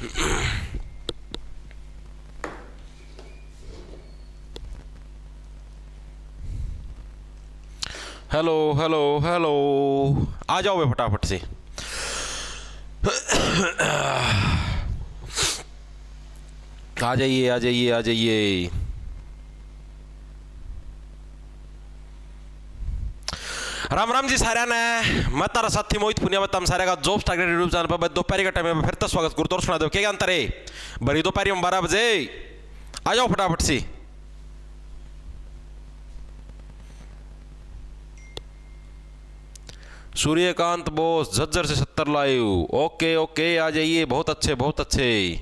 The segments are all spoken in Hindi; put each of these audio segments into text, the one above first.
हेलो हेलो हेलो, आ जाओ बे फटाफट से। आ जाइए आ जाइए आ जाइए। राम राम जी सारे ने, मैं तारा साथी मोहित पुनिया बताम सारे का जॉब्स टारगेट यूट्यूब चैनल पर दोपहर के टाइम में फिर तो स्वागत करता हूँ। सुना दो क्या अंतर है बड़ी दोपहर में 12 बजे। आ जाओ फटाफट से। सूर्यकांत बोस झज्जर से 70 लाइव। ओके ओके, आ जाइए, बहुत अच्छे बहुत अच्छे।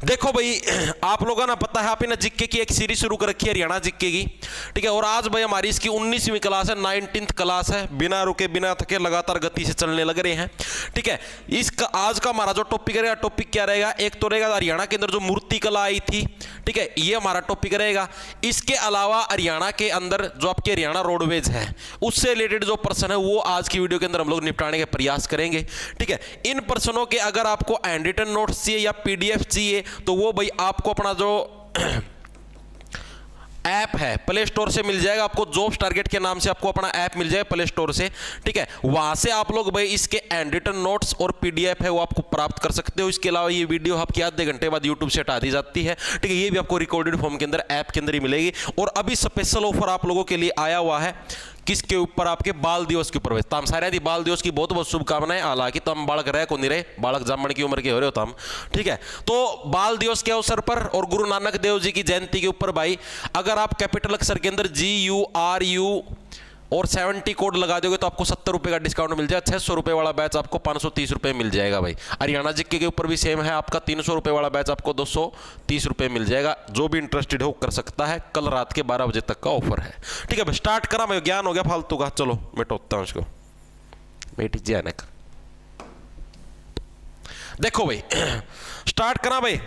देखो भाई, आप लोगों ने पता है आप ने जीके की एक सीरीज शुरू कर रखी है, हरियाणा जीके की, ठीक है। और आज भाई हमारी इसकी 19वीं क्लास है, 19th क्लास है। बिना रुके बिना थके लगातार गति से चलने लग रहे हैं, ठीक है। इसका आज का हमारा जो टॉपिक रहेगा, टॉपिक क्या रहेगा? एक तो रहेगा हरियाणा के अंदर जो मूर्ति कला आई थी, ठीक है, ये हमारा टॉपिक रहेगा। इसके अलावा हरियाणा के अंदर जो आपके हरियाणा रोडवेज है उससे रिलेटेड जो पर्सन है वो आज की वीडियो के अंदर हम लोग निपटाने के प्रयास करेंगे, ठीक है। इन पर्सनों के अगर आपको हैंड रिटन नोट्स चाहिए या पीडीएफ चाहिए तो वो भाई आपको अपना जो ऐप है प्ले स्टोर से मिल जाएगा। आपको जॉब्स टारगेट के नाम से आपको अपना ऐप मिल जाएगा प्ले स्टोर से, ठीक है। वहां से आप लोग भाई इसके हैंड रिटन नोट्स और पीडीएफ है वो आपको प्राप्त कर सकते हो। इसके अलावा ये वीडियो आपकी आधे घंटे बाद यूट्यूब से हटा दी जाती है, ठीक है। ये भी आपको रिकॉर्डेड फॉर्म के अंदर ऐप के अंदर ही मिलेगी। और अभी स्पेशल ऑफर आप लोगों के लिए आया हुआ है, किसके ऊपर? आपके बाल दिवस के ऊपर। तम सारे दी बाल दिवस की बहुत बहुत शुभकामनाएं। हालांकि तम बालक रहे को नहीं रहे, बालक जामन की उम्र के हो रहे हो तम, ठीक है। तो बाल दिवस के अवसर पर और गुरु नानक देव जी की जयंती के ऊपर भाई अगर आप कैपिटल अक्षर के अंदर GURU और 70 कोड लगा दोगे तो आपको 70 रुपए का डिस्काउंट मिल जाएगा। 600 रुपए वाला बैच आपको 530 रुपए मिल जाएगा भाई। हरियाणा जीके के ऊपर भी सेम है, आपका 300 रुपए वाला बैच आपको 230 रुपए मिल जाएगा। जो भी इंटरेस्टेड हो कर सकता है। कल रात के 12 बजे तक का ऑफर है, ठीक है। स्टार्ट करा, मैं ज्ञान हो गया फालतू का। चलो मैं टोकता हूं इसको, बेटी जैनक। देखो भाई, स्टार्ट करा भाई।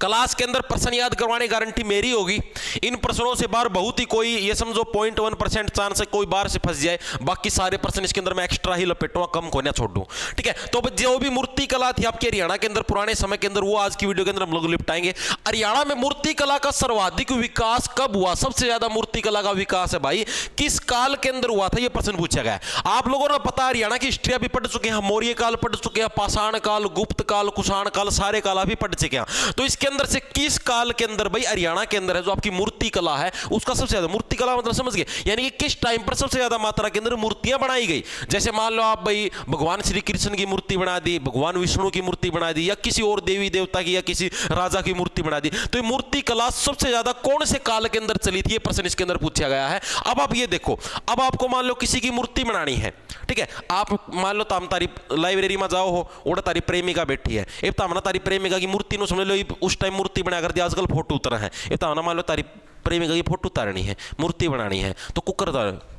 क्लास के अंदर प्रश्न याद करवाने गारंटी मेरी होगी। इन प्रश्नों से बाहर बहुत ही कोई ये समझो 0.1% चांस है कोई बाहर से फंस जाए। बाकी सारे प्रश्न इसके अंदर मैं एक्स्ट्रा ही लपेटूंगा, कम को ना छोड़ दूं, ठीक है। तो जो भी मूर्ति कला थी आपके हरियाणा के अंदर पुराने समय के अंदर, वो आज की वीडियो के अंदर हम लोग निपटाएंगे। हरियाणा में मूर्ति कला का सर्वाधिक विकास कब हुआ? सबसे ज्यादा मूर्ति कला का विकास है भाई किस काल के अंदर हुआ था? ये प्रश्न पूछा गया। आप लोगों ने पता हरियाणा की हिस्ट्री अभी पढ़ चुके हैं, मौर्य काल पढ़ चुके हैं, पाषाण काल, गुप्त काल, कुषाण काल, सारे काल अभी पढ़ चुके हैं। तो इसके अंदर से किस काल के अंदर भाई हरियाणा के अंदर है जो आपकी मूर्ति कला है उसका सबसे ज्यादा, मूर्ति कला मतलब समझ गए, यानी कि किस टाइम पर सबसे ज्यादा मात्रा के अंदर मूर्तियां बनाई गई। जैसे मान लो आप भाई भगवान श्री कृष्ण की मूर्ति बना दी, भगवान विष्णु की मूर्ति बना दी, या किसी और देवी देवता की या किसी राजा की मूर्ति बना दी। तो ये मूर्ति कला सबसे ज्यादा कौन से काल के अंदर चली थी? ये प्रश्न इसके अंदर पूछा गया है। अब आप ये देखो, अब आपको मान लो किसी की मूर्ति बनानी है, ठीक है। आप मान लो ताम तारी लाइब्रेरी में जाओ हो, उड़ा तारी प्रेमिका बैठी है, एक तामना तारी प्रेमिका की मूर्ति नो समझ लो उस टाइम मूर्ति बना कर दी, आजकल फोटो उतरा है, एक तामना मान लो तारी प्रेमिका की फोटो उतारनी है, मूर्ति बनानी है, तो कुकर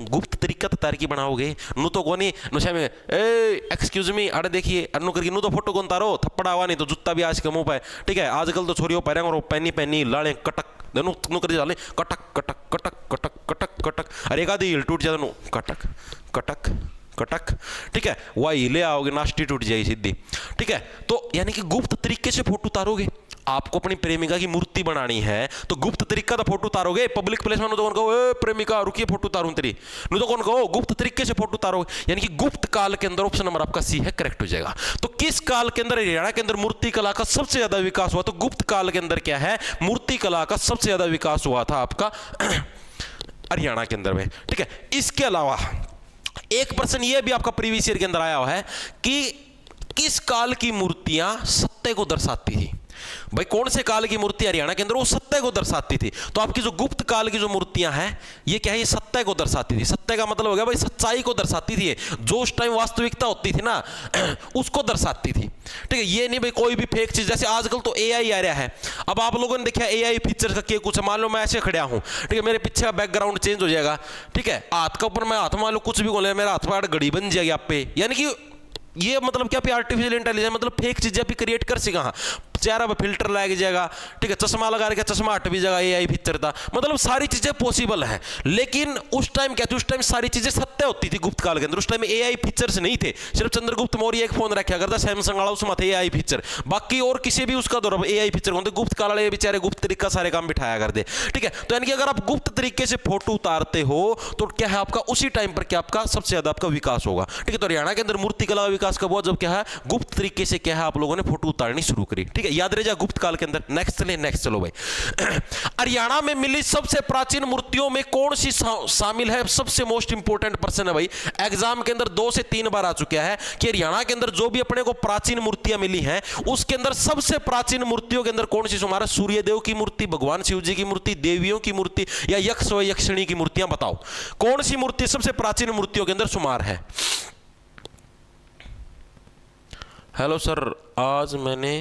गुप्त तरीका तो तार की बनाओगे नु तो कोनी नुशा में एक्सक्यूज मी अरे देखिए अन्नू करके नु तो फोटो कौन तारो, थप्पड़ आवा नहीं तो जूता भी आज के मुंह पे, ठीक है। आजकल तो छोरियों पैरेंगे और पैनी पैनी लाले कटक नु कर डाले कटक कटक कटक कटक कटक कटक, अरे एक आधी हिल टूट जाता नु कटक कटक कटक, ठीक है। वह हिले आओगे नाश्ती टूट जाएगी सीधी, ठीक है। तो यानी कि गुप्त तरीके से फोटो उतारोगे। आपको अपनी प्रेमिका की मूर्ति बनानी है तो गुप्त तरीका तो फोटो उतारोगे। पब्लिक प्लेस में तो कौन कहो ए प्रेमिका रुकिए फोटो उतारूं तेरी, नु तो कौन कहो गुप्त तरीके से फोटो उतारोगे। यानी कि गुप्त काल के अंदर ऑप्शन नंबर आपका सी है, करेक्ट हो जाएगा। तो किस काल के अंदर हरियाणा के अंदर मूर्ति कला का सबसे ज्यादा विकास हुआ? तो गुप्त काल के अंदर क्या है, मूर्ति कला का सबसे ज्यादा विकास हुआ था आपका हरियाणा के अंदर में, ठीक है। इसके अलावा एक प्रश्न यह भी आपका प्रीवियस ईयर के अंदर आया हुआ है कि किस काल की मूर्तियां सत्य को दर्शाती थी? भाई कौन से काल की मूर्ति हरियाणा के अंदर वो सत्य को दर्शाती थी? तो आपकी जो गुप्त काल की जो मूर्तियां हैं ये क्या है, ये सत्य को दर्शाती थी। सत्य का मतलब हो गया भाई सच्चाई को दर्शाती थी, जो उस टाइम वास्तविकता होती थी ना उसको दर्शाती थी, ठीक है। ये नहीं भाई कोई भी फेक चीज, जैसे आजकल तो एआई आ रहा है। अब आप लोगों ने देखा एआई फीचर का क्या कुछ, मान लो मैं ऐसे खड़ा हूं, ठीक है, मेरे पीछे का बैकग्राउंड चेंज हो जाएगा, ठीक है। हाथ का ऊपर मैं हाथ मान लो कुछ भी बोले, मेरा हाथ पर घड़ी बन जाएगी आप पे, यानी कि ये मतलब क्या आर्टिफिशियल इंटेलिजेंस मतलब फेक चीजें भी क्रिएट कर सका। चेहरा पे फिल्टर लग जाएगा, ठीक है, चश्मा लगा रखा, चश्मा हट भी जाएगा, एआई फीचर था, मतलब सारी चीजें पॉसिबल है। लेकिन उस टाइम क्या थी, उस टाइम सारी चीजें सत्य होती थी गुप्त काल के अंदर। उस टाइम एआई फीचर्स नहीं थे, सिर्फ चंद्रगुप्त मौर्य एक फोन रखा करता सैमसंग वाला, उसमें थे एआई फीचर, बाकी और किसी भी उसका दौर एआई फीचर होते। गुप्त काल वाले बेचारे गुप्त तरीका सारे काम बिठाया करते, ठीक है। तो यानी कि अगर आप गुप्त तरीके से फोटो उतारते हो तो क्या है आपका उसी टाइम पर क्या आपका सबसे ज्यादा आपका विकास होगा, ठीक है। तो हरियाणा के अंदर मूर्तिकला का विकास कब हुआ, जब क्या है गुप्त तरीके से क्या है आप लोगों ने फोटो उतारनी शुरू करी, ठीक है, याद रह जाए गुप्त काल के अंदर। नेक्स्ट चलो भाई, हरियाणा में मिली सबसे प्राचीन मूर्तियों में कौन सी शामिल है, सबसे मोस्ट इंपोर्टेंट पर्सन है भाई, एग्जाम के अंदर 2 से 3 बार आ चुका है कि हरियाणा के अंदर जो भी अपने को प्राचीन मूर्तियां मिली हैं उसके अंदर सबसे प्राचीन मूर्तियों के अंदर कौन सी शुमार है, सूर्यदेव की मूर्ति, भगवान शिव जी की मूर्ति, देवियों की मूर्ति या यक्ष व यक्षिणी की मूर्तियां, बताओ कौन सी मूर्ति सबसे प्राचीन मूर्तियों के अंदर शुमार है। हेलो सर, आज मैंने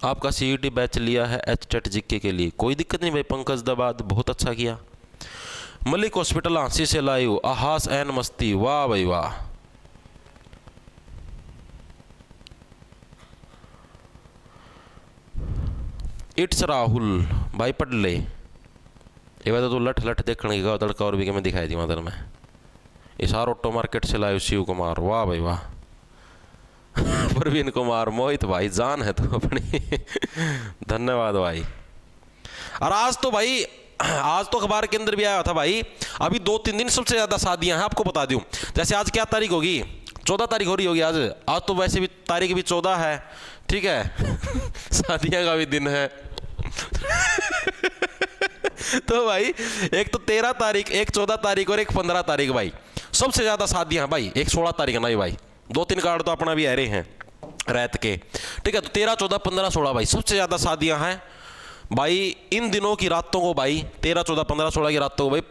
आपका सीईटी बैच लिया है एचटेट जीके के लिए, कोई दिक्कत नहीं भाई पंकज दबाद, बहुत अच्छा किया। मलिक हॉस्पिटल हांसी से लाइव, आहास एन मस्ती, वाह भाई वाह। इट्स राहुल भाई पढ़ ले, ये बात तो लठ लठ देखने का तड़का और भी के मैं दिखाई दी मतलब मैं इशार ऑटो मार्केट से लाइव, शिव कुमार, वाह भाई वाह। प्रवीण कुमार, मोहित भाई जान है तो अपनी धन्यवाद भाई। और आज तो भाई, आज तो अखबार के अंदर भी आया था भाई, अभी 2-3 दिन सबसे ज्यादा शादियां हैं, आपको बता दूं। जैसे आज क्या तारीख होगी, 14 तारीख हो रही होगी आज तो वैसे भी तारीख भी 14 है, ठीक है। शादियां का भी दिन है। तो भाई एक तो 13 तारीख, एक 14 तारीख और एक 15 तारीख भाई सबसे ज्यादा शादियां भाई। एक 16 तारीख नहीं भाई, 2-3 कार्ड तो अपना भी आ रहे हैं रात के, ठीक है। तो 13, 14, 15, 16 भाई सबसे ज्यादा शादियां हैं भाई। इन दिनों की रातों को भाई 13, 14, 15, 16 की रातों को भाई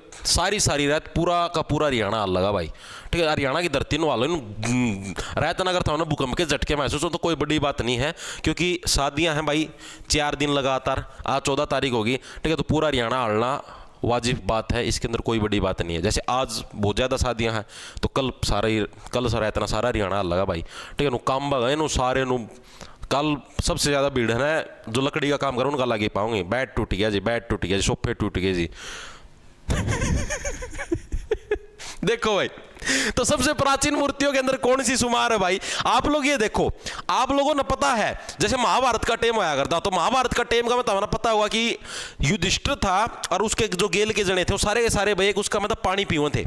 सारी रात पूरा का पूरा हरियाणा हाल लगा भाई, ठीक है। हरियाणा की धरती में वालों रात ना करता हूँ ना भूकंप के झटके महसूस हो तो कोई बड़ी बात नहीं है, क्योंकि शादियां हैं भाई 4 दिन लगातार। आज 14 तारीख होगी, ठीक है, तो पूरा हरियाणा हलना वाजिब बात है, इसके अंदर कोई बड़ी बात नहीं है। जैसे आज बहुत ज़्यादा शादियां हैं तो कल सारा इतना सारा हरियाणा हल लगा भाई, ठीक है। काम गए नु सारे नु कल सबसे ज़्यादा भीड़ है ना जो लकड़ी का काम करो उनका लगे पाऊंगे, बेड टूट गया जी, बेड टूट गया जी, सोफे टूट गए जी। देखो भाई, तो सबसे प्राचीन मूर्तियों के अंदर कौन सी शुमार है भाई, आप लोग ये देखो। आप लोगों ने पता है जैसे महाभारत का टेम आया करता, तो महाभारत का टेम का मतलब पता हुआ कि युधिष्ठिर था और उसके जो गेल के जने थे वो सारे के सारे भाई उसका मतलब पानी पीवे थे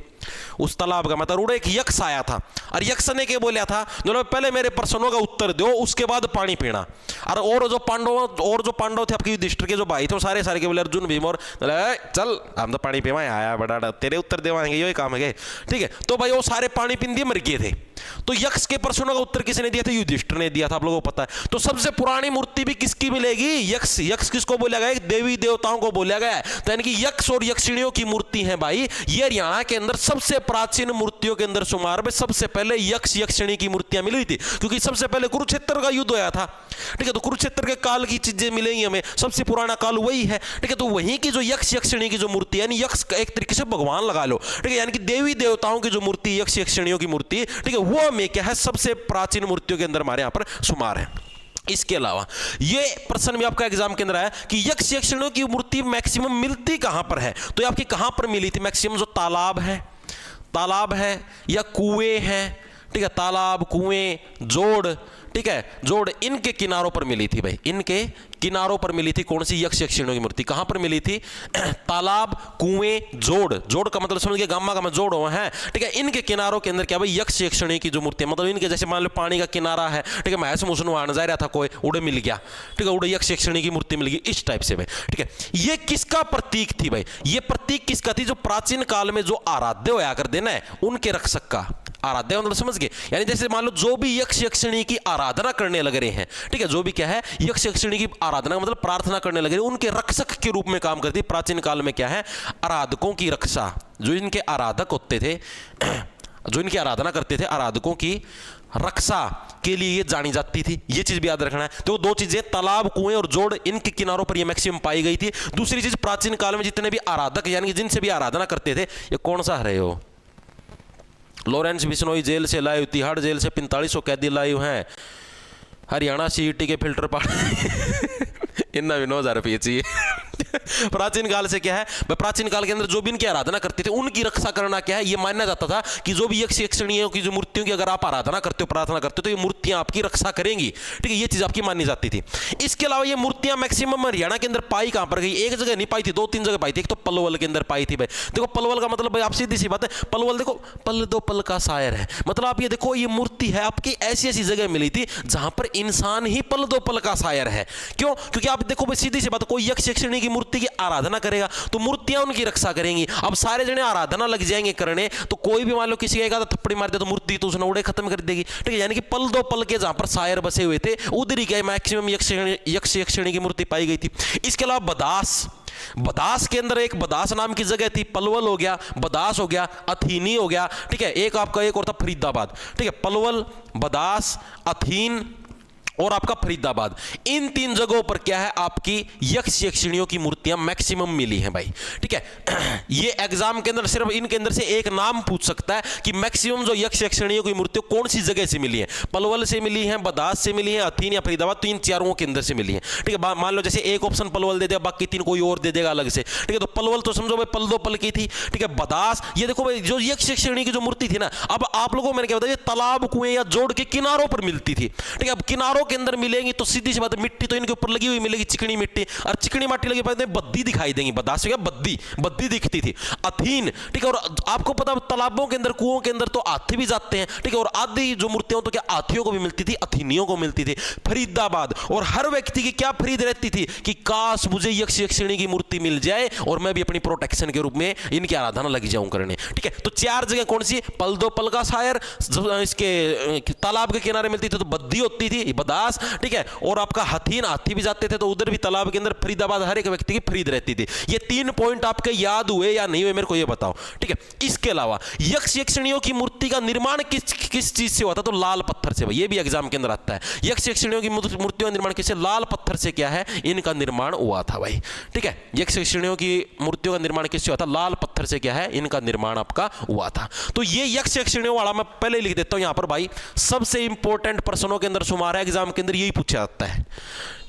उस तालाब का, मतलब उड़े एक यक्ष आया था और यक्ष ने क्या बोला था, जो पहले मेरे प्रश्नों का उत्तर दो उसके बाद पानी पीना। और जो पांडव थे आपके युधिष्ठिर के जो भाई थे वो सारे के बोले अर्जुन भीम और चल हम तो पानी पीवा आया बड़ा तेरे उत्तर देवाएंगे, ये काम है, ठीक है। तो भाई वो सारे पानी पीन दिए मर गए थे। तो यक्ष के प्रश्नों का उत्तर किसने दिया था, युधिष्ठिर ने दिया था, आप लोगों को पता है। तो सबसे पुरानी मूर्ति भी किसकी मिलेगी, यक्ष। यक्ष किसको बोला गया, देवी देवताओं को बोला गया है, तो यानी कि यक्ष और यक्षिणियों की मूर्ति है भाई। ये हरियाणा के अंदर सबसे प्राचीन मूर्तियों के अंदर शुमार में सबसे पहले यक्ष यक्षिणी की मूर्तियां मिली थी, क्योंकि सबसे पहले कुरुक्षेत्र का युद्ध होया था, ठीक है। तो कुरुक्षेत्र के काल की चीजें मिलेंगी हमें, सबसे पुराना काल वही है, ठीक है। तो वहीं की जो यक्ष यक्षिणी की जो मूर्ति यानी यक्ष का एक तरीके से भगवान लगा लो, ठीक है, यानी कि देवी देवताओं की जो मूर्ति यक्ष यक्षिणियों की मूर्ति, ठीक है, वो हमें क्या है सबसे प्राचीन मूर्तियों के अंदर हमारे यहां पर शुमार है। इसके अलावा ये प्रश्न भी आपका एग्जाम के अंदर आया कि यक्ष यक्षिणियों की मूर्ति मैक्सिमम मिलती कहां पर है, तो ये आपकी कहां पर मिली थी मैक्सिमम, जो तालाब है या कुएं हैं, ठीक है, तालाब कुएं जोड़, ठीक है, जोड़ इनके किनारों पर मिली थी भाई, इनके किनारों पर मिली थी कौन सी यक्ष यक्षिणियों की मूर्ति, कहां पर मिली थी, तालाब कुएं जोड़ का मतलब समझ गए, गामा का मतलब जोड़ हुआ है, ठीक है। इनके किनारों के अंदर क्या भाई यक्ष यक्षिणी की जो मूर्ति मतलब इनके जैसे मान लो पानी का किनारा है, ठीक है, महस मुसनु आने जा रहा था कोई उड़े मिल गया, ठीक है, उड़े यक्ष यक्षिणी की मूर्ति मिल गई, इस टाइप से भाई, ठीक है। ये किसका प्रतीक थी भाई, ये प्रतीक किसका थी, जो प्राचीन काल में जो आराध्य होया कर देना है उनके रक्षक का, आराध्य मतलब समझ गए, यानी जैसे मान लो जो भी यक्ष यक्षिणी की आराधना करने लग रहे हैं, ठीक है, जो भी क्या है यक्ष यक्षिणी की आराधना मतलब प्रार्थना करने लग रहे हैं, उनके रक्षक के रूप में काम करती। प्राचीन काल में क्या है आराधकों की रक्षा, जो इनके आराधक होते थे, जो इनकी आराधना करते थे, आराधकों की रक्षा के लिए ये जानी जाती थी, ये चीज भी याद रखना है। तो दो चीजें तालाब कुएं और जोड़ इनके किनारों पर ये मैक्सिमम पाई गई थी। दूसरी चीज प्राचीन काल में जितने भी आराधक यानी कि जिनसे भी आराधना करते थे, ये कौन सा है हो, लॉरेंस बिश्नोई जेल से लाइव, तिहाड़ जेल से 4500 कैदी लाइव हैं, हरियाणा सीईटी के फिल्टर इतना भी 9,000 रुपये चाहिए। प्राचीन काल से क्या है, प्राचीन काल के अंदर जो भी इनकी आराधना करते थे उनकी रक्षा करना क्या है, ये माना जाता था कि जो भी यक्ष यक्षिणियों की जो मूर्तियों की अगर आप आराधना करते हो, प्रार्थना करते हो, तो ये मूर्तियां आपकी रक्षा करेंगी। ठीक है, ये चीज आपकी मानी जाती थी। इसके अलावा ये मूर्तियां मैक्सिमम हरियाणा के अंदर पाई कहां पर गई, एक जगह नहीं पाई थी, 2-3 जगह पाई थी। एक तो पलवल के अंदर पाई थी भाई। देखो पलवल का मतलब भाई आप सीधी सी बात है, पलवल देखो पल दो पल का शायर है, मतलब आप ये देखो ये मूर्ति है आपकी ऐसी ऐसी जगह मिली थी जहां पर इंसान ही पल दो पल का शायर है। क्यों? क्योंकि आप देखो भाई सीधी सी बात, कोई यक्ष यक्षिणी की मूर्ति की आराधना करेगा तो मूर्तियां उनकी रक्षा करेंगी। अब सारे जने आराधना लग जाएंगे करने, तो कोई भी मान लो किसी का थप्पड़ी मार दे तो मूर्ति तो उसने उड़े खत्म कर देगी। ठीक है, यानी कि पल दो पल के जहां पर शायर बसे हुए थे उधर ही क्या मैक्सिमम यक्ष यक्षिणी की मूर्ति पाई गई थी। इसके अलावा बदास के अंदर एक बदास नाम की जगह थी, पलवल हो गया, बदास हो गया, अथीनी हो गया। ठीक है, एक आपका एक और था फरीदाबाद। ठीक है, पलवल, बदास, अथीन और आपका फरीदाबाद, इन 3 जगहों पर क्या है आपकी यक्ष यक्षिणियों की मूर्तियां मैक्सिमम मिली हैं भाई। ठीक है, ये एग्जाम के अंदर सिर्फ इनके अंदर से एक नाम पूछ सकता है कि मैक्सिमम जो यक्ष यक्षिणियों की मूर्तियां कौन सी जगह से मिली है, पलवल से मिली है, बदास से मिली है, अथीन या फरीदाबाद, तो इन चारों के अंदर से मिली है। ठीक है, मान लो जैसे एक ऑप्शन पलवल दे दिया, बाकी 3 कोई और दे देगा अलग से। ठीक है, तो पलवल तो समझो भाई पल दो पल की थी। ठीक है, बदास, ये देखो भाई जो यक्ष यक्षिणी की जो मूर्ति थी ना, अब आप लोगों को मैंने क्या बताया, तालाब कुएं या जोड़ के किनारों पर मिलती थी। ठीक है, अब किनारों के अंदर मिलेंगी तो सीधी सी बात है मिट्टी तो इनके ऊपर लगी हुई मिलेगी, चिकनी मिट्टी, और चिकनी मिट्टी लगी बाद में बद्दी दिखाई देंगी। बदास से क्या बद्दी दिखती थी। अथीन, ठीक है, और आपको पता तालाबों के अंदर कुओं के अंदर तो हाथी भी जाते हैं। ठीक है, और आधी जो मूर्तियां तो क्या हाथियों को भी मिलती थी, अथीनियों को मिलती थी। फरीदाबाद, और हर व्यक्ति की क्या फरीद रहती थी कि काश मुझे यक्ष यक्षिणी की मूर्ति मिल जाए और मैं भी अपनी प्रोटेक्शन के रूप में इनकी आराधना लग जाऊं करने। ठीक है, तो 4 जगह कौन सी, पल दो पल का शायर, इसके तालाब के किनारे मिलती थी तो बद्दी होती थी, बदास। ठीक है, और आपका हथीन, हाथी भी जाते थे तो उधर भी तालाब के अंदर। फरीदाबाद, हर एक व्यक्ति की फरीद रहती थी। ये 3 पॉइंट आपके याद हुए या नहीं हुए मेरे को ये बताओ। ठीक है, इसके अलावा यक्ष यक्षिणियों की मूर्ति का निर्माण किस चीज से हुआ था, तो लाल पत्थर से। ये भी एग्जाम के अंदर आता है, यक्ष यक्षिणियों की मूर्तियों का निर्माण किससे, लाल पत्थर से क्या है इनका निर्माण हुआ था भाई। ठीक है, यक्ष यक्षिणियों की मूर्तियों का निर्माण किससे हुआ था, लाल पत्थर से क्या है इनका निर्माण आपका हुआ था। तो ये यक्ष यक्षिणियों वाला मैं पहले लिख देता हूं यहां पर भाई, सबसे इंपॉर्टेंट प्रश्नों के अंदर शुमार है, एग्जाम के अंदर यही पूछा जाता है।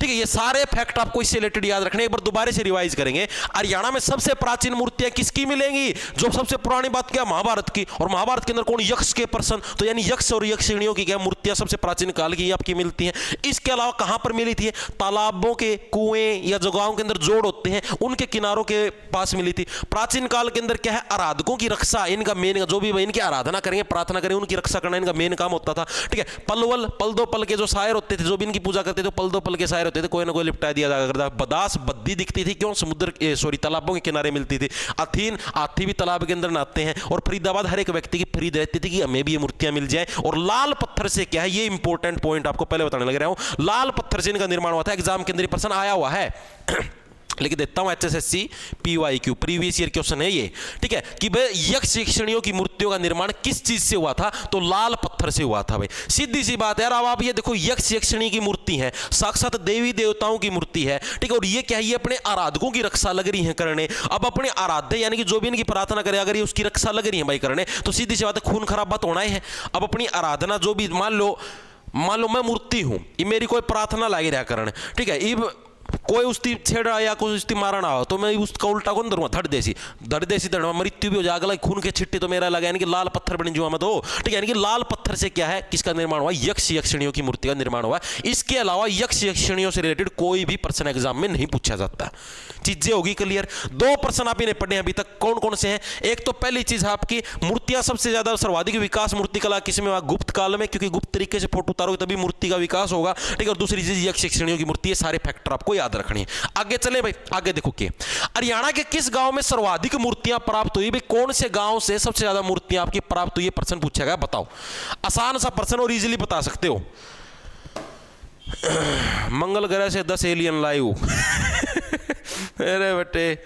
ठीक है, ये सारे फैक्ट आपको इससे रिलेटेड याद रखने, एक बार दोबारा से रिवाइज करेंगे। हरियाणा में सबसे प्राचीन मूर्तियां किसकी मिलेंगी, जो सबसे पुरानी बात क्या, महाभारत की, और महाभारत के अंदर कौन, यक्ष के पर्सन, तो यानी यक्ष और यक्षिणियों की क्या मूर्तियां सबसे प्राचीन काल की आपकी मिलती हैं। इसके अलावा कहां पर मिली थी, तालाबों के कुएं या जो गांव के अंदर जोड़ होते हैं उनके किनारों के पास मिली थी। प्राचीन काल के अंदर क्या है, आराधकों की रक्षा, इनका मेन, जो भी इनकी आराधना करेंगे प्रार्थना करेंगे उनकी रक्षा करना इनका मेन काम होता था। ठीक है, पलवल, पल दो पल के जो शायर होते थे, जो भी इनकी पूजा करते थे पल दो पल के शायर होते थे, कोई ना कोई लिपटा दिया जाता था। बदास, बद्दी दिखती थी, क्यों, समुद्र तालाबों के किनारे मिलती थी। अथीन, हाथी भी तालाब के अंदर नहाते हैं। और फरीदाबाद, हर एक व्यक्ति की फरीद रहती थी कि हमें भी ये मूर्तियां मिल जाए। और लाल पत्थर से क्या है, ये इंपॉर्टेंट पॉइंट आपको पहले बताने लग रहा हूं, लाल पत्थर से इनका निर्माण हुआ था। एग्जाम के अंदर प्रश्न आया हुआ है लिख देता हूं, HSSC PYQ previous year question है ये। ठीक है, कि भाई यक्ष यक्षिणियों की मूर्तियों का निर्माण किस चीज से हुआ था, तो लाल पत्थर से हुआ था भाई। सीधी सी बात है यार। अब आप ये देखो यक्ष यक्षिणी की मूर्ति है, साक्षात देवी देवताओं की मूर्ति है। ठीक है, और ये क्या है, ये अपने आराधकों की रक्षा लग रही है करने। अब अपने आराध्य यानी कि जो भी इनकी प्रार्थना करे अगर ये उसकी रक्षा लग रही है भाई करने, तो सीधी सी बात है खून खराबा तो होना ही है। अब अपनी आराधना जो भी मान लो मैं मूर्ति हूं, ये मेरी कोई प्रार्थना लगी रहा करने। ठीक है, ये कोई उसकी छेड़ा या कोई उसकी मारना हो तो मैं उसका उल्टा कौन धरूंगा, धड़ देसी मृत्यु भी हो जाएगा, खून के छिट्टे तो मेरा लगा, यानी कि लाल पत्थर बन जुआ मत हो। ठीक है, यानी कि लाल पत्थर से क्या है किसका निर्माण हुआ, यक्ष यक्षिणियों की मूर्ति का निर्माण हुआ। इसके अलावा यक्ष यक्षिणियों से रिलेटेड कोई भी प्रश्न एग्जाम में नहीं पूछा जाता। चीजें होगी क्लियर। 2 प्रश्न आप इन्हें पढ़े अभी तक, कौन कौन से हैं। एक तो पहली चीज आपकी, मूर्तियां सबसे ज्यादा सर्वाधिक विकास मूर्ति कला किसमें हुआ, गुप्त काल में, क्योंकि गुप्त तरीके से फोटो उतारोगे तभी मूर्ति का विकास होगा। ठीक है, और दूसरी चीज यक्ष यक्षिणियों की मूर्ति, ये सारे फैक्टर आपको याद रखने हैं। आगे चले भाई, आगे देखो कि हरियाणा के किस गांव में सर्वाधिक मूर्तियां प्राप्त हुई, भाई कौन से गांव से सबसे ज्यादा मूर्तियां आपकी प्राप्त हुई, प्रश्न पूछा गया, बताओ। आसान सा प्रश्न और इजीली बता सकते हो। मंगल ग्रह से 10 एलियन लाइव अरे बेटे,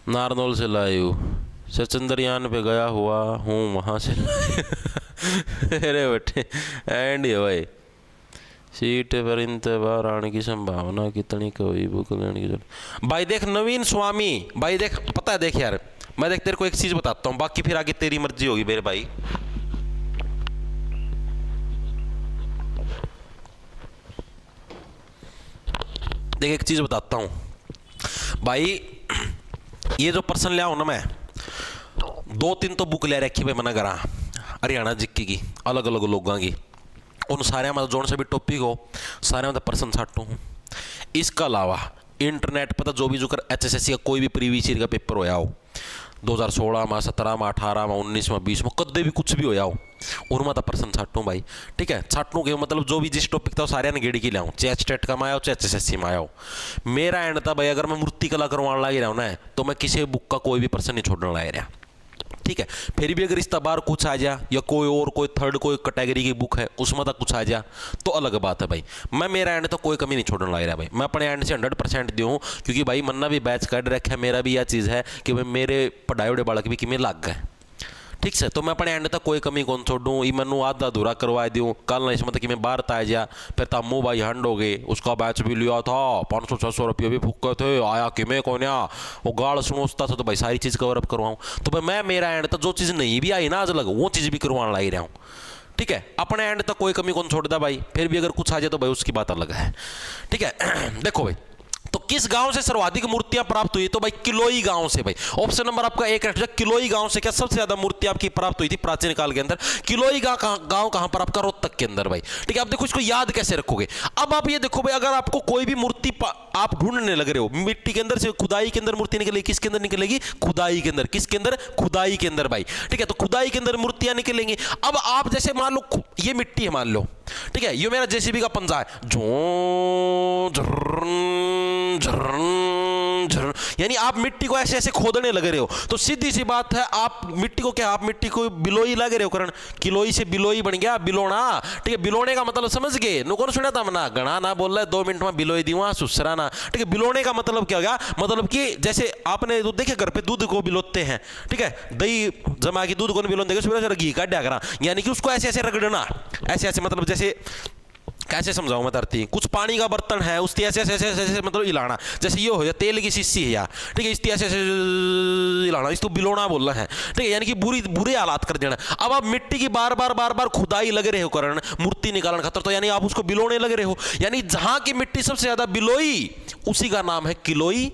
नारनौल से लाइव, से चंद्रयान पे गया हुआ हूँ वहाँ से अरे बेटे एंड ये भाई सीट पर इंतजार आने की संभावना कितनी, कोई बुक लेने की जरूरत। भाई देख नवीन स्वामी, भाई देख पता है, देख यार मैं देख तेरे को एक चीज बताता हूँ, बाकी फिर आगे तेरी मर्जी होगी मेरे भाई। देख एक चीज बताता हूँ भाई, ये जो पर्सन ले आओ ना, मैं 2-3 तो बुक ले रखी भाई, मना करा हरियाणा जिक्की की, अलग अलग लोगों की, उन सारे में जोन से भी टॉपिक हो, सारे में पर्सन छाटू हूँ। इसका अलावा इंटरनेट पता जो भी जो कर HSSC का कोई भी प्रीवियस ईयर का पेपर होया हो, 2016 में, 17 में, 18 में, 19 में, 20 में, कदे भी कुछ भी होया हो, उनमें तो पर्सन छाटू भाई। ठीक है, छाटू के मतलब जो भी जिस टॉपिक था वो सारे गेड़ी की लाऊं, चाहे स्टेट का में आया हो चाहे HSSC में आया हो। मेरा एंड था भाई, अगर मैं मूर्ति कला करवाने लग रहा हूँ ना, तो मैं किसी बुक का कोई भी पर्सन नहीं छोड़ने लग रहा। ठीक है, फिर भी अगर इस बार कुछ आ जा, या कोई और कोई थर्ड कोई कैटेगरी की बुक है उसमें तक कुछ आ जा, तो अलग बात है भाई। मैं मेरा एंड तो कोई कमी नहीं छोड़ने लग रहा भाई, मैं अपने एंड से 100% दूँ, क्योंकि भाई मन्ना भी बैच काट रखा है, मेरा भी यह चीज़ है कि भाई मेरे पढ़ाई उड़े बालक भी किमें लग गए। ठीक से, तो मैं अपने एंड तक कोई कमी कौन छोड़ूँ, ये मैनू आधा अधूरा करवा दूँ, कल ना इसमें तक कि मैं बाहर आ जा, फिर तमू भाई हंड हो गए, उसका बैच भी लिया था, 500-600 रुपये भी फूके थे, आया कि मैं कौन या वो गाल सुनोचता था, तो भाई सारी चीज़ कवर अप करवाऊँ। तो भाई मैं मेरा एंड तक जो चीज़ नहीं भी आई ना आज लग, वो चीज़ भी करवाने ला रहा हूँ। ठीक है, अपने एंड तक कोई कमी कौन छोड़ता भाई, फिर भी अगर कुछ आ जाए तो भाई उसकी बात अलग है। ठीक है, देखो भाई, तो किस गांव से सर्वाधिक मूर्तियां प्राप्त हुई, तो भाई किलोई गांव से भाई। ऑप्शन नंबर आपका एक है, किलोई गांव से क्या सबसे ज्यादा मूर्तियां आपकी प्राप्त हुई थी प्राचीन काल के अंदर। किलोई गांव कहां पर आपका, रोहतक के अंदर भाई। ठीक है, आप देखो इसको याद कैसे रखोगे। अब आप ये देखो भाई, अगर आपको कोई भी मूर्ति आप ढूंढने लग रहे हो, मिट्टी के अंदर से खुदाई के अंदर मूर्ति निकलेगी, किसके अंदर निकलेगी, खुदाई के अंदर, किसके अंदर, खुदाई के अंदर भाई। ठीक है, तो खुदाई के अंदर मूर्तियां निकलेंगी। अब आप जैसे मान लो ये मिट्टी है, मान लो, ठीक है, ये मेरा JCB का पंजा है, यानी आप मिट्टी को ऐसे ऐसे खोदने लग रहे हो, तो सीधी सी बात है, आप मिट्टी को क्या, आप मिट्टी को बिलोई लग रहे हो करण, किलोई से बिलोई बन गया बिलोना। ठीक है, बिलोने का मतलब समझ गए, नो कौन सुना था मना गणा ना बोल रहा है 2 मिनट में बिलोई दी वहां सुसरा ना। ठीक है, बिलोने का मतलब क्या होगा, मतलब कि जैसे आपने तो देखे घर पे दूध को बिलोते हैं, ठीक है, दही जमा के दूध को बिलोते हैं, घी काट करा, यानी कि उसको ऐसे ऐसे रगड़ना, ऐसे ऐसे, मतलब जैसे कैसे समझाऊं मैं धरती, कुछ पानी का बर्तन है उसकी ऐसे ऐसे ऐसे ऐसे मतलब हिलाना, जैसे ये हो या तेल की शीशी है यार, ठीक है, इसकी ऐसे ऐसे हिलाना, इसको बिलोना बोलना है। ठीक है, यानी कि बुरे हालात कर देना। अब आप मिट्टी की बार बार खुदाई लग रहे हो करण, मूर्ति निकालने खातर, तो यानी आप उसको बिलोने लग रहे हो, यानी जहां की मिट्टी सबसे ज्यादा बिलोई उसी का नाम है किलोई।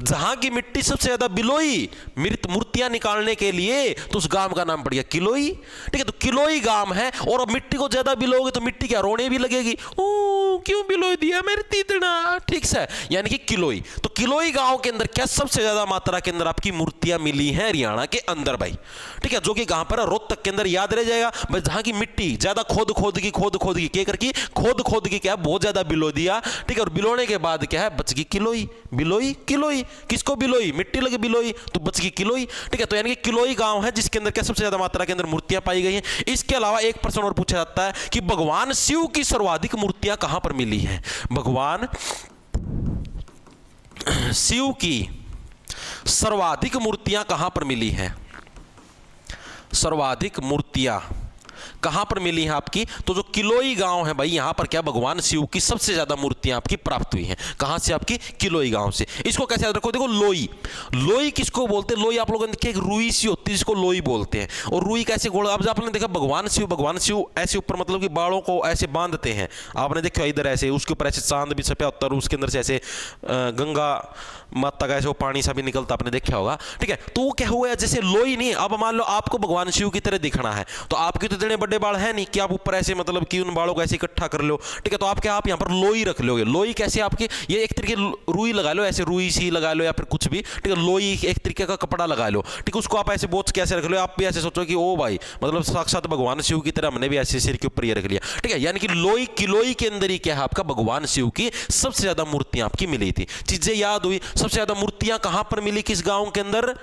जहां की मिट्टी सबसे ज्यादा बिलोई मृत मूर्तियां निकालने के लिए, तो उस गांव का नाम पड़ गया किलोई। ठीक है, तो किलोई गांव है, और अब मिट्टी को ज्यादा बिलोगे तो मिट्टी क्या रोने भी लगेगी, ओ क्यों बिलोई दिया मेरे तीतना। ठीक है, यानी कि किलोई, तो किलोई गांव के अंदर क्या सबसे ज्यादा मात्रा के अंदर आपकी मूर्तियां मिली हैं हरियाणा के अंदर भाई। ठीक है, जो कि कहां पर है, रोहतक के अंदर, याद रह जाएगा भाई, जहां की मिट्टी ज्यादा खोद खोद की क्या करके खोद की क्या बहुत ज्यादा बिलो दिया। ठीक है, और बिलोने के बाद क्या है, बच गई किलोई, बिलोई किलोई, किसको बिलोई, मिट्टी लगे बिलोई, तो बच गई किलोई। ठीक है, तो यानी कि किलोई गांव है जिसके अंदर क्या सबसे ज्यादा मात्रा के अंदर मूर्तियां पाई गई हैं। इसके अलावा एक प्रश्न और पूछा जाता है कि भगवान शिव की सर्वाधिक मूर्तियां कहां पर मिली हैं। भगवान शिव की सर्वाधिक मूर्तियां कहां पर मिली हैं, सर्वाधिक मूर्तियां कहां पर मिली हैं आपकी, तो जो किलोई गांव है भाई, यहां पर क्या भगवान शिव की सबसे ज्यादा मूर्तियां आपकी प्राप्त हुई हैं। कहां से, आपकी किलोई गांव से। इसको कैसे याद रखो, देखो लोई, लोई किसको बोलते हैं, लोई आप लोगों ने देखा एक रुई सी होती है जिसको लोई बोलते हैं। और रुई कैसे गोल, अब आपने देखा भगवान शिव ऐसे ऊपर मतलब कि बालों को ऐसे बांधते हैं, आपने देखा इधर ऐसे, उसके ऊपर ऐसे चांद भी छपा होता है, उसके अंदर से ऐसे गंगा माता का ऐसे वो पानी सा भी निकलता, आपने देखा होगा। ठीक है, तो वो क्या हुआ, जैसे लोई नहीं, अब मान लो आपको भगवान शिव की तरह दिखना है, तो आपके तो इतने बड़े बाल है नहीं कि आप ऊपर ऐसे मतलब कि उन बालों को ऐसे इकट्ठा कर लो। ठीक है, तो आप क्या, आप यहाँ पर लोई रख लोगे। लोई कैसे, आपके ये एक तरीके रुई लगा लो, ऐसे रुई सी लगा लो या फिर कुछ भी। ठीक है, लोई एक तरीके का कपड़ा लगा लो। ठीक है, उसको आप ऐसे बोझ के ऐसे रख लो, आप भी ऐसे सोचो कि ओ भाई मतलब साक्षात भगवान शिव की तरह हमने भी ऐसे सिर के ऊपर ये रख लिया। ठीक है, यानी कि लोई, किलोई के अंदर ही क्या है आपका, भगवान शिव की सबसे ज्यादा मूर्तियां आपकी मिली थी। चीजें याद हुई, सबसे ज्यादा मूर्तियां कहां पर मिली, किस गांव के अंदर,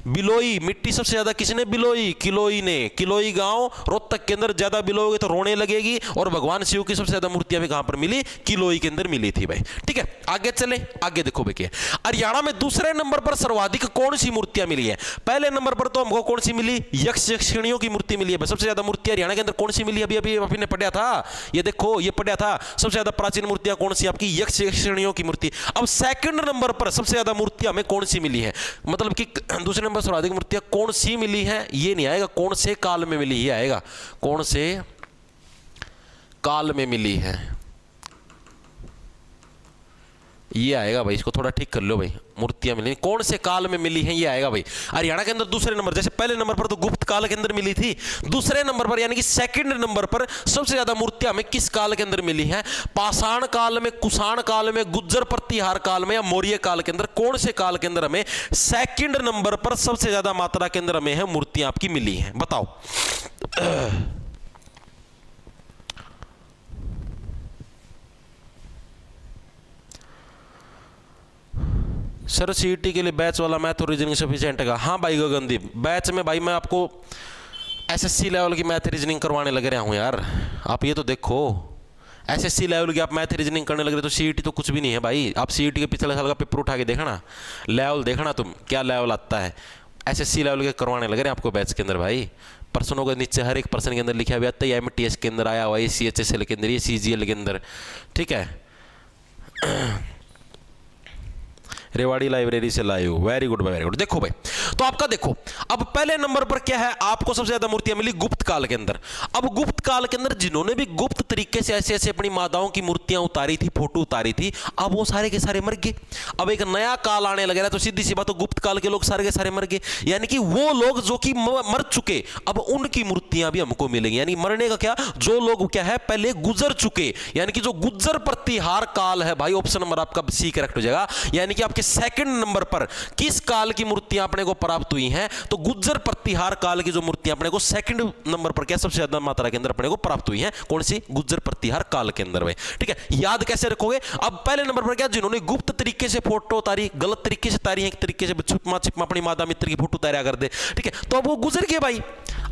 बिलोई मिट्टी सबसे ज्यादा किसने बिलोई? किलोई ने। किलोई गांव रोहतक के अंदर ज्यादा बिलोगे तो रोने लगेगी। और भगवान शिव की सबसे ज्यादा मूर्तियां भी कहां पर मिली? किलोई के अंदर मिली थी भाई। ठीक है, आगे चले, आगे देखो भाई, हरियाणा में दूसरे नंबर पर सर्वाधिक कौन सी मूर्तियां मिली है? पहले नंबर पर तो हमको कौन सी मिली? यक्ष यक्षिणियों की मूर्ति मिली है। सबसे ज्यादा मूर्तियां हरियाणा के अंदर कौन सी मिली? अभी अभी आपने पढ़ा था, ये देखो, ये पढ़ा था। सबसे ज्यादा प्राचीन मूर्तियां कौन सी? आपकी यक्ष यक्षिणियों की मूर्ति। अब सेकंड नंबर पर सबसे ज्यादा मूर्तियां हमें कौन सी मिली है? मतलब कि दूसरे नंबर सर्वाधिक मूर्तियां कौन सी मिली है, ये नहीं आएगा, कौन से काल में मिली, ये आएगा कौन से काल में मिली है, ये आएगा भाई। इसको थोड़ा ठीक कर लो भाई, मूर्तियां मिली कौन से काल में मिली हैं, ये आएगा भाई। हरियाणा के अंदर दूसरे नंबर, जैसे पहले नंबर पर तो गुप्त काल के अंदर मिली थी, दूसरे नंबर पर यानी कि सेकंड नंबर पर सबसे ज्यादा मूर्तियां हमें किस काल के अंदर मिली हैं? पाषाण काल में, कुषाण काल में, गुज्जर प्रतिहार काल में या मौर्य काल के अंदर? कौन से काल के अंदर हमें सेकंड नंबर पर सबसे ज्यादा मात्रा के अंदर हमें है मूर्तियां आपकी मिली हैं? बताओ। सर सीईटी के लिए बैच वाला मैथ और रीजनिंग सफिशिएंट है? हाँ भाई गगनदीप, बैच में भाई मैं आपको एसएससी लेवल की मैथ रीजनिंग करवाने लग रहा हूँ यार। आप ये तो देखो, एसएससी लेवल की आप मैथ रीजनिंग करने लग रहे तो सीईटी तो कुछ भी नहीं है भाई। आप सीईटी के पिछले साल का पेपर उठा के देखना, लेवल देखना तुम क्या लेवल आता है। एसएससी लेवल के करवाने लग रहे हैं आपको बैच के अंदर भाई। प्रश्नों के नीचे हर एक प्रश्न के अंदर लिखा हुआ आता है, एमटीएस के अंदर आया हुआ है, सीएचएसएल के अंदर, ये सीजीएल के अंदर। ठीक है, रेवाड़ी लाइब्रेरी से लाए हो, वेरी गुड वेरी गुड। देखो भाई, तो आपका देखो, अब पहले नंबर पर क्या है? आपको सबसे ज्यादा मूर्तियां मिली गुप्त काल के अंदर। अब गुप्त काल के अंदर जिन्होंने भी गुप्त तरीके से ऐसे ऐसे अपनी माताओं की मूर्तियां उतारी थी, फोटो उतारी थी, अब वो सारे के सारे मर गए। अब एक नया काल आने लग रहा है, तो सीधी सी बात, तो गुप्त काल के लोग सारे के सारे मर गए। यानी कि वो लोग जो कि मर चुके, अब उनकी मूर्तियां भी हमको मिलेंगी। यानी मरने का क्या, जो लोग क्या है पहले गुजर चुके, यानी कि जो गुज्जर प्रतिहार काल है भाई, ऑप्शन नंबर आपका सी करेक्ट हो जाएगा। यानी कि आपके सेकंड नंबर पर किस काल की मूर्तियां अपने को प्राप्त हुई हैं? तो गुज्जर प्रतिहार काल की जो मूर्तियां अपने को सेकंड नंबर पर क्या सबसे ज्यादा मात्रा के अंदर अपने को प्राप्त हुई हैं? कौन सी? गुज्जर प्रतिहार काल के अंदर में। ठीक है, याद कैसे रखोगे? अब पहले नंबर पर क्या, जिन्होंने गुप्त तरीके से फोटो उतारी, गलत तरीके से तारी है, एक तरीके से छिपमा छिपमा अपनी माता मित्र की फोटो उतारा कर दे। ठीक है, तो अब वो गुजर गए भाई।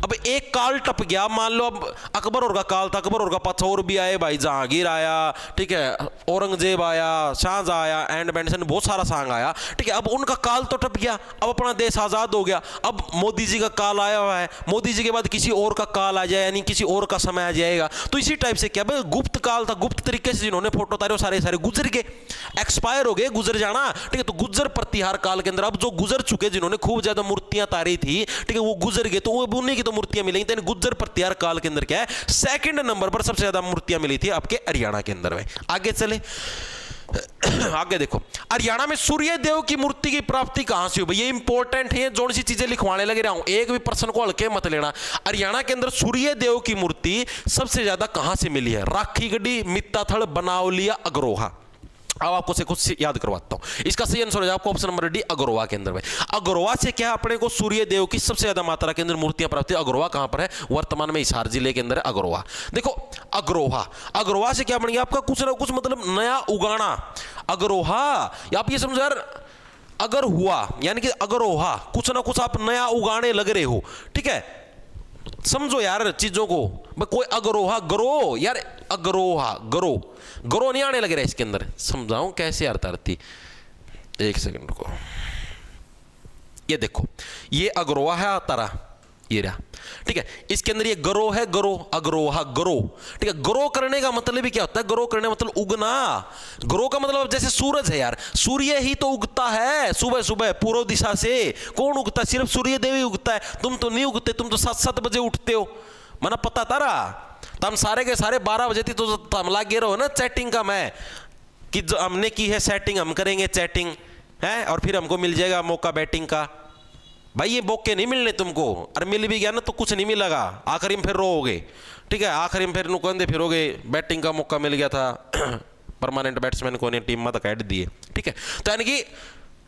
अब एक काल टप गया, मान लो अब अकबर और का काल था, अकबर और का पाछा और भी आए भाई, जहांगीर आया, ठीक है, औरंगजेब आया, शाहजहां आया, एंड बेंसन, बहुत सारा सांग आया। ठीक है, अब उनका काल तो टप गया, अब अपना देश आजाद हो गया। अब मोदी जी का काल आया हुआ है, मोदी जी के बाद किसी और का काल आ जाए, यानी किसी और का समय आ जाएगा। तो इसी टाइप से क्या भाई, गुप्त काल था, गुप्त तरीके से जिन्होंने फोटो उतारे सारे सारे गुजर गए, एक्सपायर हो गए, गुजर जाना। ठीक है, तो गुज्जर प्रतिहार काल के अंदर अब जो गुजर चुके, जिन्होंने खूब ज्यादा मूर्तियां तारी थी, ठीक है, वो गुजर गए, तो वो उन्हीं की तो मूर्तियां मिलेंगी। तो गुज्जर प्रतिहार काल के अंदर क्या है, सेकंड नंबर पर सबसे ज्यादा मूर्तियां मिली थी आपके हरियाणा के अंदर में। आगे चले, आगे देखो, हरियाणा में सूर्य देव की मूर्ति की प्राप्ति कहां से हुई? ये इंपॉर्टेंट है, जो सी चीजें लिखवाने लगे रहा हूं, एक भी प्रश्न को हल्के मत लेना। हरियाणा के अंदर सूर्य देव की मूर्ति सबसे ज्यादा कहां से मिली है? राखीगढ़ी, मित्ताथल, बनावली या अग्रोहा? अब आपको से कुछ याद करवाता हूं। इसका सही आंसर हो जाए आपको ऑप्शन नंबर डी, अग्रोहा के अंदर में। अग्रोहा से क्या अपने को सूर्य देव की सबसे ज्यादा मात्रा के अंदर मूर्तियां प्राप्त है। अग्रोहा कहां पर है? वर्तमान में हिसार जिले के अंदर है अग्रोहा। देखो अग्रोहा, अग्रोहा से क्या बन गया आपका कुछ ना कुछ मतलब नया उगाना। अग्रोहा, आप ये समझो यार, अगर हुआ यानी कि अग्रोहा, कुछ ना कुछ आप नया उगाने लग रहे हो। ठीक है, समझो यार चीजों को, कोई अग्रोहा, ग्रो यार, अग्रोहा ग्रो, ग्रो नहीं आने लग रहा है इसके अंदर। समझाऊं कैसे अर्थार्थी, एक सेकंड को, ये देखो, ये अग्रोहा है तारा, ये रहा। ठीक है, इसके अंदर ये ग्रो है, ग्रो, अग्रोहा ग्रो। ठीक है, ग्रो करने का मतलब भी क्या होता है? ग्रो करने का मतलब उगना। ग्रो का मतलब जैसे सूरज है यार, सूर्य ही तो उगता है सुबह सुबह पूर्व दिशा से। कौन उगता है? सिर्फ सूर्य देव ही उगता है। तुम तो नहीं उगते, तुम तो 7-7 बजे उठते हो, मना पता तारा। तो हम सारे के सारे 12 बजे थी तो हम लागे रहो ना चैटिंग का, मैं कि जो हमने की है सेटिंग, हम करेंगे चैटिंग है और फिर हमको मिल जाएगा मौका बैटिंग का। भाई ये मौके नहीं मिलने तुमको, और मिल भी गया ना तो कुछ नहीं मिलेगा, आखिरी में फिर रोओगे। ठीक है, आखिरी में फिर नुकंदे फिरोगे। बैटिंग का मौका मिल गया था परमानेंट बैट्समैन को ने टीम में तो कैट दिए। ठीक है, तो यानी कि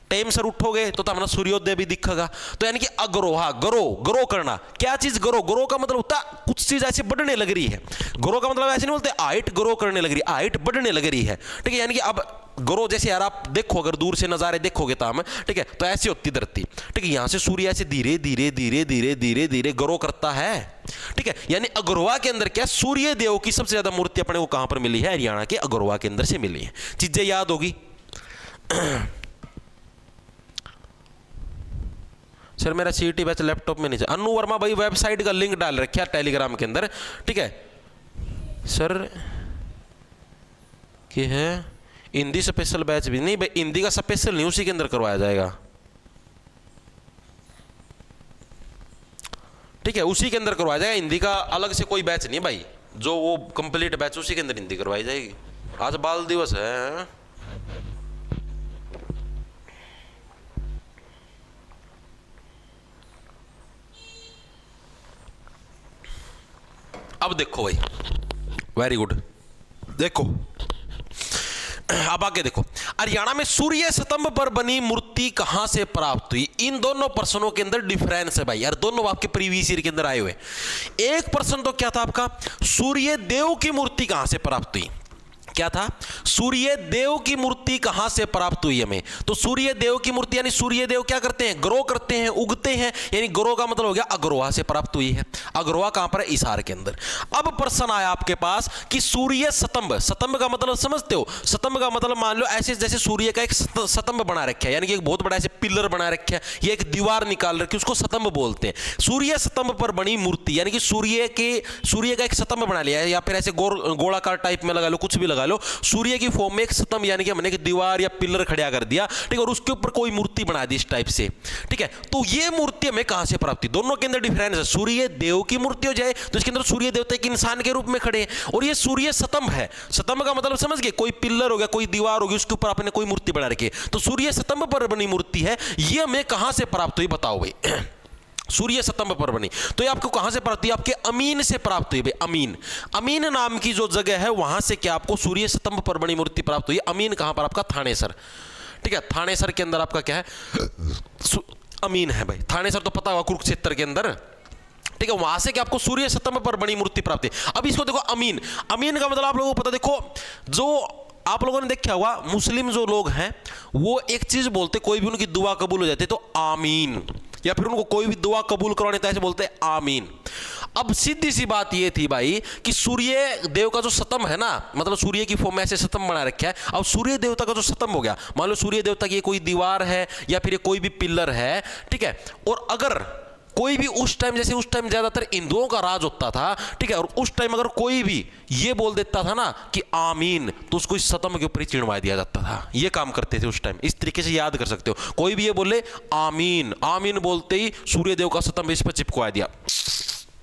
टाइम सर उठोगे तो हमारा सूर्योदय भी दिखेगा। तो यानी कि अग्रोहा, ग्रो करना, क्या चीज ग्रो का मतलब होता है कुछ चीज ऐसे बढ़ने लग रही है। ग्रो का मतलब ऐसे नहीं बोलते हाइट ग्रो करने लग रही है, हाइट बढ़ने लग रही है, ठीक है। यानी कि अब ग्रो जैसे यार आप देखो, अगर दूर से नजारे देखोगे तो हम, ठीक है, तो ऐसी होती धरती, ठीक है। यहां से सूर्य ऐसे धीरे धीरे धीरे धीरे धीरे धीरे ग्रो करता है, ठीक है। यानी अग्रोहा के अंदर क्या, सूर्य देव की सबसे ज्यादा मूर्ति अपने को कहां पर मिली है, हरियाणा के अग्रोहा के अंदर से मिली है। चीजें याद होगी। सर मेरा सीईटी बैच लैपटॉप में नहीं चला। अनु वर्मा भाई वेबसाइट का लिंक डाल रखा है टेलीग्राम के अंदर, ठीक है सर। कि है हिंदी स्पेशल बैच भी नहीं भाई, हिंदी का स्पेशल नहीं उसी के अंदर करवाया जाएगा, ठीक है, उसी के अंदर करवाया जाएगा। हिंदी का अलग से कोई बैच नहीं भाई, जो वो कंप्लीट बैच उसी के अंदर हिंदी करवाई जाएगी। आज बाल दिवस है। अब देखो भाई, वेरी गुड, देखो अब आगे देखो, हरियाणा में सूर्य स्तंभ पर बनी मूर्ति कहां से प्राप्त हुई। इन दोनों प्रश्नों के अंदर डिफरेंस है भाई यार, दोनों आपके प्रीवियस ईयर के अंदर आए हुए। एक प्रश्न तो क्या था आपका, सूर्य देव की मूर्ति कहां से प्राप्त हुई, क्या था, सूर्य देव की मूर्ति कहां से प्राप्त हुई हमें। तो सूर्य देव की मूर्ति यानी सूर्य देव क्या करते हैं, ग्रो करते हैं, उगते हैं, यानी ग्रो का मतलब हो गया अग्रोहा से प्राप्त हुई है। अग्रोहा कहां पर है, इसार के अंदर। अब प्रश्न आया आपके पास कि सूर्य स्तंभ, स्तंभ का मतलब समझते हो, स्तंभ का मतलब मान लो ऐसे जैसे सूर्य का एक स्तंभ बना रखा है, यानी कि एक बहुत बड़ा ऐसे पिलर बना रखा है, ये एक दीवार निकाल रखी है, उसको स्तंभ बोलते हैं। सूर्य स्तंभ पर बनी मूर्ति यानी कि सूर्य का एक स्तंभ बना लिया है, या फिर ऐसे गोलाकार टाइप में लगा लो, कुछ भी लगा लो, सूर्य की फॉर्म में एक स्तंभ यानी कि हमने एक दीवार या पिलर खड़ा कर दिया, ठीक है, और उसके ऊपर कोई मूर्ति बना दी इस टाइप से, ठीक है। तो ये मूर्ति हमें कहां से प्राप्त हुई, दोनों के अंदर डिफरेंस है। सूर्य देव की मूर्ति हो जाए तो इसके अंदर सूर्य देवता एक इंसान के रूप में खड़े हैं, और ये सूर्य स्तंभ है। स्तंभ का मतलब समझ गए, कोई पिलर हो गया, कोई दीवार होगी, उसके ऊपर आपने कोई मूर्ति बना रखी है, तो सूर्य स्तंभ पर बनी मूर्ति है। ये हमें कहां से प्राप्त हुई बताओ भाई। सूर्य स्तंभ पर बनी, तो ये आपको कहां से प्राप्त हुई, आपके अमीन से प्राप्त हुई भाई। अमीन नाम की जो जगह है वहां से क्या आपको सूर्य स्तंभ पर बनी मूर्ति प्राप्त हुई। अमीन कहां पर, आपका थानेसर, ठीक है, थानेसर के अंदर आपका क्या है, अमीन है भाई। थानेसर तो पता होगा कुरुक्षेत्र के अंदर, ठीक है, वहां से क्या आपको सूर्य स्तंभ पर बनी मूर्ति प्राप्त हुई। अब इसको देखो, अमीन, अमीन का मतलब आप लोगों को पता, देखो जो आप लोगों ने देखा हुआ मुस्लिम जो लोग हैं वो एक चीज बोलते, कोई भी उनकी दुआ कबूल हो जाती है तो आमीन, या फिर उनको कोई भी दुआ कबूल करवाने तो ऐसे बोलते हैं आमीन। अब सीधी सी बात ये थी भाई कि सूर्य देव का जो स्तंभ है ना, मतलब सूर्य की फॉर्म में ऐसे स्तंभ बना रखा है। अब सूर्य देवता का जो स्तंभ हो गया, मान लो सूर्य देवता की कोई दीवार है या फिर कोई भी पिलर है, ठीक है, और अगर कोई भी उस टाइम, जैसे उस टाइम ज्यादातर हिंदुओं का राज होता था, ठीक है, और उस टाइम अगर कोई भी ये बोल देता था ना कि आमीन, तो उसको इस स्तंभ के ऊपर ही चिढ़वा दिया जाता था। ये काम करते थे उस टाइम, इस तरीके से याद कर सकते हो। कोई भी ये बोले आमीन, आमीन बोलते ही सूर्य देव का स्तंभ इस पर चिपकवा दिया,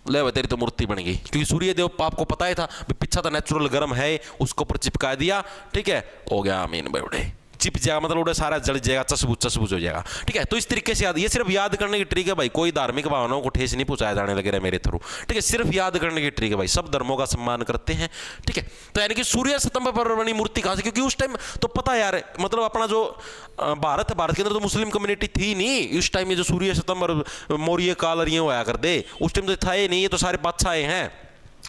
ले भाई तेरी तो मूर्ति बन गई, क्योंकि सूर्य देव आपको पता ही था पीछा तो नेचुरल गर्म है, उसको ऊपर चिपका दिया, ठीक है, हो गया आमीन भाई, उड़े चिप जाएगा, मतलब उड़े सारा जल जाएगा, चसबूच हो जाएगा, ठीक है। तो इस तरीके से याद, ये सिर्फ याद करने की ट्रिक है भाई, कोई धार्मिक भावनाओं को ठेस नहीं पहुंचाया जाने लगे मेरे थ्रू, ठीक है, सिर्फ याद करने की ट्रिक है भाई, सब धर्मों का सम्मान करते हैं, ठीक है। तो यानी कि सूर्य स्तंभ पर बनी मूर्ति कहां से, क्योंकि उस टाइम तो पता यार, मतलब अपना जो भारत है, भारत के अंदर तो मुस्लिम कम्युनिटी थी नहीं उस टाइम, ये जो सूर्य स्तंभ और मौर्य काल और ये होया कर दे, उस टाइम तो था ही नहीं, ये तो सारे बादशाह हैं।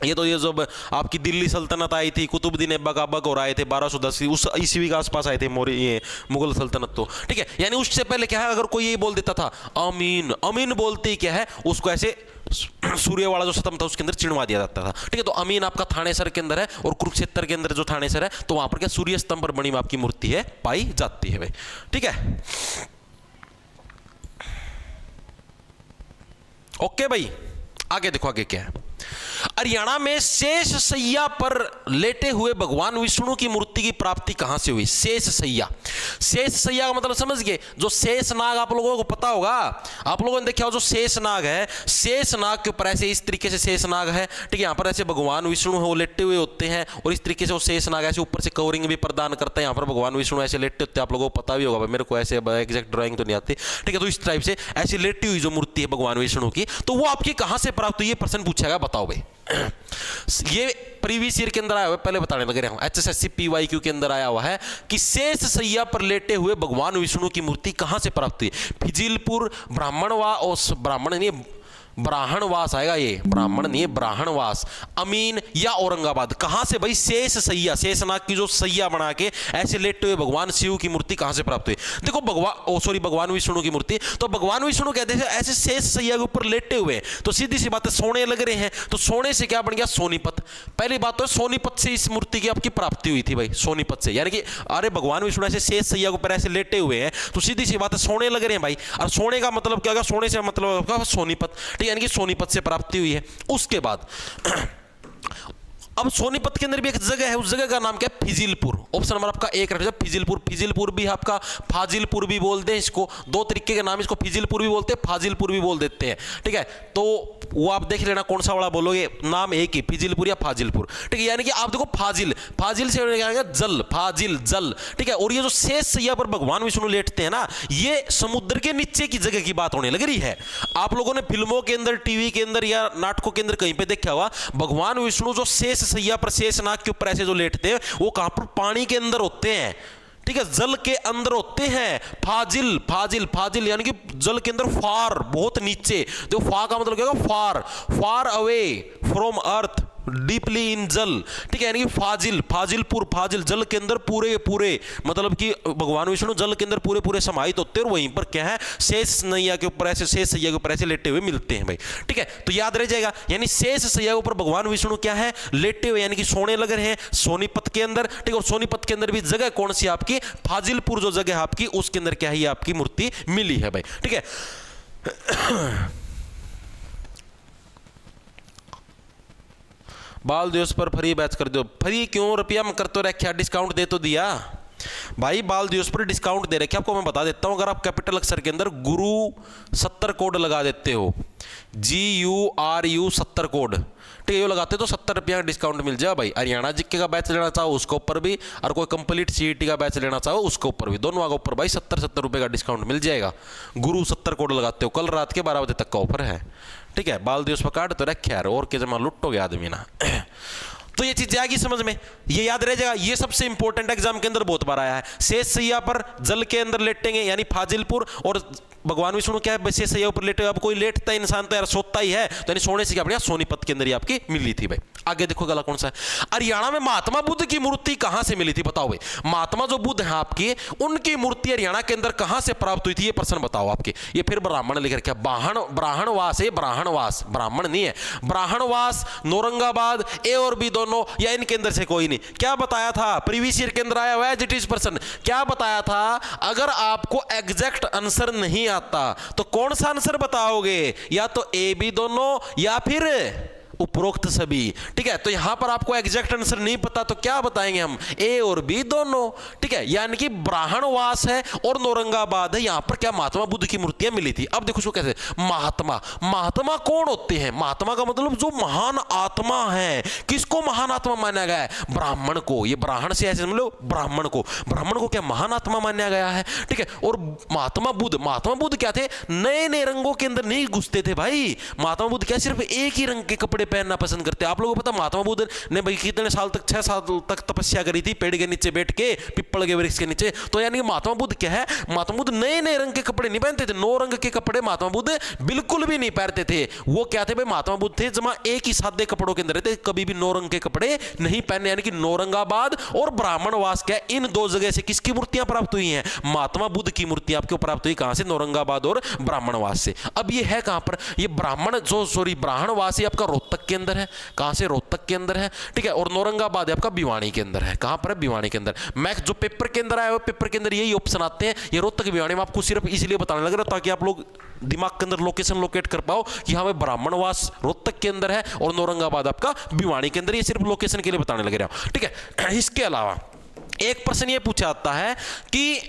ये तो ये जब आपकी दिल्ली सल्तनत आई थी, कुतुबुद्दीन ऐबक आबक और आए थे 1210 उस ईस्वी के आसपास आए थे ये मुगल सल्तनत, तो ठीक है। यानी उससे पहले क्या है, अगर कोई ये बोल देता था आमीन, आमीन बोलते ही क्या है, उसको ऐसे सूर्य वाला जो स्तंभ था उसके अंदर चिढ़वा दिया जाता था, ठीक है। तो अमीन आपका थानेसर के अंदर है, और कुरुक्षेत्र के अंदर जो थानेसर है, तो वहां पर क्या सूर्य स्तंभ पर बनी आपकी मूर्ति है, पाई जाती है भाई, ठीक है। ओके भाई, आगे देखो आगे क्या है। हरियाणा में शेष सैया पर लेटे हुए भगवान विष्णु की मूर्ति की प्राप्ति कहां से हुई। शेष सैया, शेष सैया का मतलब समझ गए, जो शेष नाग आप लोगों को पता होगा, आप लोगों ने देखा हो जो शेष नाग है, शेष नाग के ऊपर ऐसे इस तरीके से शेष नाग है, ठीक है, यहाँ पर ऐसे भगवान विष्णु है वो लेटे हुए होते हैं, और इस तरीके से वो शेष नाग ऐसे ऊपर से कवरिंग भी प्रदान करता है, यहाँ पर भगवान विष्णु ऐसे लेटे होते हैं, आप लोगों को पता भी होगा, मेरे को ऐसे एग्जैक्ट ड्राइंग तो नहीं आती, ठीक है। तो इस टाइप से ऐसी लेटी हुई जो मूर्ति है भगवान विष्णु की, तो वो आपकी कहां से प्राप्त हुई, ये प्रश्न पूछा गया, बताओ भाई। ये प्रीवियस ईयर के अंदर आया हुआ है, पहले बताने लग रहा हूं। HSSC PYQ के अंदर आया हुआ है कि शेष सैया पर लेटे हुए भगवान विष्णु की मूर्ति कहां से प्राप्त हुई? फिजिलपुर, ब्राह्मणवास आएगा, ये ब्राह्मण नहीं है, ब्राह्मणवास, अमीन या औरंगाबाद। कहां से भाई? शेष सैया, शेषनाग की जो सैया बना के ऐसे लेटे हुए भगवान शिव की मूर्ति कहां से प्राप्त हुई? देखो भगवान विष्णु की मूर्ति, तो भगवान विष्णु कहते हैं ऐसे शेष सैया के ऊपर लेटे हुए, तो सीधी सी बात है सोने लग रहे हैं, तो सोने से क्या बन गया? सोनीपत। पहली बात तो सोनीपत से इस मूर्ति की आपकी प्राप्ति हुई थी भाई, सोनीपत से, यानी कि अरे भगवान विष्णु ऐसे शेष सैया के ऊपर ऐसे लेटे हुए हैं, तो सीधी सी बात है सोने लग रहे हैं भाई। और सोने का मतलब क्या होगा? सोने से मतलब सोनीपत, यानी कि सोनीपत से प्राप्ति हुई है। उसके बाद अब सोनीपत के अंदर भी एक जगह है, उस जगह का नाम क्या है? फिजिलपुर। ऑप्शन नंबर आपका एक रख फिजिलपुर। फिजिलपुर भी आपका फाजिलपुर भी बोलते हैं इसको, दो तरीके के नाम, इसको फिजिलपुर भी बोलते हैं, फाजिलपुर भी बोल देते हैं, ठीक है। तो वो आप देख लेना कौन सा वाला बोलोगे, नाम एक ही, फिजिलपुर या फाजिलपुर, ठीक है। यानी कि आप देखो फाजिल, फाजिल से क्या आएगा? जल, फाजिल, जल, ठीक है। और ये जो शेष सैया पर भगवान विष्णु लेटते हैं ना, ये समुद्र के नीचे की जगह की बात होने लग रही है। आप लोगों ने फिल्मों के अंदर, टीवी के अंदर या नाटकों के अंदर कहीं पे देखा हुआ, भगवान विष्णु जो शेष सैया पर, शेषनाग के ऊपर ऐसे जो लेटते हैं, वो कहां पर? पानी के अंदर होते हैं, ठीक है, जल के अंदर होते हैं। फाजिल, फाजिल, फाजिल यानी कि जल के अंदर, फार, बहुत नीचे। तो फा का मतलब क्या होगा? Far, far away from earth, deeply in jal, ठीक है। यानी कि फाजिल, फाजिलपुर, फाजिल, जल के अंदर पूरे पूरे, मतलब कि भगवान विष्णु जल के अंदर पूरे पूरे समाहित होते हैं, और वहीं पर क्या है? शेष नैया के ऊपर ऐसे, शेष सैया के ऊपर ऐसे लेटे हुए मिलते हैं भाई, ठीक है। तो याद रह जाएगा, यानी शेष सैया के ऊपर भगवान विष्णु क्या है? लेटे हुए, यानी कि सोने लग रहे हैं सोनीपत के अंदर, ठीक है। और सोनीपत के अंदर भी जगह कौन सी आपकी? फाजिलपुर जो जगह आपकी, उसके अंदर क्या है? आपकी मूर्ति मिली है भाई, ठीक है। बाल दिवस पर फ्री बैच कर दो। फ्री क्यों? रुपया में कर तो रखा, डिस्काउंट दे तो दिया भाई, बाल दिवस पर डिस्काउंट दे रखे। आपको मैं बता देता हूं, अगर आप कैपिटल अक्षर के अंदर गुरु 70 कोड लगा देते हो, GURU 70 कोड, ठीक है, ये लगाते तो 70 रुपया का डिस्काउंट मिल जाए भाई। हरियाणा जीके का बैच लेना चाहो उसके ऊपर भी, और कोई कंप्लीट CET का बैच लेना चाहो उसके ऊपर भी, दोनों के ऊपर भाई 70 रुपये का डिस्काउंट मिल जाएगा। गुरु 70 कोड लगाते हो, कल रात के 12 बजे तक का ऑफर है, ठीक है। बाल दिवस पर काट तो रखे यार, और के जमा लुटोगे आदमी ना। तो ये चीज जाएगी समझ में, ये याद रह जाएगा। ये सबसे इंपॉर्टेंट एग्जाम के अंदर बहुत बार आया है। शेष सैया पर जल के अंदर लेटेंगे, यानी फाजिलपुर, और भगवान विष्णु क्या है? शेष सैया ऊपर लेटे हुए। अब कोई लेटता है इंसान तो यार सोता ही है, तो यानी सोने से क्या बढ़िया? सोनीपत के अंदर ही आपकी मिली थी भाई। आगे देखो गला कौन सा है? हरियाणा में महात्मा बुद्ध की मूर्ति कहां से मिली थी? बताओ भाई, महात्मा जो बुद्ध है आपकी, उनकी मूर्ति हरियाणा के अंदर कहां से प्राप्त हुई थी? ये प्रश्न बताओ आपके। ये फिर ब्राह्मण लिख रखा, ब्राह्मणवास है, ब्राह्मणवास, ब्राह्मण नहीं है, ब्राह्मणवास, नौरंगाबाद, ए और बी दोनों, या इनके अंदर से कोई नहीं। क्या बताया था? प्रीवियस ईयर के अंदर आया हुआ है जिटिश प्रश्न। क्या बताया था? अगर आपको एग्जैक्ट आंसर नहीं आता तो कौन सा आंसर बताओगे? या तो ए बी दोनों, या फिर उपरोक्त सभी, ठीक है। तो यहां पर आपको एग्जैक्ट आंसर नहीं पता तो क्या बताएंगे हम? ए और बी दोनों, ठीक है। यानी कि ब्राह्मणवास है और नौरंगाबाद है, यहां पर क्या? महात्मा बुद्ध की मूर्तियां मिली थी। अब देखो कैसे महात्मा, महात्मा कौन होते हैं? महात्मा का मतलब जो महान आत्मा है। किसको महान आत्मा माना गया है? ब्राह्मण को। ये ब्राह्मण से ऐसे मतलब ब्राह्मण को क्या महान आत्मा माना गया है, ठीक है। और महात्मा बुद्ध क्या थे? नए नए रंगों के अंदर नहीं घुसते थे भाई। महात्मा बुद्ध क्या सिर्फ एक ही रंग के कपड़े पहनना पसंद करते हैं। आप लोगों को पता महात्मा बुद्ध ने भाई कितने साल तक, 6 साल तक तपस्या करी थी पेड़ के नीचे बैठ के, पिप्पल के वृक्ष के नीचे। तो यानी महात्मा बुद्ध क्या है? महात्मा बुद्ध नए नए रंग के कपड़े नहीं पहनते थे, 9 रंग के कपड़े महात्मा बुद्ध बिल्कुल भी नहीं पहनते थे। वो क्या थे भाई? महात्मा बुद्ध थे जमा एक ही सादे कपड़ों के अंदर रहते, कभी भी 9 रंग के कपड़े नहीं पहने। यानी कि नौरंगाबाद और ब्राह्मणवास क्या, इन दो जगह से किसकी मूर्तियां प्राप्त हुई हैं? महात्मा बुद्ध की मूर्ति आपको प्राप्त हुई कहां से? नौरंगाबाद और ब्राह्मणवास से। अब ये है कहां पर? ये ब्राह्मणवास आपका रोहतक के अंदर है। कहां से? रोहतक के अंदर है, ठीक है। और नौरंगाबाद आपका भिवानी के अंदर है। कहां पर है? भिवानी के अंदर। मैक्स जो पेपर के अंदर आया हुआ, पेपर के अंदर यही ऑप्शन आते हैं। ये रोहतक भिवानी में आपको सिर्फ इसलिए बताने लग रहा है ताकि आप लोग दिमाग के अंदर लोकेशन लोकेट कर पाओ कि हाँ भाई ब्राह्मणवास रोहतक के अंदर है और नौरंगाबाद आपका भिवानी के अंदर। ये सिर्फ लोकेशन के लिए बताने लग रहा हूं, ठीक है। इसके अलावा एक प्रश्न ये पूछा जाता है कि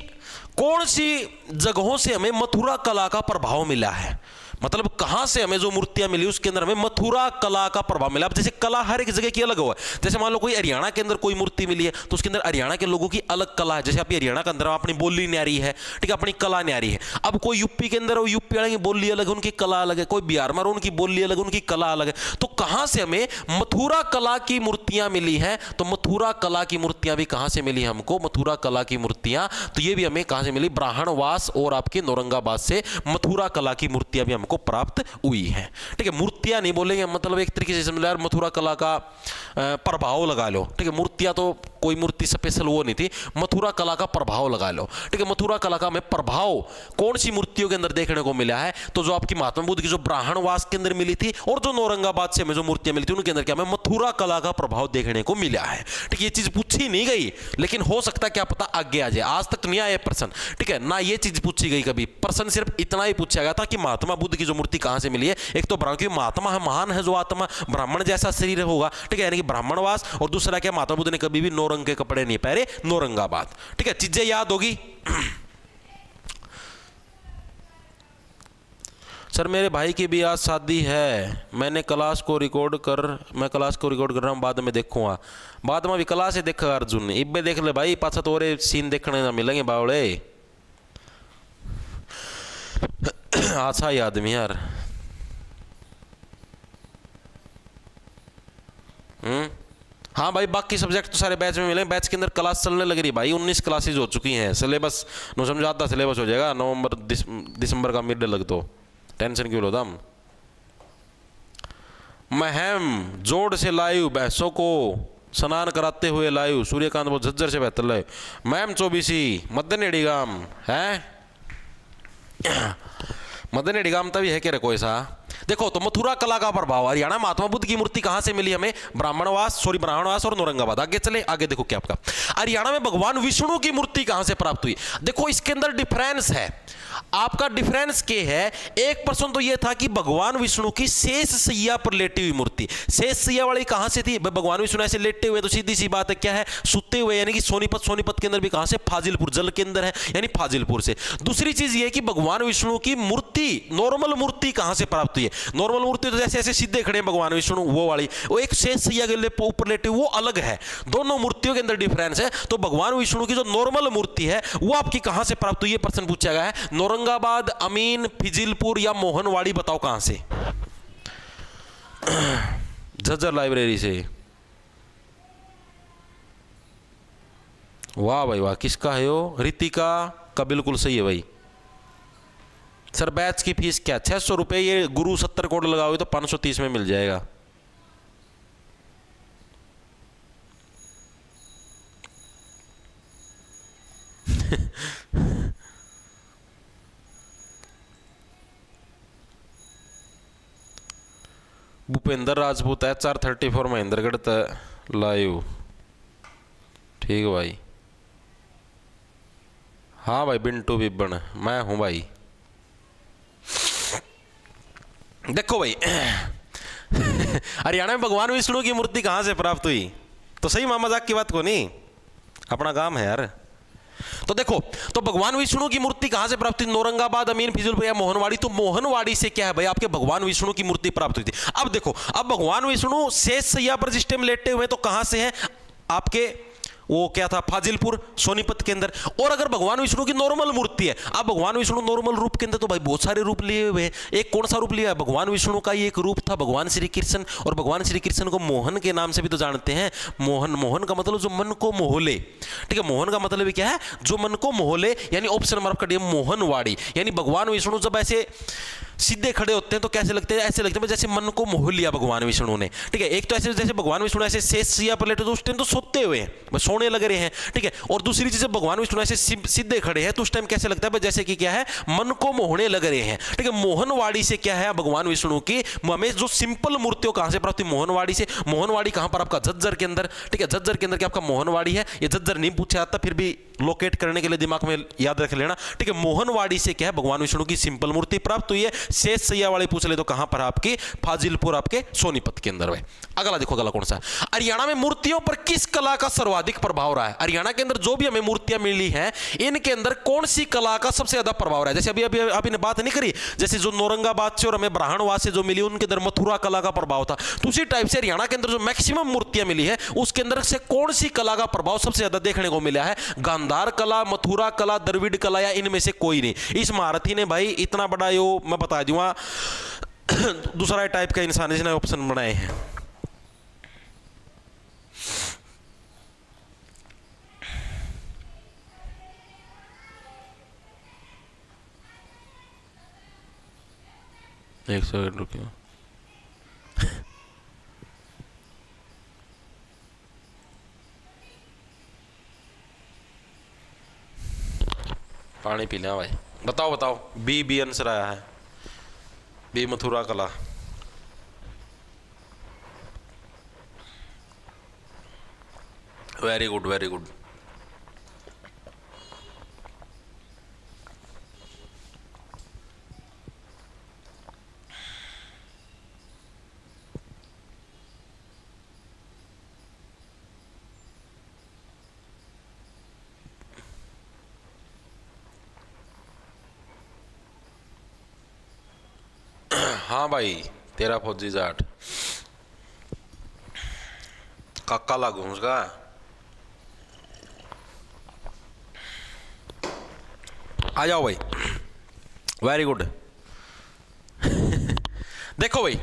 कौन सी जगहों से हमें मथुरा कला का प्रभाव मिला है? मतलब कहां से हमें जो मूर्तियां मिली उसके अंदर हमें मथुरा कला का प्रभाव मिला। अब जैसे कला हर एक जगह की अलग हुआ है, जैसे मान लो कोई हरियाणा के अंदर कोई मूर्ति मिली है तो उसके अंदर हरियाणा के लोगों की अलग कला है। जैसे आप हरियाणा के अंदर अपनी बोली न्यारी है, ठीक है, अपनी कला न्यारी है। अब कोई यूपी के अंदर यूपी वाले की बोली अलग है, उनकी कला अलग है, कोई बिहार में उनकी बोली अलग, उनकी कला अलग है। तो कहां से हमें मथुरा कला की मूर्तियां मिली हैं? तो मथुरा कला की मूर्तियां भी कहां से मिली हमको? मथुरा कला की मूर्तियां तो ये भी हमें कहां से मिली? ब्राह्मणवास और आपके नौरंगाबाद से मथुरा कला की मूर्तियां भी हमको प्राप्त हुई है। ठीक है, मूर्तियां नहीं बोलेंगे, मतलब एक तरीके से समझ लो यार मथुरा कला का प्रभाव लगा लो। ठीक है, मूर्तियां तो कोई मूर्ति स्पेशल वो नहीं थी, मथुरा कला का प्रभाव लगा लो। ठीक है, मथुरा कला का हमें प्रभाव कौन सी मूर्तियों के अंदर देखने को मिला है? तो जो आपकी महात्मा बुद्ध की जो ब्राह्मणवास के अंदर मिली थी और जो नौरंगाबाद से हमें जो मूर्तियां मिली थी उनके अंदर क्या हमें मथुरा कला का प्रभाव देखने को मिला है। ठीक है, ये चीज पूछी नहीं गई, लेकिन हो सकता है क्या पता आगे आ जाए। आज तक नहीं आया प्रश्न, ठीक है ना, ये चीज पूछी गई कभी। प्रश्न सिर्फ इतना ही पूछा गया था कि महात्मा बुद्ध की जो मूर्ति कहां से मिली है। एक तो ब्राह्मण की महात्मा है, महान है जो आत्मा, ब्राह्मण जैसा शरीर होगा, ठीक है, यानी कि ब्राह्मणवास, और दूसरा क्या महात्मा बुद्ध ने कभी भी नौ रंग के कपड़े नहीं पहने, नौरंगाबाद। ठीक है, चीजें याद होगी। सर मेरे भाई की भी आज शादी है, मैं क्लास को रिकॉर्ड कर रहा हूँ, बाद में देखूंगा। बाद में भी क्लास से देखा अर्जुन, इब्बे देख ले भाई, पाछा तो और सीन देखने ना मिलेंगे बावड़े। अच्छा ही आदमी यार। हाँ भाई, बाकी सब्जेक्ट तो सारे बैच में मिलेंगे। बैच के अंदर क्लास चलने लग रही भाई, 19 क्लासेज हो चुकी हैं। सिलेबस नो समझाता सिलेबस हो जाएगा नवंबर दिसंबर का मिड लग, तो टेंशन क्यों लो दम। महम जोड़ से लाइव भैंसों को स्नान कराते हुए लाइव, सूर्यकांत वो झज्जर से बेहतर लाइव। मैम 24 मदनेड़ी गांव है, मदनेड़ी गांव तभी है क्या कोई सा। देखो तो मथुरा कला का प्रभाव, हरियाणा महात्मा बुद्ध की मूर्ति कहां से मिली हमें? ब्राह्मणवास और नौरंगाबाद। आगे चले, आगे देखो क्या आपका हरियाणा में भगवान विष्णु की मूर्ति कहां से प्राप्त हुई। देखो इसके अंदर डिफरेंस है, आपका डिफरेंस क्या है? एक प्रश्न तो यह था कि भगवान विष्णु की शेष सैया पर लेटी हुई मूर्ति, शेष सैया वाली कहां से थी? भगवान विष्णु ऐसे लेटे हुए, तो सीधी सी बात है क्या है? सुते हुए, यानी कि सोनीपत के अंदर भी कहां से? फाजिलपुर, जल के अंदर है, यानी फाजिलपुर से। दूसरी चीज यह कि भगवान विष्णु की मूर्ति, नॉर्मल मूर्ति कहां से प्राप्त हुई है? नॉर्मल मूर्ति तो जैसे ऐसे सीधे खड़े हैं भगवान विष्णु, वो वाली, वो एक शेष सैया के ऊपर लेटे, वो अलग है। दोनों मूर्तियों के अंदर डिफरेंस है। तो भगवान विष्णु की जो नॉर्मल मूर्ति है वो आपकी कहां से प्राप्त हुई है? प्रश्न पूछा गया है। औरंगाबाद, अमीन, फिजिलपुर या मोहनवाड़ी, बताओ कहां से? झज्जर लाइब्रेरी से। वाह भाई वाह, किसका है वो? रितिका का बिल्कुल सही है भाई। सर बैच की फीस क्या? 600 रुपये। ये गुरु 70 कोड लगाओगे तो 530 में मिल जाएगा। Bhupendra Rajput HR 34 Mahendragarh live. ठीक है भाई। हाँ भाई, बिंटू बिब्बन मैं हूं भाई। देखो भाई हरियाणा में भगवान विष्णु की मूर्ति कहां से प्राप्त हुई? तो सही मामा मजाक की बात को नहीं, अपना काम है यार। तो देखो, तो भगवान विष्णु की मूर्ति कहां से प्राप्त हुई? औरंगाबाद, अमीन, फिजिलपुर या मोहनवाड़ी। तो मोहनवाड़ी से क्या है भाई? आपके भगवान विष्णु की मूर्ति प्राप्त हुई थी। अब देखो, अब भगवान विष्णु शेष सैया पर जिस टाइम लेटे हुए तो कहां से है? आपके वो क्या था? फाजिलपुर, सोनीपत के अंदर। और अगर भगवान विष्णु की नॉर्मल मूर्ति है, अब भगवान विष्णु नॉर्मल रूप के अंदर तो भाई बहुत सारे रूप लिए हुए हैं। एक कौन सा रूप लिया है? भगवान विष्णु का ही एक रूप था भगवान श्री कृष्ण, और भगवान श्री कृष्ण को मोहन के नाम से भी तो जानते हैं। मोहन, मोहन का मतलब जो मन को मोहले। ठीक है, मोहन का मतलब क्या है? जो मन को मोहले, यानी ऑप्शन नंबर आपका डी मोहनवाड़ी। यानी भगवान विष्णु जब ऐसे सीधे खड़े होते हैं तो कैसे लगते हैं? ऐसे लगते हैं जैसे मन को मोह लिया भगवान विष्णु ने। ठीक है, एक तो ऐसे जैसे भगवान विष्णु ऐसे शेष सैया पर लेटे तो उस टाइम तो सोते हुए हैं, बस सोने लग रहे हैं। ठीक है, और दूसरी चीज भगवान विष्णु ऐसे सीधे खड़े हैं तो उस टाइम कैसे लगता है? जैसे कि क्या है? मन को मोहने लग रहे हैं। ठीक है, मोहनवाड़ी से क्या है? भगवान विष्णु की हमें जो सिंपल मूर्तियों कहां से प्राप्त हुई? मोहनवाड़ी से। मोहनवाड़ी कहां पर? आपका झज्जर के अंदर। ठीक है, झज्जर के अंदर क्या आपका मोहनवाड़ी है? ये झज्जर नहीं पूछा जाता, फिर भी लोकेट करने के लिए दिमाग में याद रख लेना, ठीक है। मोहनवाड़ी से क्या है, भगवान विष्णु की सिंपल मूर्ति प्राप्त हुई है। शेष सैया वाले पूछ ले तो कहां पर आपकी, फाजिलपुर आपके सोनीपत के अंदर है। अगला देखो, अगला कौन सा, हरियाणा में मूर्तियों पर किस कला का सर्वाधिक प्रभाव रहा है। हरियाणा के अंदर जो भी हमें मूर्तियां मिली हैं, इनके अंदर कौन सी कला का सबसे ज्यादा प्रभाव रहा है। जैसे अभी अभी आपने बात नहीं करी, जैसे जो नौरंगाबाद से और हमें ब्राह्मणवास से जो मिली, उनके अंदर मथुरा कला का प्रभाव था। तो उसी टाइप से हरियाणा के अंदर जो मैक्सिमम मूर्तियां मिली है, उसके अंदर से कौन सी कला का प्रभाव सबसे ज्यादा देखने को मिला है। गांधार कला, मथुरा कला, द्रविड़ कला, या इनमें से कोई नहीं। इस महारथी ने भाई इतना बड़ा यो मैं बता दूंगा दूसरा टाइप का इंसान इसने ऑप्शन बनाए हैं। एक सेकंड रुकिए, पानी पी लें भाई। बताओ बताओ, बी आंसर आया है, बी मथुरा कला। Very good very good. हाँ भाई, तेरा फौजी जाट काका लागू उसका। आ जाओ भाई, वेरी गुड। देखो भाई,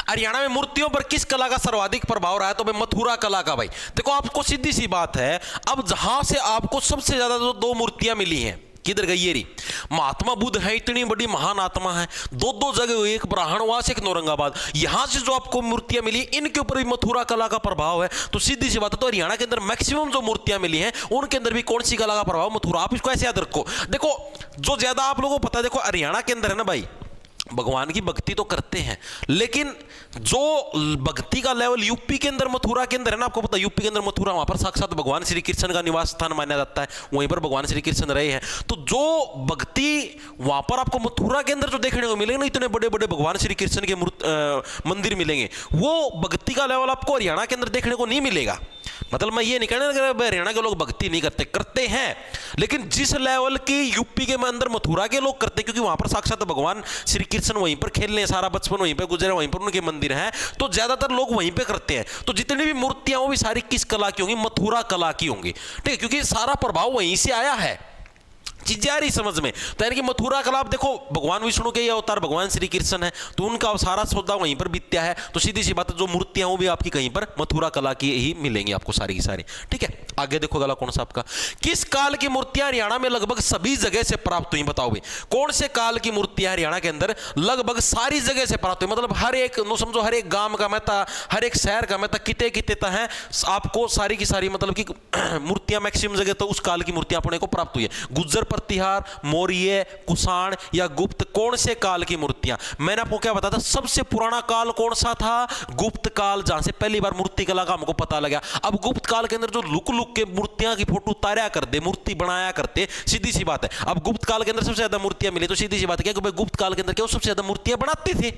हरियाणा में मूर्तियों पर किस कला का सर्वाधिक प्रभाव रहा है, तो भाई मथुरा कला का। भाई देखो, आपको सीधी सी बात है, अब जहां से आपको सबसे ज्यादा जो दो मूर्तियां मिली हैं, किधर गई ये रही। महात्मा बुद्ध है, इतनी बड़ी महान आत्मा है, दो जगह हुई, एक ब्राह्मणवास एक नौरंगाबाद, यहां से जो आपको मूर्तियां मिली, इनके ऊपर भी मथुरा कला का प्रभाव है। तो सीधी सी बात है, तो हरियाणा के अंदर मैक्सिमम जो मूर्तियां मिली हैं, उनके अंदर भी कौन सी कला का प्रभाव, मथुरा। आप इसको ऐसे याद रखो। देखो, जो ज्यादा आप लोगों को पता है, देखो हरियाणा के अंदर है ना भाई, भगवान की भक्ति तो करते हैं, लेकिन जो भक्ति का लेवल यूपी के अंदर, मथुरा के अंदर है ना, आपको पता है यूपी के अंदर मथुरा, वहां पर साक्षात भगवान श्री कृष्ण का निवास स्थान माना जाता है, वहीं पर भगवान श्री कृष्ण रहे हैं। तो जो भक्ति वहां पर आपको मथुरा के अंदर जो देखने को मिलेंगे ना, इतने बड़े बड़े भगवान श्री कृष्ण के मंदिर मिलेंगे, वो भक्ति का लेवल आपको हरियाणा के अंदर देखने को नहीं मिलेगा। मतलब मैं ये नहीं कहना कि हरियाणा के लोग भक्ति नहीं करते, करते हैं, लेकिन जिस लेवल की यूपी के अंदर मथुरा के लोग करते हैं, क्योंकि वहां पर साक्षात भगवान श्री कृष्ण वहीं पर खेलने, सारा बचपन वहीं पर गुजरे, वहीं पर उनके मंदिर हैं, तो ज्यादातर लोग वहीं पे करते हैं। तो जितनी भी मूर्तियां वो भी सारी किस कला की होंगी, मथुरा कला की होंगी, ठीक है, क्योंकि सारा प्रभाव वहीं से आया है। चीजें आ रही समझ में। तो यानी कि मथुरा कला, आप देखो भगवान विष्णु के ये अवतार भगवान श्री कृष्ण है, तो उनका सारा सौदा वहीं पर बीत्या है। तो सीधी सी बात है, जो मूर्तियां वो भी आपकी कहीं पर मथुरा कला की ही मिलेंगी आपको सारी की सारी, ठीक है। आगे देखो, गला कौन सा आपका, किस काल की मूर्तियां हरियाणा में लगभग सभी जगह से प्राप्त हुई, बताओ भाई। कौन से काल की मूर्तियां हरियाणा के अंदर लगभग सारी जगह से प्राप्त हुई, मतलब हर एक नो समझो, हर एक गांव का मैं था, हर एक शहर का मैं था, किते किते है, आपको सारी की सारी मतलब कि मूर्तियां मैक्सिमम जगह तो उस काल की मूर्तियां अपने को प्राप्त हुई है। गुज्जर प्रतिहार, मौर्य, कुषाण या गुप्त, कौन से काल की मूर्तियां। मैंने आपको क्या बताया था, सबसे पुराना काल कौन सा था, गुप्त काल, जहां से पहली बार मूर्ति कला का हमको पता लगा। अब गुप्त काल के अंदर जो लुक लुक के मूर्तियां की फोटो उतारा करते, मूर्ति बनाया करते, सीधी सी बात है। अब गुप्त काल के अंदर सबसे ज्यादा मूर्तियां मिली, तो सीधी सी बात है कि गुप्त काल के अंदर क्या सबसे ज्यादा मूर्तियां बनाते थे।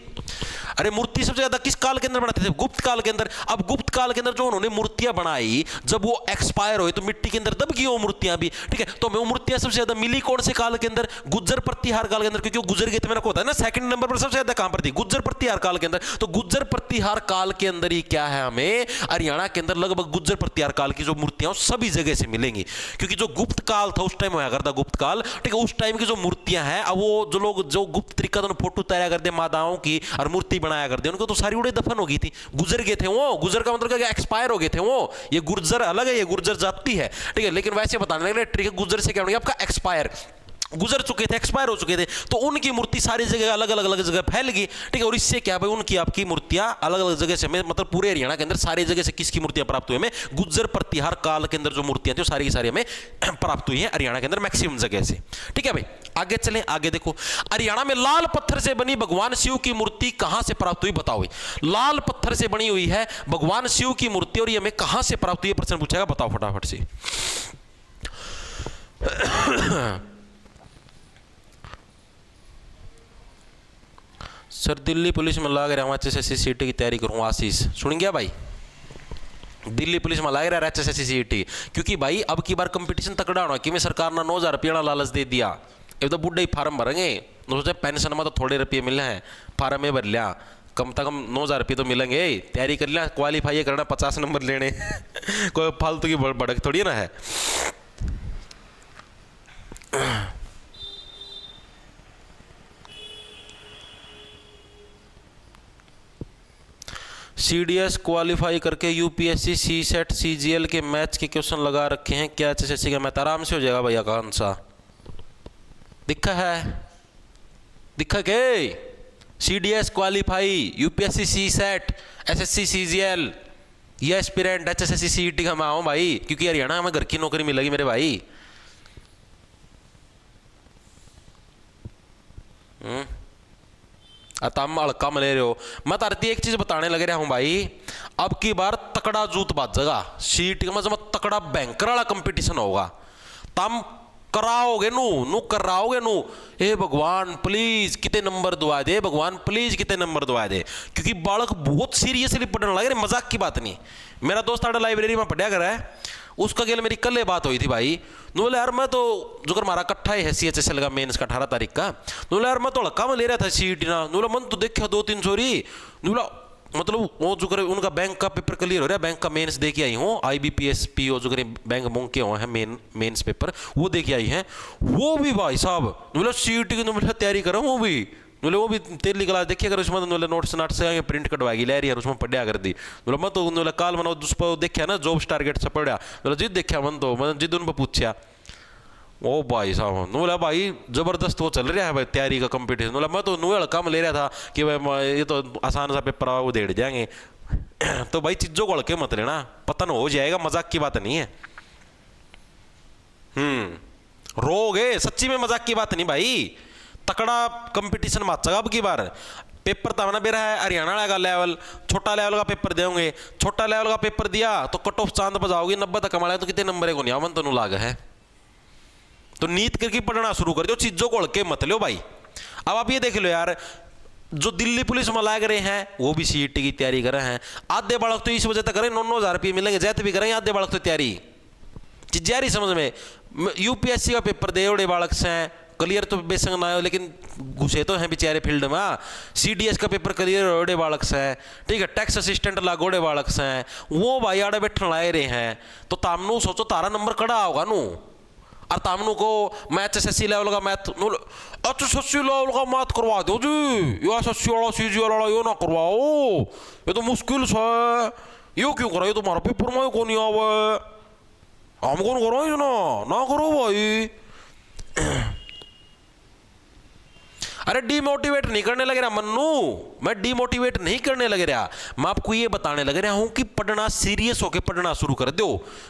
अरे मूर्ति सबसे ज्यादा किस काल के अंदर बनाते थे, गुप्त काल के अंदर। अब गुप्त काल के अंदर जो उन्होंने मूर्तियां बनाई, जब वो एक्सपायर हुए तो मिट्टी के अंदर दब गई वो मूर्तियां भी, ठीक है। तो हमें वो मूर्तियां सबसे ज्यादा मिली कौन से काल के अंदर, गुज्जर प्रतिहार काल के अंदर, क्योंकि वो गुजर गए थे, मैंने होता है ना, सेकंड नंबर पर सबसे ज्यादा कहां पर थी, गुज्जर प्रतिहार काल के अंदर। तो गुज्जर प्रतिहार काल के अंदर ही क्या है, हमें हरियाणा के अंदर लगभग गुज्जर प्रतिहार काल की जो मूर्तियां सभी जगह से मिलेंगी, क्योंकि जो गुप्त काल था उस टाइम हुआ करता गुप्त काल, ठीक है, उस टाइम की जो मूर्तियां हैं, अब वो जो लोग जो गुप्त तरीका तो फोटो तैयार करते माताओं की और मूर्ति बनाया करते, उनको तो सारी उड़े दफन हो गई थी, गुजर गए थे वो। गुजर का मतलब क्या, एक्सपायर हो गए थे वो। ये गुर्जर अलग है, ये गुर्जर जाति है, ठीक है, लेकिन वैसे बताने लगे ठीक है, गुजर से क्या होगा आपका, एक्सपायर, गुजर चुके थे, एक्सपायर हो चुके थे, तो उनकी मूर्ति सारी जगह अलग अलग जगह फैल गई, ठीक है। और इससे क्या भाई, उनकी आपकी मूर्तियां अलग अलग जगह से, मतलब पूरे हरियाणा के अंदर सारी जगह से किसकी मूर्तियां प्राप्त हुई हमें, गुज्जर प्रतिहार काल के अंदर जो मूर्तियां थी सारी की सारी हमें प्राप्त हुई है हरियाणा के अंदर मैक्सिमम जगह से, ठीक है भाई। आगे चलें, आगे देखो, हरियाणा में लाल पत्थर से बनी भगवान शिव की मूर्ति कहां से प्राप्त हुई, बताओ भाई। लाल पत्थर से बनी हुई है भगवान शिव की मूर्ति, और ये हमें कहां से प्राप्त हुई, प्रश्न पूछेगा, बताओ फटाफट से। सर दिल्ली पुलिस में लग रहा हूँ HSSC CET की तैयारी करूँ। आशीष सुन गया भाई, दिल्ली पुलिस में लग रहा है HSSC CET, क्योंकि भाई अब की बार कंपटीशन तकड़ा होना कि मैं सरकार ने 9,000 रुपया लालच दे दिया। अब तो बुढ़े ही फार्म भरेंगे, सोचे पेंशन में तो थोड़े रुपये मिले हैं, फार्म में भर लिया, कम से कम 9,000 रुपये तो मिलेंगे। तैयारी कर लिया, क्वालिफाई करना, 50 नंबर लेने कोई फालतू की भड़क थोड़ी ना है। CDS क्वालिफाई करके UPSC CSET CGL के मैथ्स के क्वेश्चन लगा रखे हैं, क्या HSSC का मैथ आराम से हो जाएगा भैया? कौन सा दिखा है? दिखा के CDS qualify UPSC CSET SSC CGL ये एस्पिरेंट HSSC CET का मैं आऊँ भाई, क्योंकि हरियाणा में घर की नौकरी मिलेगी मेरे भाई। तम हल्का में ले रहे हो। मैं तारती एक चीज बताने लग रहा हूं भाई, अब की बार तकड़ा जूत बाजेगा CET का, मतलब तकड़ा बैंकर वाला कंपटीशन होगा। तम कराओगे नू कराओगे नू, हे भगवान प्लीज कितने नंबर दुआ दे, भगवान प्लीज कितने नंबर दुआ दे, क्योंकि बालक बहुत सीरियसली पढ़ने लगे, मजाक की बात नहीं। मेरा दोस्त आड़ा लाइब्रेरी में पढ़ा कर है, उसका गेल मेरी कल बात हुई थी भाई। बोले यार मैं तो जो कर हमारा कट्ठा है CHSL का मेंस का 18 तारीख का, बोले यार मैं तो हल्का में ले रहा था CET ना, बोला मन तो देखा 2-3 चोरी, बोला मतलब वो जो करे उनका बैंक का पेपर क्लियर हो रहा है, बैंक का मेंस दे के आई हूँ, IBPS PO जो करे बैंक मूंग के हुए हैं मेंस पेपर वो दे के आई हैं, वो भी भाई साहब बोला CET की बोला तैयारी करो, वो भी तेली क्लास देखिए अगर उसमें बोले नोट्स नाट से प्रिंट कटवाएगी ले रही है, उसमें पढ़िया कर दी। बोला मैं तो बोला काल मैंने उस पर देखा ना जॉब्स टारगेट से पढ़ा, बोला जिद देखा मन तो मैंने जिद उन पर पूछा, ओ भाई साहब बोला भाई जबरदस्त वो चल रहा है भाई तैयारी का कंपटीशन। बोला मैं तो नूल कम ले रहा था कि भाई ये तो आसान सा पेपर वो दे जाएंगे। तो भाई चीजों को हल्के मत लेना, पतन हो जाएगा, मजाक की बात नहीं है। रोगे सच्ची में, मजाक की बात नहीं भाई, तकड़ा कंपटीशन माचा अब की बार। पेपर तमना भी रहा है हरियाणा का लेवल, छोटा लेवल का पेपर देंगे, छोटा लेवल का पेपर दिया तो कट ऑफ चांद बजाओगे 90 तक कमा तो कितने नंबर है को नहीं आवन तो लाग है। तो नीत करके पढ़ना शुरू कर दो, चीजों को हल्के मत लो भाई। अब आप ये देख लो यार, जो दिल्ली पुलिस में लाग रहे हैं वो भी CET की तैयारी कर रहे हैं, आधे बालक तो इस वजह तक करें 9,000 रुपये मिलेंगे जैत भी करेंगे, आधे बालक तो तैयारी जारी समझ में। UPSC का पेपर दे बड़े बालक से क्लियर तो बेसंग ना हो, लेकिन घुसे तो हैं बेचारे फील्ड में। CDS का पेपर क्लियर होड़े बालक से, ठीक है, टैक्स असिस्टेंट लागोड़े बालक से, वो भाई आड़े बैठन लाए रहे हैं, तो तामनू सोचो तारा नंबर कड़ा होगा नू। और तामनू को मैं HSSC लेवल का मैथ, HSSC लेवल का मैथ करवा दो जी, ये SSC वाला CGL वाला ये ना करवाओ, ये तो मुश्किल से है, ये क्यों करा, ये तुम्हारा पेपर में कौन नहीं आवा, हम कौन करो ना करो भाई। अरे डिमोटिवेट नहीं करने लग रहा मन्नू, मैं डिमोटिवेट नहीं करने लग रहा, मैं आपको ये बताने लग रहा हूं कि पढ़ना सीरियस होकर पढ़ना शुरू कर दो।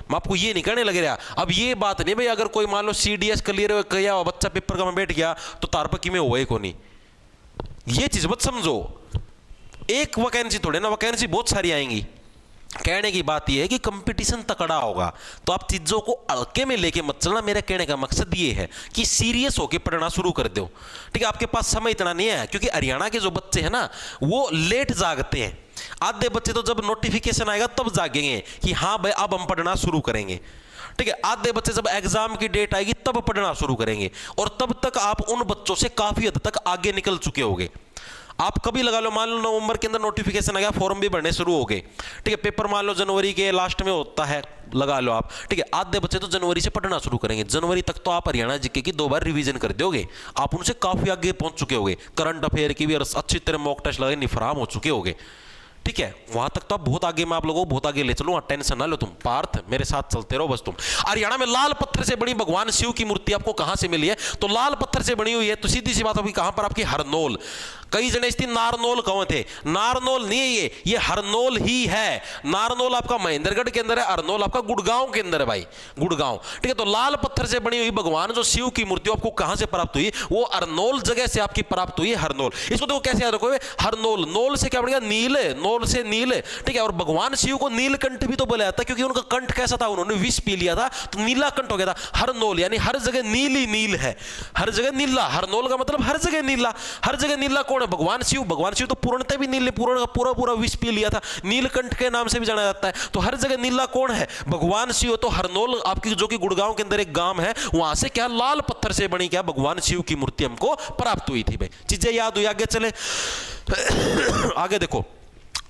मैं आपको ये नहीं करने लग रहा। अब ये बात नहीं भाई अगर कोई मान लो CDS क्लियर किया बच्चा पेपर का में बैठ गया तो तार पर किमें हुआ को नहीं, ये चीज मत समझो। एक वैकेंसी थोड़े ना, वैकेंसी बहुत सारी आएंगी। कहने की बात यह है कि कंपटीशन तकड़ा होगा तो आप चीजों को हल्के में लेके मत चलना। मेरा कहने का मकसद ये है कि सीरियस होके पढ़ना शुरू कर दो, ठीक है। आपके पास समय इतना नहीं है, क्योंकि हरियाणा के जो बच्चे हैं ना वो लेट जागते हैं। आधे बच्चे तो जब नोटिफिकेशन आएगा तब जागेंगे कि हाँ भाई अब हम पढ़ना शुरू करेंगे, ठीक है। आधे बच्चे जब एग्जाम की डेट आएगी तब पढ़ना शुरू करेंगे, और तब तक आप उन बच्चों से काफी हद तक आगे निकल चुके होंगे। आप कभी लगा लो, मान लो नवंबर के अंदर नोटिफिकेशन आ गया, फॉर्म भी भरने शुरू हो गए, ठीक है। पेपर मान लो जनवरी के लास्ट में होता है, लगा लो आप, ठीक है। आधे बच्चे तो जनवरी से पढ़ना शुरू करेंगे, जनवरी तक तो आप हरियाणा जीके की 2 बार रिवीजन कर दोगे, आप उनसे काफी आगे पहुंच चुके होगे। करंट अफेयर की भी अच्छी तरह मॉक टेस्ट लगे निफराम हो चुके होगे, ठीक है। वहां तक तो आप बहुत आगे, मैं आप लोगों को बहुत आगे ले चलूंगा, टेंशन ना लो तुम। पार्थ मेरे साथ चलते रहो बस तुम। हरियाणा में लाल पत्थर से बनी भगवान शिव की मूर्ति आपको कहां से मिली है? तो लाल पत्थर से बनी हुई है, तो सीधी सी बात होगी कहां पर? आपकी हरनोल। कई जने इसकी नारनोल कौन थे, नारनोल नहीं है ये हरनोल ही है। नारनोल आपका महेंद्रगढ़ के अंदर है, हरनोल आपका गुड़गांव के अंदर है भाई, गुड़गांव, ठीक है। तो लाल पत्थर से बनी हुई भगवान जो शिव की मूर्ति आपको कहां से प्राप्त हुई? वो हरनोल जगह से आपकी प्राप्त हुई, हरनोल। इसको देखो कैसे याद रखोगे, हरनोल, नोल से क्या बन गया? नील, नोल से नील, ठीक है। और भगवान शिव को नीलकंठ भी तो बोला जाता है, क्योंकि उनका कंठ कैसा था, उन्होंने विष पी लिया था तो नीला कंठ हो गया था। हरनोल यानी हर जगह नील ही नील है, हर जगह नीला। हरनोल का मतलब हर जगह नीला, हर जगह नीला कौन है? भगवान शिव। भगवान शिव तो पूर्णतः भी नील, पूर्ण का पूरा पूरा विष पी लिया था, नीलकंठ के नाम से भी जाना जाता है। तो हर जगह नीला कौन है? भगवान शिव। तो हरनौल आपकी जो कि गुड़गांव के अंदर एक गांव है, वहां से क्या लाल पत्थर से बनी क्या भगवान शिव की मूर्ति हमको प्राप्त हुई थी भाई। चीजें याद हुई? आगे चले, आगे देखो,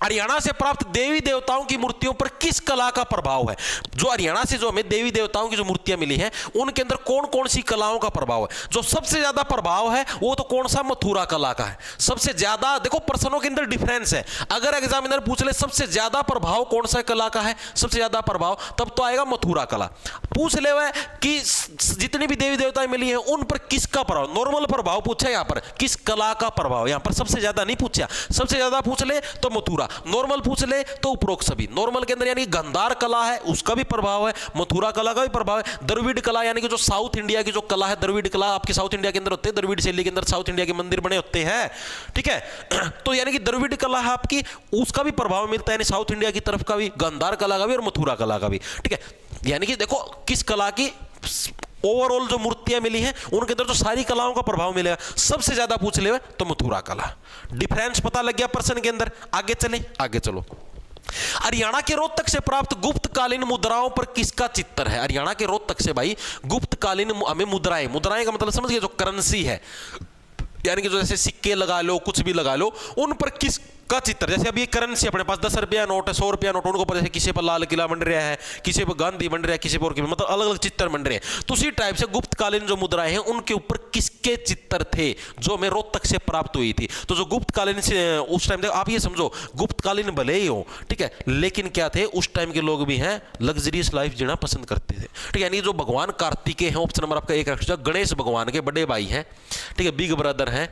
हरियाणा से प्राप्त देवी देवताओं की मूर्तियों पर किस कला का प्रभाव है? जो हरियाणा से जो हमें देवी देवताओं की जो मूर्तियां मिली हैं, उनके अंदर कौन कौन सी कलाओं का प्रभाव है? जो सबसे ज्यादा प्रभाव है वो तो कौन सा? मथुरा कला का है। सबसे ज्यादा देखो प्रश्नों के अंदर डिफरेंस है। अगर एग्जामिनर पूछ ले सबसे ज्यादा प्रभाव कौन सा कला का है, सबसे ज्यादा प्रभाव, तब तो आएगा मथुरा कला। पूछ ले वह कि जितनी भी देवी देवताएं मिली हैं उन पर किसका प्रभाव, नॉर्मल प्रभाव पूछा, यहां पर किस कला का प्रभाव, यहां पर सबसे ज्यादा नहीं पूछा। सबसे ज्यादा पूछ ले तो मथुरा, नॉर्मल पूछ ले तो उपरोक्त सभी। नॉर्मल के अंदर यानी गंधार कला है उसका भी प्रभाव है, मथुरा कला का भी प्रभाव है, द्रविड़ कला यानी कि जो साउथ इंडिया की जो कला है, द्रविड़ कला आपके साउथ इंडिया के अंदर होते हैं, द्रविड़ शैली के अंदर साउथ इंडिया के मंदिर बने होते हैं, ठीक है। तो यानी कि द्रविड़ कला है आपकी, उसका भी प्रभाव मिलता है, यानी साउथ इंडिया की तरफ का भी, गंधार कला का भी और मथुरा कला का भी, ठीक है। यानी कि देखो किस कला की ओवरऑल जो मूर्तियां मिली हैं उनके अंदर जो सारी कलाओं का प्रभाव मिलेगा, सबसे ज्यादा पूछ ले तो मथुरा कला। डिफरेंस पता लग गया प्रश्न के अंदर? आगे चले, आगे चलो। हरियाणा के रोहतक से प्राप्त गुप्तकालीन मुद्राओं पर किसका चित्र है? हरियाणा के रोहतक से भाई गुप्तकालीन हमें मुद्राएं, मुद्राएं का मतलब समझ गए, जो करेंसी है, यानी कि जो जैसे सिक्के लगा लो, कुछ भी लगा लो, उन पर किस का चित्र, जैसे अभी करेंसी अपने पास 10 रुपया नोट है, 100 रुपया नोट, उनको पर जैसे किसी पर लाल किला बन रहा है, किसी पर गांधी बन रहा है, किसी पर मतलब अलग अलग चित्र बन रहे हैं। तो उसी टाइप से गुप्तकालीन जो मुद्राएं हैं उनके ऊपर किसके चित्र थे जो हमें रोहतक से प्राप्त हुई थी? तो जो गुप्तकालीन से उस टाइम देखो आप ये समझो, गुप्तकालीन भले ही हो, ठीक है, लेकिन क्या थे उस टाइम के लोग भी हैं लग्जरियस लाइफ जीना पसंद करते थे, ठीक है। यानी जो भगवान कार्तिकेय हैं, ऑप्शन नंबर आपका 1 रख, गणेश भगवान के बड़े भाई हैं, ठीक है, बिग ब्रदर हैं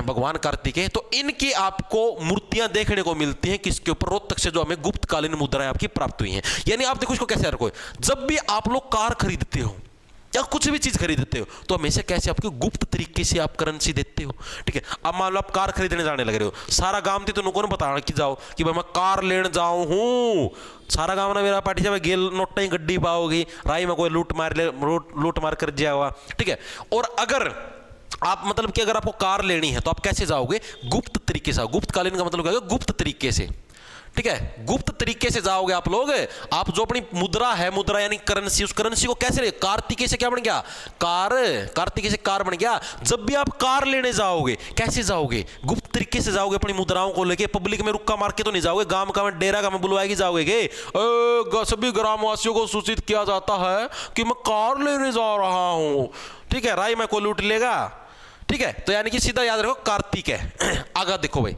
भगवान कार्तिकेय। तो इनकी आपको मूर्तियां देखने को मिलती हैं किसके ऊपर? रोहतक से जो हमें गुप्तकालीन मुद्राएं आपकी प्राप्त हुई हैं। यानी आप देखो इसको कैसे रखो, जब भी आप लोग कार खरीदते हो या कुछ भी चीज खरीदते हो तो हमेशा कैसे आपके गुप्त तरीके से आप करेंसी देते हो, ठीक है। अब मान लो आप कार खरीदने जाने लग रहे हो, सारा गांव थी तो नुको बताना कि जाओ कि भाई मैं कार लेने जाऊं हूं, सारा गांव ना मेरा पार्टी जब गेल नोटा ही गड्डी पाओगी, राई में कोई लूट मार कर दिया हुआ, ठीक है। और अगर आप मतलब कि अगर आपको कार लेनी है तो आप कैसे जाओगे? गुप्त तरीके से। गुप्तकालीन का मतलब क्या है? गुप्त तरीके से, ठीक है, गुप्त तरीके से जाओगे आप लोग। आप जो अपनी मुद्रा है, मुद्रा यानी करेंसी, उस करेंसी को कैसे ले? कार्तिकेय से क्या बन गया? कार, कार्तिकेय से कार बन गया। जब भी आप कार लेने जाओगे कैसे जाओगे? गुप्त तरीके से जाओगे, अपनी मुद्राओं को लेके। पब्लिक में रुक्का मार के तो नहीं जाओगे, गांव का में डेरा का में बुलवाएगी जाओगे। सभी ग्रामवासियों को सूचित किया जाता है कि मैं कार लेने जा रहा हूं, ठीक है, राय में कोई लूट लेगा, ठीक है। तो यानी कि सीधा याद रखो कार्तिकेय। आगे देखो भाई,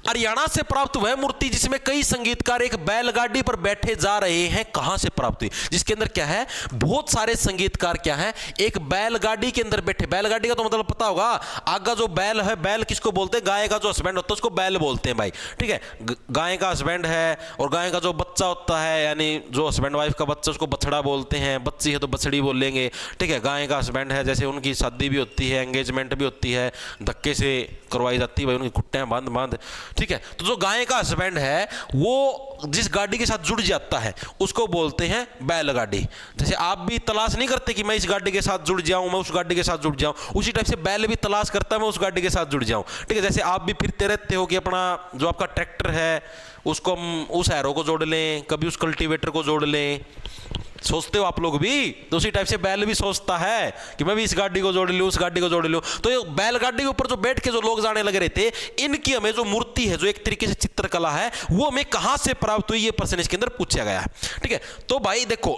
हरियाणा से प्राप्त वह मूर्ति जिसमें कई संगीतकार एक बैलगाड़ी पर बैठे जा रहे हैं, कहां से प्राप्त हुई? जिसके अंदर क्या है, बहुत सारे संगीतकार क्या है, एक बैलगाड़ी के अंदर बैठे। बैलगाड़ी का तो मतलब पता होगा, आगा जो बैल है, बैल किसको बोलते हैं? गाय का जो हस्बैंड होता है उसको बैल बोलते हैं भाई, ठीक है। गाय का हस्बैंड है और गाय का जो बच्चा होता है, यानी जो हस्बैंड वाइफ का बच्चा, उसको बछड़ा बोलते हैं, बच्ची है तो बछड़ी बोलेंगे, ठीक है। गाय का हस्बैंड है, जैसे उनकी शादी भी होती है, एंगेजमेंट भी होती है, धक्के से करवाई जाती है भाई, उनकी खुट्टियां बांध, ठीक है। तो जो गाय का हस्बैंड है वो जिस गाड़ी के साथ जुड़ जाता है उसको बोलते हैं बैलगाड़ी। जैसे आप भी तलाश नहीं करते कि मैं इस गाड़ी के साथ जुड़ जाऊं, मैं उस गाड़ी के साथ जुड़ जाऊं, उसी टाइप से बैल भी तलाश करता है मैं उस गाड़ी के साथ जुड़ जाऊं, ठीक है। जैसे आप भी फिरते रहते हो कि अपना जो आपका ट्रैक्टर है उसको हम उस एरो को जोड़ लें, कभी उस कल्टीवेटर को जोड़ लें, सोचते हो आप लोग भी, तो उसी टाइप से बैल भी सोचता है कि मैं भी इस गाड़ी को जोड़ लूं, उस गाड़ी को जोड़ लूं। तो ये बैलगाड़ी के ऊपर जो बैठ के जो लोग जाने लगे रहे थे, इनकी हमें जो मूर्ति है, जो एक तरीके से चित्रकला है, वो हमें कहां से प्राप्त हुई, ये प्रश्न इसके अंदर पूछा गया है, ठीक है। तो भाई देखो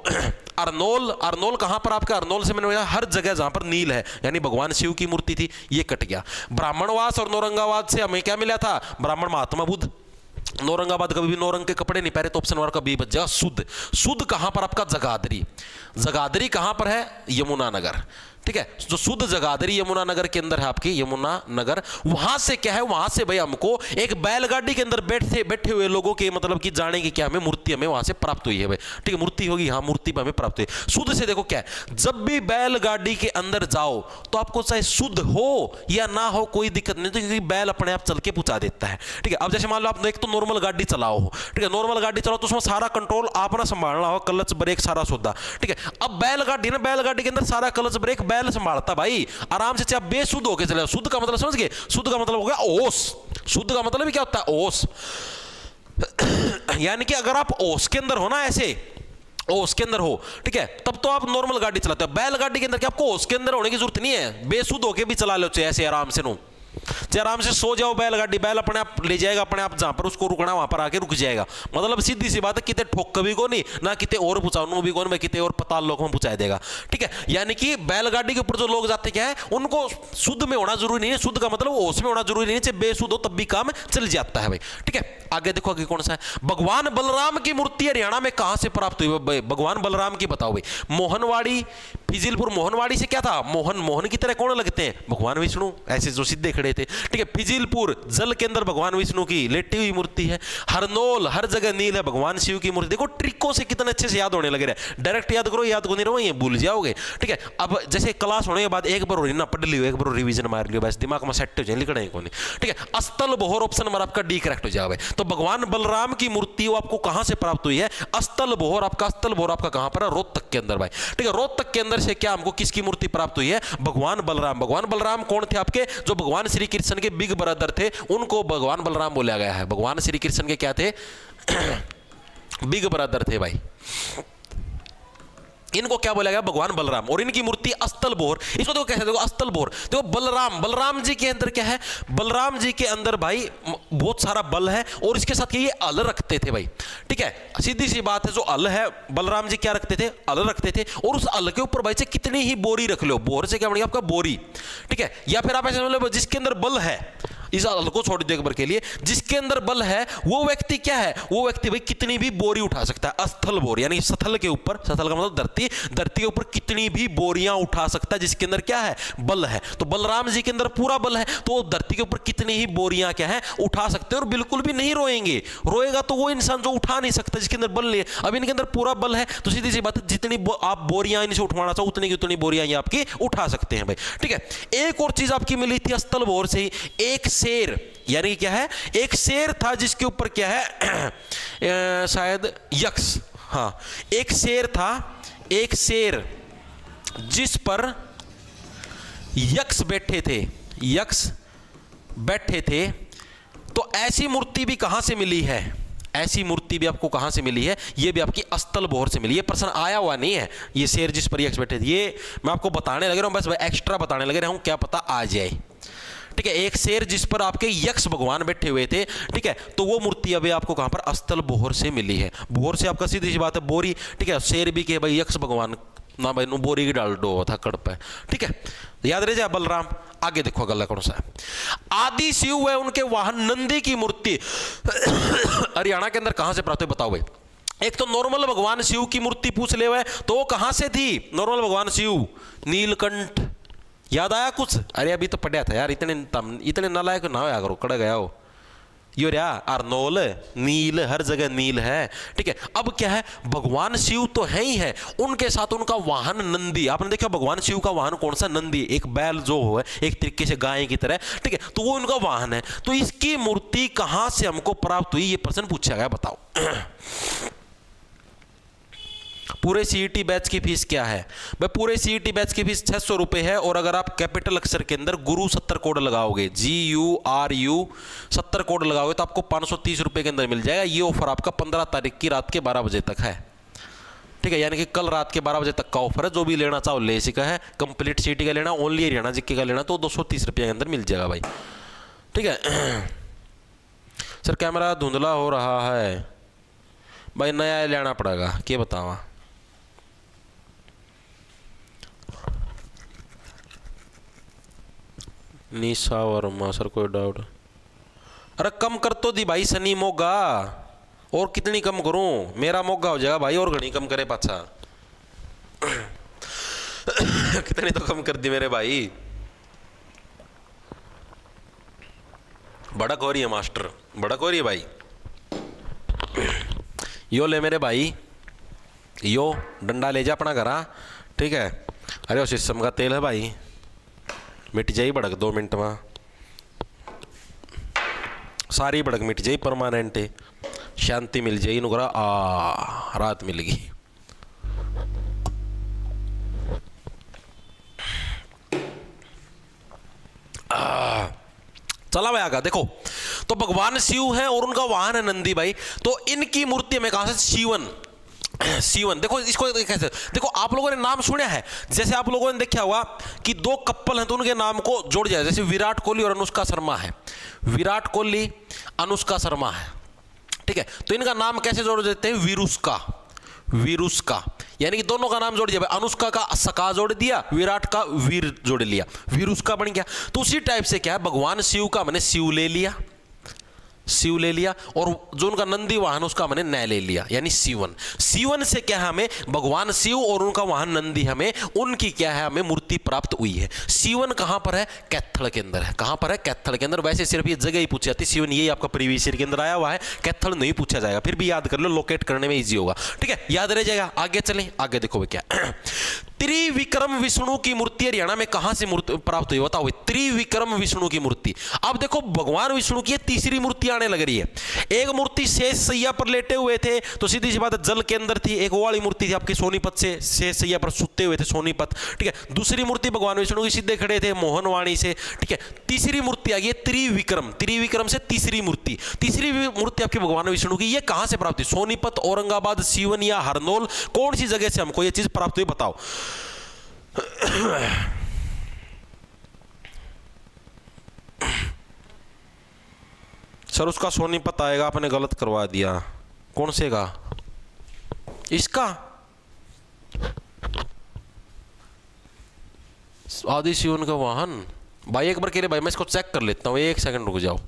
अर्नोल कहां पर आपका? अर्नोल से मैंने हर जगह जहां पर नील है यानी भगवान शिव की मूर्ति थी, ये कट गया। ब्राह्मणवास और नौरंगाबाद से हमें क्या मिला था? ब्राह्मण महात्मा बुद्ध। नौरंगाबाद कभी भी नौरंग के कपड़े नहीं पहने, तो ऑप्शन नंबर का बी बच जाएगा शुद्ध। शुद्ध कहां पर आपका? जगाधरी। जगाधरी कहां पर है? यमुना नगर, ठीक है। जो शुद्ध जगाधरी यमुना नगर के अंदर है आपकी, यमुना नगर, वहां से क्या है, वहां से भाई हमको एक बैलगाड़ी के अंदर बैठे हुए लोगों के मतलब कि जाने की क्या हमें मूर्ति हमें वहां से प्राप्त हुई है भाई, ठीक है। मूर्ति होगी, हाँ, मूर्ति पर हमें प्राप्त हुई। शुद्ध से देखो क्या है, जब भी बैलगाड़ी के अंदर जाओ तो आपको चाहे शुद्ध हो या ना हो कोई दिक्कत नहीं, क्योंकि बैल अपने आप चल के पहुंचा देता है, ठीक है। अब जैसे मान लो आप एक तो नॉर्मल गाड़ी चलाओ, ठीक है, नॉर्मल गाड़ी चलाओ तो उसमें सारा कंट्रोल आप ना संभालना हो, क्लच ब्रेक सारा सौदा, ठीक है। अब बैलगाड़ी ना, बैलगाड़ी के अंदर सारा क्लच ब्रेक बैल संभालता भाई, आराम से चाहे बेसुध होके चले। शुद्ध का मतलब समझ गए, शुद्ध का मतलब हो गया ओस। शुद्ध का मतलब क्या होता है, ओस। यानी कि अगर आप ओस के अंदर हो ना, ऐसे ओस के अंदर हो, ठीक है, तब तो आप नॉर्मल गाड़ी चलाते हो। बैलगाड़ी के अंदर क्या आपको ओस के अंदर होने की जरूरत नहीं है, बेसुध होके भी चला लो चाहे ऐसे आराम से नो, चाहे आराम से सो जाओ बैलगाड़ी, बैल अपने आप ले जाएगा, अपने आप जहां पर उसको रुकना वहां पर आके रुक जाएगा। मतलब सीधी सी बात है, किते ठोक भी को नहीं ना, किते और पुचाऊ भी कौन, मैं किते और पताल लोग में पुचाई देगा, ठीक है। यानी कि बैलगाड़ी के ऊपर जो लोग जाते क्या है, उनको शुद्ध में होना जरूरी नहीं है, शुद्ध का मतलब ओस में होना जरूरी नहीं है, चाहे बेसुध हो तब भी काम चल जाता है भाई, ठीक है। आगे देखो, आगे कौन सा है, भगवान बलराम की मूर्ति हरियाणा में कहां से प्राप्त हुई। भगवान बलराम की बताओ भाई। मोहनवाड़ी, फिजिलपुर। मोहनवाड़ी से क्या था, मोहन, मोहन की तरह कौन लगते हैं, भगवान विष्णु, ऐसे जो सीधे खड़े थे, ठीक है। फिजिलपुर, जल के अंदर भगवान विष्णु की लेटी हुई मूर्ति है। हरनौल, हर जगह नील है, भगवान शिव की मूर्ति। देखो ट्रिकों से कितने अच्छे से याद होने लगे रहे, डायरेक्ट याद करो, याद को नहीं रहो, ये भूल जाओगे, ठीक है। अब जैसे क्लास होने के बाद एक बार ना पढ़ लियो, एक बार रिवीजन मार लियो, बस दिमाग में सेट हो जाए, लिखना है कौन, ठीक है। अस्तल बोहर ऑप्शन नंबर आपका डी करेक्ट हो जाएगा। तो भगवान बलराम की मूर्ति वो आपको कहां से प्राप्त हुई है, अस्तल बोहर। आपका अस्तल बोहर आपका कहां पर है, रोहतक के अंदर भाई, ठीक है। रोहतक के अंदर से क्या हमको किसकी मूर्ति प्राप्त हुई है, भगवान बलराम। भगवान बलराम कौन थे आपके, जो भगवान श्री कृष्ण के बिग ब्रदर थे, उनको भगवान बलराम बोला गया है। भगवान श्री कृष्ण के क्या थे, बिग ब्रदर थे भाई, इनको क्या बोला गया, भगवान बलराम। और इनकी मूर्ति अस्तल बोहर, इसको देखो कैसे, देखो अस्तल बोहर, देखो बलराम, बलराम जी के अंदर क्या है, बलराम जी के अंदर भाई बहुत सारा बल है, और इसके साथ ये अल रखते थे भाई, ठीक है। सीधी सी बात है, जो अल है, बलराम जी क्या रखते थे, अल रखते थे, और उस अल के ऊपर भाई से कितनी ही बोरी रख लो, बोहर से क्या बनेगा आपका, बोरी, ठीक है। या फिर आप ऐसे समझ लो, जिसके अंदर बल है, इस अल को छोड़ दो एक बार के लिए, जिसके अंदर बल है वो व्यक्ति क्या है, वो व्यक्ति भाई कितनी भी बोरी उठा सकता है। अस्थल बोर यानी सथल के ऊपर, सथल का मतलब धरती, धरती के ऊपर कितनी भी बोरियां उठा सकता है, जिसके अंदर क्या है, बल है। तो बलराम जी के अंदर पूरा बल है, तो वो धरती के ऊपर कितनी ही बोरियां क्या है, उठा सकते हैं, और बिल्कुल भी नहीं रोएंगे। रोएगा तो वो इंसान जो उठा नहीं सकता, जिसके अंदर बल नहीं है। अब इनके अंदर पूरा बल है, तो सीधी सी बात है, जितनी आप बोरियां इनसे उठवाना चाहो, उतनी की उतनी बोरियां ये आपकी उठा सकते हैं भाई, ठीक है। एक और चीज आपकी मिली थी अस्तल बोर से ही, एक शेर, यानी क्या है, एक शेर था जिसके ऊपर क्या है, शायद यक्ष, हाँ, एक शेर था, एक शेर जिस पर यक्ष बैठे थे, यक्ष बैठे थे। तो ऐसी मूर्ति भी कहां से मिली है, ऐसी मूर्ति भी आपको कहां से मिली है, ये भी आपकी अस्तल बोहर से मिली। ये प्रश्न आया हुआ नहीं है, ये शेर जिस पर यक्ष बैठे थे, ये मैं आपको बताने लग रहा हूं, बस एक्स्ट्रा बताने लग रहा हूं, क्या पता आ जाए, ठीक है। एक शेर जिस पर आपके यक्ष भगवान बैठे हुए थे, ठीक है, तो वो मूर्ति अभी आपको कहां पर, अस्तल बोहर से मिली है। बोहर से आपका सीधी सी बात है बोरी, ठीक है। शेर भी के भाई यक्ष भगवान ना भाई नु बोरी की डाल दो था कड़ पे, ठीक है, याद रह जाए बलराम। आगे देखो अगला कौन सा है, आदि शिव है, उनके वाहन नंदी की मूर्ति हरियाणा के अंदर कहां से प्राप्त हुई, बताओ भाई। एक तो नॉर्मल भगवान शिव की मूर्ति पूछ ले हुए, तो वो कहां से थी, नॉर्मल भगवान शिव, नीलकंठ, याद आया कुछ, अरे अभी तो पढ़ा था यार, इतने नालायक ना होया करो, कड़ गया हो यो रहा, अर्नोल, नील, हर जगह नील है, ठीक है। अब क्या है, भगवान शिव तो है ही है, उनके साथ उनका वाहन नंदी। आपने देखा भगवान शिव का वाहन कौन सा, नंदी, एक बैल जो है एक तरीके से गाय की तरह, ठीक है, तो वो उनका वाहन है। तो इसकी मूर्ति कहां से हमको प्राप्त हुई, ये प्रश्न पूछा गया, बताओ। पूरे सीईटी बैच की फीस क्या है भाई, पूरे सीईटी बैच की फीस 600 रुपए है, और अगर आप कैपिटल अक्षर के अंदर गुरु 70 कोड लगाओगे, GURU 70 कोड लगाओगे, तो आपको 530 रुपए के अंदर मिल जाएगा। ये ऑफर आपका 15 तारीख की रात के 12 बजे तक है, ठीक है, यानी कि कल रात के 12 बजे तक का ऑफर है। जो भी लेना चाहो ले सका है, कंप्लीट सीईटी का लेना, ओनली हरियाणा जीके का लेना, तो 230 रुपये के अंदर मिल जाएगा भाई, ठीक है। सर कैमरा धुंधला हो रहा है भाई, नया लेना पड़ेगा, क्या बतावा। निशा वर्मा सर, कोई डाउट, अरे कम कर तो दी भाई सनी मोगा, और कितनी कम करूं, मेरा मोगा हो जाएगा भाई, और घनी कम करे पाछा कितनी तो कम कर दी मेरे भाई, बड़क हो रही है मास्टर, बड़क हो रही है भाई। यो ले मेरे भाई, यो डंडा ले जा अपना घरा, ठीक है। अरे वो शीशम का तेल है भाई, मिट जाई भड़क 2 मिनट में, सारी भड़क मिट जाई, परमानेंट शांति मिल जाई, नुकरा रात मिल गई। चला भाई आगा देखो, तो भगवान शिव है और उनका वाहन है नंदी भाई। तो इनकी मूर्ति हमें कहां से, शिवन, शिवन। देखो इसको कैसे, देखो आप लोगों ने नाम सुना है, जैसे आप लोगों ने देखा होगा कि दो कपल हैं तो उनके नाम को जोड़ दिया, जैसे विराट कोहली और अनुष्का शर्मा है, विराट कोहली अनुष्का शर्मा है, ठीक है। तो इनका नाम कैसे जोड़ देते हैं, विरुष्का, विरुष्का, यानी कि दोनों का नाम जोड़ दिया, अनुष्का का सका जोड़ दिया, विराट का वीर जोड़ लिया, विरुष्का बन गया। तो उसी टाइप से क्या है, भगवान शिव का मैंने शिव ले लिया, शिव ले लिया, और जो उनका नंदी वाहन उसका मैंने नय ले लिया, यानी शिवन। शिवन से क्या है, हमें भगवान शिव और उनका वाहन नंदी, हमें उनकी क्या है, हमें मूर्ति प्राप्त हुई है। शिवन कहां पर है, कैथल के अंदर है। कहां पर है, कैथल के अंदर। वैसे सिर्फ ये जगह ही पूछी जाती है, शिवन यही आपका प्रीवियस ईयर के अंदर आया हुआ है, कैथल नहीं पूछा जाएगा, फिर भी याद कर लो, लोकेट करने में ईजी होगा, ठीक है, याद रह जाएगा। आगे चलें, आगे देखो क्या त्रिविक्रम विष्णु की मूर्ति हरियाणा में कहां से प्राप्त हुई, बताओ। त्रिविक्रम विष्णु की मूर्ति, अब देखो भगवान विष्णु की तीसरी मूर्ति आने लग रही है। एक मूर्ति शेष सैया पर लेटे हुए थे, तो सीधी सी बात है जल के अंदर थी। एक वो वाली मूर्ति थी आपकी सोनीपत से, शेष सैया पर सुते हुए थे, सोनीपत, ठीक है। दूसरी मूर्ति भगवान विष्णु की सीधे खड़े थे मोहनवाणी से, ठीक है। तीसरी मूर्ति आ गई त्रिविक्रम, त्रिविक्रम से तीसरी मूर्ति। तीसरी मूर्ति आपकी भगवान विष्णु की, ये कहां से प्राप्त हुई, सोनीपत, औरंगाबाद, सीवन या हरनौल, कौन सी जगह से हमको ये चीज प्राप्त हुई, बताओ। सर उसका सोनीपत आएगा, आपने गलत करवा दिया। कौन से का, इसका आदि शिवन का वाहन। भाई एक बार के लिए भाई मैं इसको चेक कर लेता हूँ, एक सेकंड रुक जाओ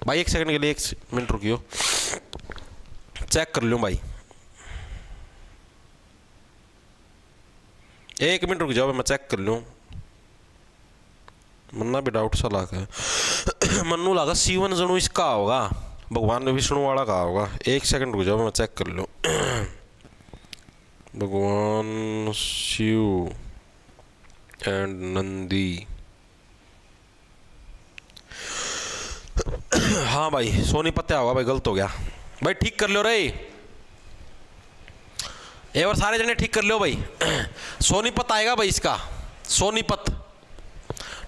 भाई, एक सेकंड के लिए 1 मिनट रुकियो, चेक कर लूँ भाई, 1 मिनट रुक जाओ, मैं चेक कर लूँ। मन्ना भी डाउट सा लगा मन्नू लगा शिवन जनू इसका होगा, भगवान विष्णु वाला का होगा। 1 सेकंड रुक जाओ, मैं चेक कर लूँ। भगवान शिव एंड नंदी, हाँ भाई सोनीपत होगा भाई, गलत हो गया भाई, ठीक कर लो रे, एक बार सारे जने ठीक कर लो भाई। सोनीपत आएगा भाई इसका, सोनीपत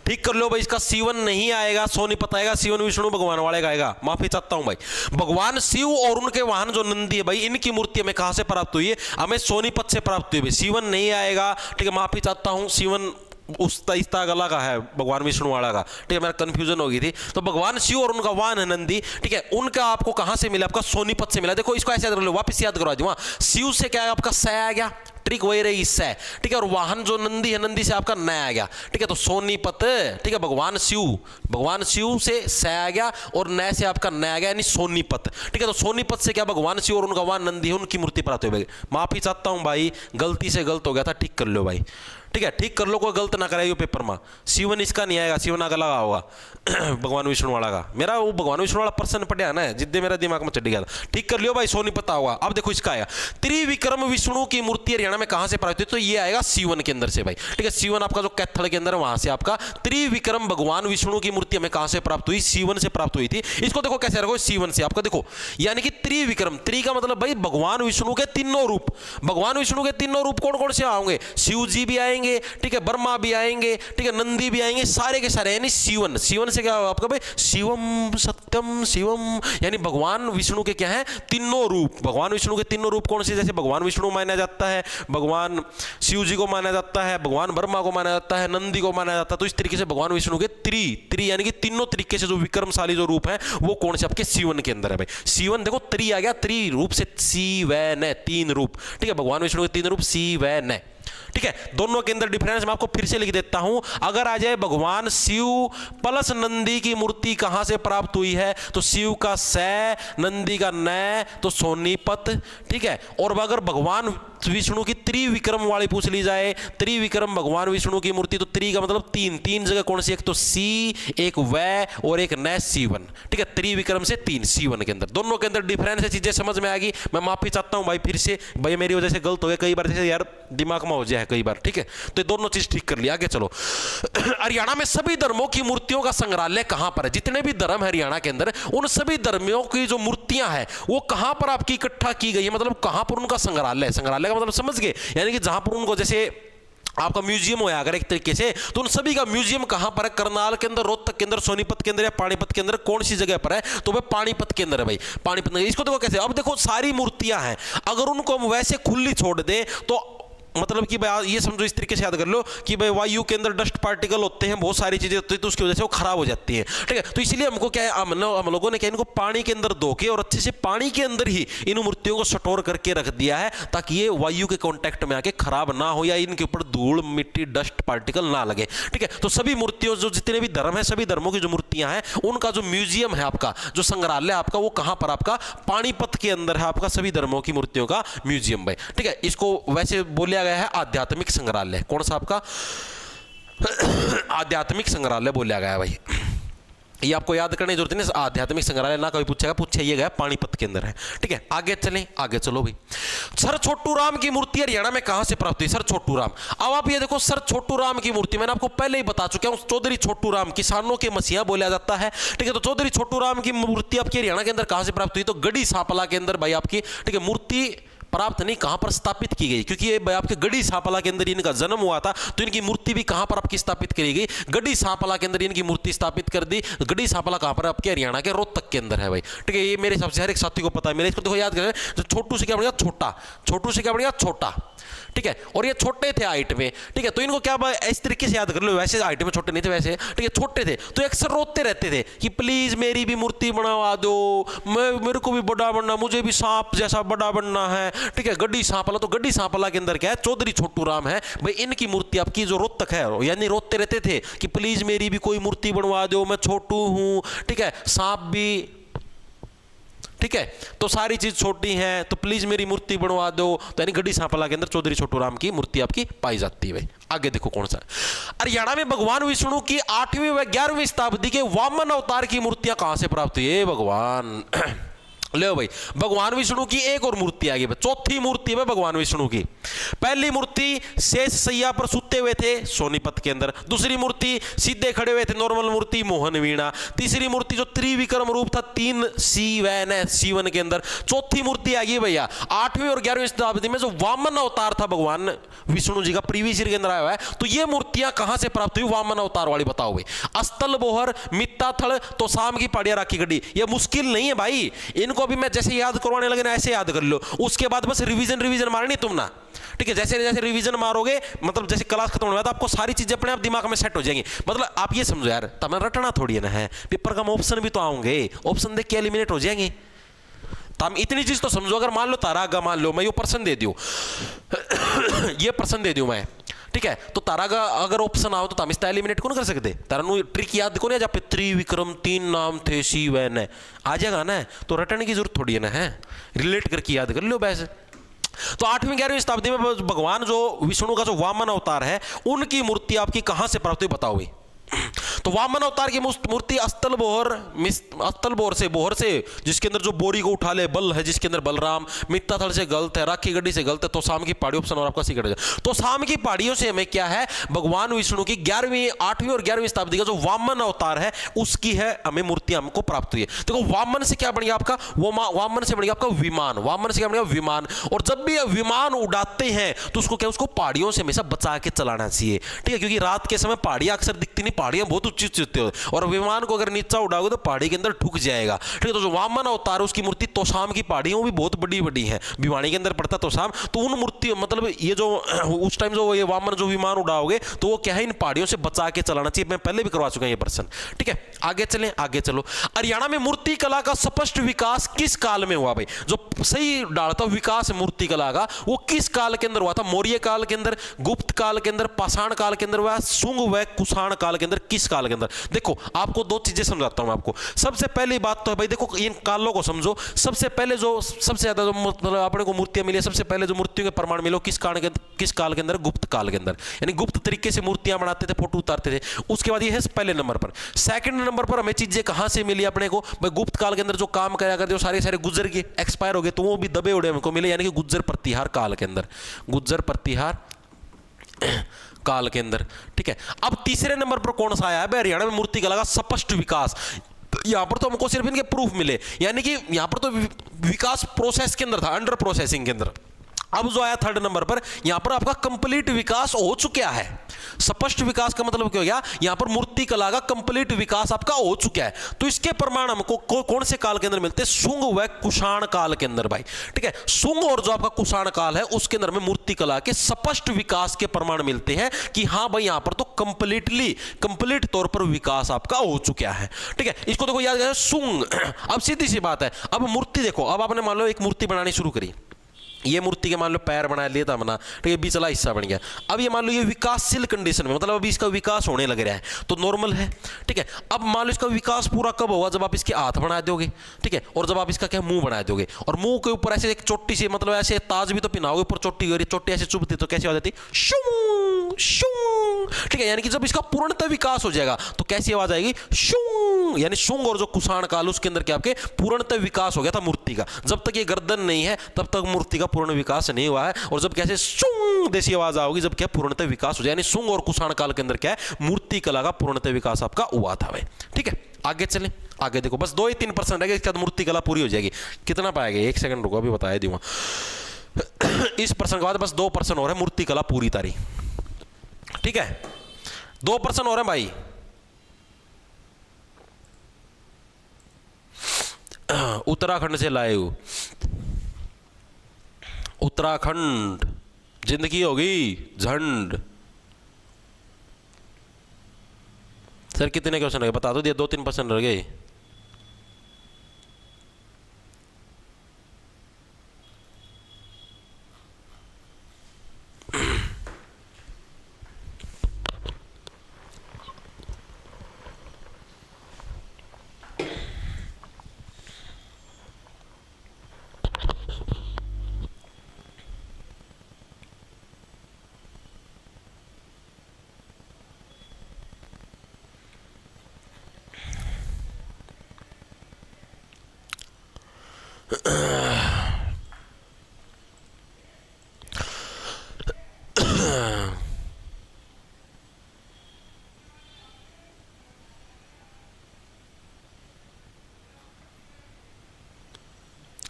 ठीक कर लो भाई, इसका शिवन नहीं आएगा, सोनीपत आएगा, शिवन विष्णु भगवान वाले का आएगा। माफी चाहता हूं भाई। भगवान शिव और उनके वाहन जो नंदी है भाई, इनकी मूर्ति हमें कहां से प्राप्त हुई है, हमें सोनीपत से प्राप्त हुई है। शिवन नहीं आएगा, ठीक है, माफी चाहता हूं। शिवन उस इस्ता गला का है, भगवान विष्णु वाला का, ठीक है, मेरा कंफ्यूजन हो गई थी। तो भगवान शिव और उनका वाहन है नंदी, ठीक है, उनका आपको कहां से मिला, आपका सोनीपत से मिला। देखो इसको ऐसे याद कर लो, वापस याद करवा दूंगा। शिव से क्या है, आपका स आ गया, ट्रिक वही रही इससे, ठीक है, और वाहन जो नंदी है, नंदी से आपका नया आ गया, ठीक है, तो सोनीपत, ठीक है, भगवान शिव से स आ गया और नए से आपका नया आ गया, यानी सोनीपत, ठीक है। तो सोनीपत से क्या, भगवान शिव और उनका वाहन नंदी है, उनकी मूर्ति प्राप्त हुई। माफी चाहता हूं भाई, गलती से गलत हो गया था, ठीक कर लो भाई, ठीक है, ठीक कर लो, कोई गलत ना कराइए पेपर में। शिवन इसका नहीं आएगा, शिवन आगे लगा होगा भगवान विष्णु वाला का। मेरा वो भगवान विष्णु वाला पर्सन पढ़ा ना, जिद्दे मेरा दिमाग में चढ़ गया था, ठीक कर लियो भाई, सोनीपत होगा। अब देखो इसका आएगा त्रिविक्रम विष्णु की मूर्ति हरियाणा में कहां से प्राप्त हुई, तो ये आएगा शिवन के अंदर से भाई, ठीक है। शिवन आपका जो कैथल के अंदर है, वहां से आपका त्रिविक्रम भगवान विष्णु की मूर्ति हमें कहां से प्राप्त हुई, शिवन से प्राप्त हुई थी। इसको देखो कैसे रखो, शिवन से आपका देखो, यानी कि त्रिविक्रम, त्रि का मतलब भाई भगवान विष्णु के तीनों रूप। भगवान विष्णु के तीनों रूप कौन कौन से आएंगे, शिव जी भी आएंगे, ठीक है, ब्रह्मा भी आएंगे, ठीक है, नंदी भी आएंगे, सारे के सारे, यानी शिवन। शिवन से क्या आपका भाई, शिवम सत्यम शिवम, यानी भगवान विष्णु के क्या है, तीनों रूप। भगवान विष्णु के तीनों रूप कौन से, जैसे भगवान विष्णु माना जाता है, भगवान शिव जी को माना जाता है, भगवान ब्रह्मा को माना जाता है, नंदी को माना जाता है। तो इस तरीके से भगवान विष्णु के त्रि यानी कि तीनों तरीके से जो विक्रमशाली जो रूप है, वो कौन से आपके शिवन के अंदर है भाई। शिवन देखो त्रि आ गया, त्रि रूप से शिवन, 3 रूप, ठीक है, भगवान विष्णु के 3 रूप शिवन, ठीक है। दोनों के अंदर डिफरेंस मैं आपको फिर से लिख देता हूं। अगर आ जाए भगवान शिव प्लस नंदी की मूर्ति कहां से प्राप्त हुई है, तो शिव का स, नंदी का न, तो सोनीपत, ठीक है। और अगर भगवान विष्णु की त्रिविक्रम वाली पूछ ली जाए, त्रिविक्रम भगवान विष्णु की मूर्ति, तो त्रि का मतलब 3 जगह कौन सी, एक तो सी, एक वै और एक न, शिवन, ठीक है। त्रिविक्रम से 3 शिवन के अंदर, दोनों के अंदर डिफरेंस है, चीजें समझ में आ गई। मैं माफी चाहता हूं भाई फिर से, भाई मेरी वजह से गलत हो गया कई बार, जैसे यार दिमाग में हो जाए कई बार, ठीक है। तो ये दोनों चीज ठीक कर लिया, आगे चलो। हरियाणा में सभी धर्मों की मूर्तियों का संग्रहालय कहां पर है, जितने भी धर्म है हरियाणा के अंदर, उन सभी धर्मों की जो मूर्तियां हैं वो कहां पर आपकी इकट्ठा की गई है, मतलब कहां पर उनका संग्रहालय है। संग्रहालय का मतलब समझ गए, यानी कि जहां पर उनको जैसे आपका म्यूजियम होया अगर एक तरीके से, तो उन सभी का म्यूजियम कहां पर है? करनाल के अंदर, रोहतक के अंदर, सोनीपत के अंदर या पानीपत के अंदर, कौन सी जगह पर है? तो वह पानीपत के अंदर है भाई, पानीपत। इसको देखो कैसे, अब देखो सारी मूर्तियां हैं, अगर उनको हम वैसे खुली छोड़ दें तो मतलब कि भाई ये समझो, इस तरीके से याद कर लो कि भाई वायु के अंदर डस्ट पार्टिकल होते हैं, बहुत सारी चीजें होती है, तो उसकी वजह से वो खराब हो जाती है, ठीक है। तो इसलिए हमको क्या है, हम लोगों ने क्या इनको पानी के अंदर धो के और अच्छे से पानी के अंदर ही इन मूर्तियों को स्टोर करके रख दिया है, ताकि ये वायु के कांटेक्ट में आके खराब ना हो या इनके ऊपर धूल मिट्टी डस्ट पार्टिकल ना लगे, ठीक है। तो सभी मूर्तियों, जो जितने भी धर्म है, सभी धर्मों की जो मूर्तियां हैं, उनका जो म्यूजियम है आपका, जो संग्रहालय आपका, वो कहां पर? आपका पानीपत के अंदर है, आपका सभी धर्मों की मूर्तियों का म्यूजियम भाई, ठीक है। इसको वैसे बोला गया है आध्यात्मिक संग्रहालय। कौन सा? आपका आध्यात्मिक संग्रहालय बोला गया भाई, ये आपको याद करने की जरूरत नहीं, आध्यात्मिक संग्रहालय ना कभी पूछेगा, पूछे ये गया पानीपत के अंदर है, ठीक है। आगे चलें, आगे चलो भाई। सर छोटू राम की मूर्ति हरियाणा में कहां से प्राप्त हुई? सर छोटू राम, अब आप ये देखो, सर छोटू राम की मूर्ति मैंने आपको पहले ही बता चुका हूं, चौधरी छोटू राम, किसानों के मसीहा बोला जाता है, ठीक है। तो चौधरी छोटू राम की मूर्ति आपकी हरियाणा के अंदर कहां से प्राप्त हुई? तो गढ़ी सांपला के अंदर भाई आपकी, ठीक है, मूर्ति प्राप्त नहीं, कहां पर स्थापित की गई? क्योंकि ये आपके गढ़ी सांपला के अंदर इनका जन्म हुआ था, तो इनकी मूर्ति भी कहां पर आपकी स्थापित करी गई? गढ़ी सांपला के अंदर इनकी मूर्ति स्थापित कर दी। गढ़ी सांपला कहां पर? आपके हरियाणा के रोहतक के अंदर है भाई, ठीक है। ये मेरे हिसाब से हर एक साथी को पता है, मेरे इसको देखो याद करें, तो छोटू से क्या बनेगा? छोटा, छोटू से क्या बनेगा? छोटा, ठीक है। और ये छोटे थे हाइट में, ठीक है, तो इनको क्या इस तरीके से याद कर लो, वैसे हाइट में छोटे नहीं थे वैसे, ठीक है, छोटे थे, तो अक्सर रोते रहते थे कि प्लीज मेरी भी मूर्ति बनवा दो, मेरे को भी बड़ा बनना, मुझे भी सांप जैसा बड़ा बनना है, ठीक है। गढ़ी सांपला, तो गढ़ी सांपला के अंदर क्या है? चौधरी छोटू राम है भाई, इनकी मूर्ति आपकी जो रोहतक है, यानी रोते रहते थे कि प्लीज मेरी भी कोई मूर्ति बनवा दो, मैं छोटू हूं, ठीक है, सांप भी, ठीक है, तो सारी चीज छोटी है, तो प्लीज मेरी मूर्ति बनवा दो। तो यानी गढ़ी सांपला के अंदर चौधरी छोटू राम की मूर्ति आपकी पाई जाती है भाई। आगे देखो कौन सा, हरियाणा में भगवान विष्णु की 8वीं व 11वीं शताब्दी के वामन अवतार की मूर्तियां कहां से प्राप्त हुई? है भगवान ले भाई, भगवान विष्णु की एक और मूर्ति आ गई, चौथी मूर्ति है भगवान विष्णु की। पहली मूर्ति शेष सैया पर सुते हुए थे सोनीपत के अंदर, दूसरी मूर्ति सीधे खड़े हुए थे नॉर्मल मूर्ति मोहन वीणा, तीसरी मूर्ति जो त्रिविक्रम रूप था 3 सीवन के अंदर, चौथी मूर्ति आ गई भैया 8वीं और 11वीं शताब्दी में जो वामन अवतार था भगवान विष्णु जी का, प्रीवियस ईयर के अंदर आया हुआ है। तो ये मूर्तियां कहां से प्राप्त हुई वामन अवतार वाली? बताओ भाई। अस्तल बोहर, मित्ताथल, तो शाम की पहाड़ियां, राखी गढ़ी, ये मुश्किल नहीं है भाई, इनको अभी मैं जैसे याद करवाने लगे ना, ऐसे याद कर लो, उसके बाद बस रिवीजन मारनी तुम ना, ठीक है। जैसे जैसे रिवीजन मारोगे, मतलब जैसे क्लास खत्म होने बाद आपको सारी चीजें अपने आप दिमाग में सेट हो जाएंगी। मतलब आप ये समझो यार, तमें रटना थोड़ी है ना है, पेपर का ऑप्शन भी तो आऊंगे, ऑप्शन देख के एलिमिनेट हो जाएंगे। तो हम इतनी चीज तो समझो, अगर मान लो तारा आगा, मान लो मैं ये पर्सन दे दूं ये पर्सन दे दूं मैं, ठीक है, तो तारा का अगर ऑप्शन आओ तो तुम इसका एलिमिनेट कौन कर सकते? तारा नु ट्रिक याद कौन है, जहाँ पे त्रिविक्रम 3 नाम थे शिवन है, आ जाएगा ना, तो रटने की जरूरत थोड़ी है ना है, रिलेट करके याद कर लो बस। तो 8वीं 11वीं शताब्दी में भगवान जो विष्णु का जो वामन अवतार है, उनकी मूर्ति आपकी कहां से प्राप्त हुई? बताओ भाई। तो वामन अवतार की मूर्ति अस्तल बोहर से जिसके अंदर जो बोरी को उठा ले बल है, जिसके अंदर बलराम, मित्ताथल से गलत है, राखी गढ़ी से गलत है, तो शाम की पहाड़ी ऑप्शन और आपका सी कट। तो शाम की पहाड़ियों से हमें क्या है, भगवान विष्णु की 8वीं और 11वीं शताब्दी का जो वामन अवतार है उसकी है हमें मूर्ति हमको प्राप्त हुई है। देखो वामन से क्या बन गया आपका, वो वामन से बन गया आपका विमान, वामन से क्या बन गया विमान। और जब भी विमान उड़ाते हैं तो उसको क्या, उसको पहाड़ियों से हमेशा बचा के चलाना चाहिए, ठीक है, क्योंकि रात के समय पहाड़ियां अक्सर दिखती नहीं, पहाड़ियां बहुत ऊंची होती है, और विमान को अगर नीचा उड़ाओगे तो पहाड़ी के अंदर ठुक जाएगा, ठीक है। तो जो वामन अवतार है उसकी मूर्ति तोशाम की पहाड़ियों भी बहुत बड़ी बड़ी है, भिवानी के अंदर पड़ता तोशाम, तो उन मूर्ति मतलब ये जो उस टाइम जो ये वामन जो विमान उड़ाओगे तो वो क्या है, इन पहाड़ियों से बचा के चलाना चाहिए। मैं पहले भी करवा चुका हूं ये प्रश्न, ठीक है। आगे चलें, आगे चलो। हरियाणा में मूर्ति कला का स्पष्ट विकास किस काल में हुआ भाई? जो सही डालता विकास मूर्ति कला का वो किस काल के अंदर हुआ था? मौर्य काल के अंदर, गुप्त काल के अंदर, पाषाण काल के अंदर हुआ, शुंग व कुषाण काल के अंदर, किस काल के अंदर? देखो आपको दो चीजें समझाता हूं आपको। सबसे पहली बात तो है भाई, देखो इन कालों को समझो। सबसे पहले जो सबसे ज्यादा जो मतलब अपने को मूर्तियां मिली, सबसे पहले जो मूर्तियों के प्रमाण मिले किस काल के अंदर? गुप्त काल के अंदर, यानी गुप्त तरीके से मूर्तियां बनाते थे, फोटो उतारते थे। उसके बाद ये है पहले नंबर पर। सेकंड नंबर पर हमें चीजें कहां से मिली अपने को भाई? गुप्त काल के अंदर जो काम कराया करते, जो सारे गुजर गए, एक्सपायर हो गए, तो वो भी दबे उड़े हमको मिले, यानी कि गुज्जर प्रतिहार काल के अंदर, गुज्जर प्रतिहार काल के अंदर, ठीक है। अब तीसरे नंबर पर कौन सा आया है? हरियाणा में मूर्ति कला का स्पष्ट विकास। यहां पर तो हमको सिर्फ इनके प्रूफ मिले, यानी कि यहां पर तो विकास प्रोसेस के अंदर था, अंडर प्रोसेसिंग के अंदर। अब जो आया थर्ड नंबर पर, यहां पर आपका कंप्लीट विकास हो चुका है। स्पष्ट विकास का मतलब क्या हो गया, यहां पर मूर्ति कला का कंप्लीट विकास आपका हो चुका है। तो इसके प्रमाण हमको कौन से काल के अंदर मिलते हैं, शुंग व कुषाण काल के अंदर भाई, ठीक है। शुंग और जो आपका कुषाण काल है उसके अंदर में मूर्ति कला के स्पष्ट विकास के प्रमाण मिलते हैं कि हां भाई यहां पर तो कंप्लीट तौर पर विकास आपका हो चुका है, ठीक है। इसको देखो याद करें, शुंग। अब सीधी सी बात है, अब मूर्ति देखो, अब आपने मान लो एक मूर्ति बनानी शुरू करी, ये मूर्ति के मान लो पैर बना लिया था बना, ठीक है, बीचला हिस्सा बन गया। अब ये मान लो ये विकासशील कंडीशन में, मतलब अभी इसका विकास होने लग रहा है तो नॉर्मल है, ठीक है। अब मान लो इसका विकास पूरा कब होगा, जब आप इसके हाथ बना दोगे, ठीक है, और जब आप इसका क्या मुंह बना दोगे, और मुंह के ऊपर ऐसे एक चोटी से, मतलब ऐसे ताज भी तो पिनाओगे, ऊपर चोटी ऐसे चुभती तो कैसी आवाज आती, शूं शूं, ठीक है। यानी कि जब इसका पूर्णतः विकास हो जाएगा तो कैसी आवाज आएगी, शूं। यानी शुंग और जो कुषाण काल उसके अंदर क्या आपके पूर्णतः विकास हो गया था मूर्ति का। जब तक ये गर्दन नहीं है तब तक मूर्ति का पूर्ण विकास नहीं हुआ है, और जब कैसे शुंग देसी आवाज आओगी जब क्या पूर्णतः विकास हो जाए, यानी शुंग और कुषाण काल के अंदर क्या है मूर्ति कला का पूर्णतः विकास आपका हुआ था भाई, ठीक है। आगे चलें, आगे देखो, बस 2-3% रह गए, इसके बाद मूर्ति कला पूरी हो जाएगी। कितना पाएगा, 1 सेकंड रुको, अभी बताया दूंगा। इस पर्सन के बाद बस 2% हो रहा है, मूर्ति कला पूरी तारी, ठीक है। 2% हो रहे हैं भाई। उत्तराखंड से लाए हो, उत्तराखंड जिंदगी होगी झंड। सर कितने क्वेश्चन रह गए बता दो, दिया 2-3% रह गए।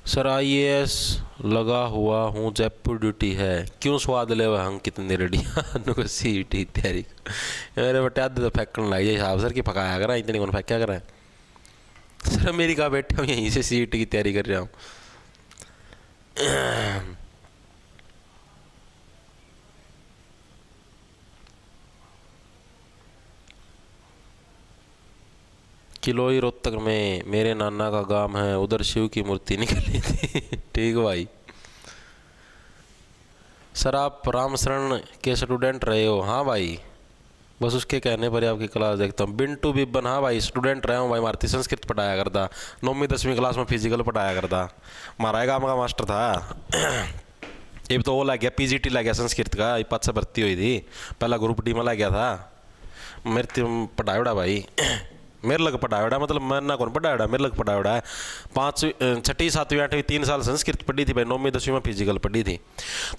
सर IAS लगा हुआ हूँ, जयपुर ड्यूटी है, क्यों स्वाद ले वह हम कितने रेडी सीटी तैयारी मेरे बटे आधे तो फेंकने लग जाए साहब, सर की पकाया करा, इतनी कौन फेंक क्या करा है सर, मेरी कहा बैठे हूँ यहीं से सीटी की तैयारी कर रहा हूँ। किलोई रोहतक में मेरे नाना का गांव है, उधर शिव की मूर्ति निकली थी। ठीक भाई। सर आप राम शरण के स्टूडेंट रहे हो? हाँ भाई, बस उसके कहने पर ही आपकी क्लास देखता हूँ। बिंटू बिब्बन, हाँ भाई स्टूडेंट रहा हूँ भाई, मारती संस्कृत पढ़ाया करता, 9वीं 10वीं क्लास में फिजिकल पढ़ाया करता, हमारा गाँव का मास्टर था। ये तो वो लग गया PGT लग गया संस्कृत का, 5 से भर्ती हुई थी, पहला ग्रुप D में लग गया था। मेरे पढ़ाया भाई, मेरे लग पढ़ाया, मतलब मैं ना कौन पढ़ाया, मेरे लग पढ़ाया है। 5 6वीं 7वीं 8वीं 3 साल संस्कृत पढ़ी थी भाई, 9वीं 10वीं में फिजिकल पढ़ी थी।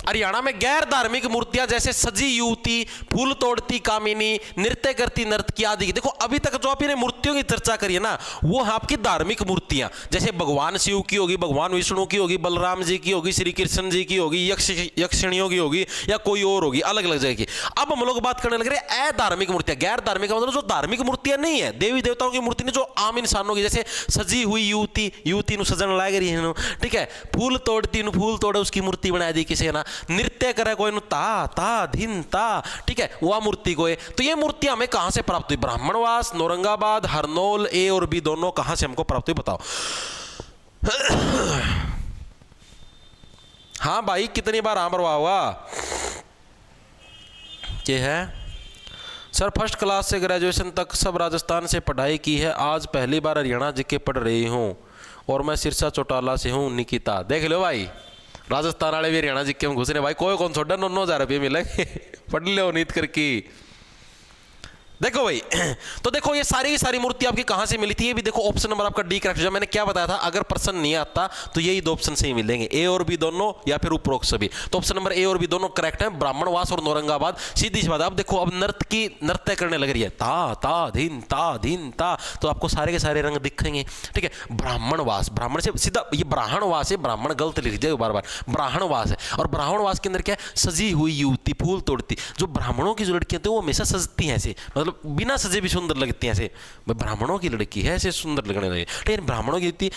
हरियाणा में गैर धार्मिक मूर्तियां जैसे सजी युवती, फूल तोड़ती कामिनी, नृत्य करती नर्तकी आदि। देखो अभी तक जो आपने मूर्तियों की चर्चा करी है ना, वो है आपकी धार्मिक मूर्तियां, जैसे भगवान शिव की होगी, भगवान विष्णु की होगी, बलराम जी की होगी, श्री कृष्ण जी की होगी, यक्षिणियों की होगी, या कोई और होगी, अलग अलग जगह की। अब हम लोग बात करने लग रहे हैं अधार्मिक मूर्तियां। गैर धार्मिक मतलब जो धार्मिक मूर्तियां नहीं है, देवी देवताओं की मूर्ति नहीं, जो आम इंसानों की, जैसे सजी हुई युवती नु सजन लाग रही है, ठीक है, फूल तोड़ती नु फूल तोड़े उसकी मूर्ति बना दी किसी ना, नृत्य करे कोई नु ता ता धिन ता, ठीक है, वह मूर्ति कोई। तो ये मूर्ति हमें कहां से प्राप्त हुई? ब्राह्मणवास, औरंगाबाद, हरनौल, A और B दोनों कहां से हमको प्राप्त हुई बताओ। हाँ भाई, कितनी बार हाँ बरवा हुआ? ये है सर, फर्स्ट क्लास से ग्रेजुएशन तक सब राजस्थान से पढ़ाई की है, आज पहली बार हरियाणा जीके पढ़ रही हूँ, और मैं सिरसा चौटाला से हूँ। निकिता, देख लो भाई, राजस्थान वाले भी हरियाणा जीके में घुस रहे भाई, कोई कौन छोड़ा, 9,000 रुपये मिलेंगे। पढ़ लो नीत करके। देखो भाई, तो देखो ये सारी की सारी मूर्ति आपकी कहां से मिली थी, ये भी देखो ऑप्शन नंबर आपका डी करेक्ट। जब मैंने क्या बताया था, अगर प्रश्न नहीं आता तो यही दो ऑप्शन से ही मिलेंगे, ए और बी दोनों या फिर उपरोक्त सभी। तो ऑप्शन नंबर ए और बी दोनों करेक्ट है, ब्राह्मणवास और औरंगाबाद। सीधी सी बात है। अब देखो, अब नृत्य करने लग रही है, ता ता धीन ता, तो आपको सारे के सारे रंग दिखेंगे। ठीक है, ब्राह्मणवास, ब्राह्मण से सीधा ये ब्राह्मणवास है, ब्राह्मण गलत लिख दिया बार बार, ब्राह्मणवास है। और ब्राह्मणवास के अंदर क्या है, सजी हुई युवती फूल तोड़ती। जो ब्राह्मणों की जो लड़कियां होती है वो हमेशा सजती हैं ऐसे, मतलब बिना सजे भी सुंदर लगती हैं ऐसे। ब्राह्मणों की लड़की है ऐसे सुंदर लगने लगे, लेकिन ब्राह्मणों की थी।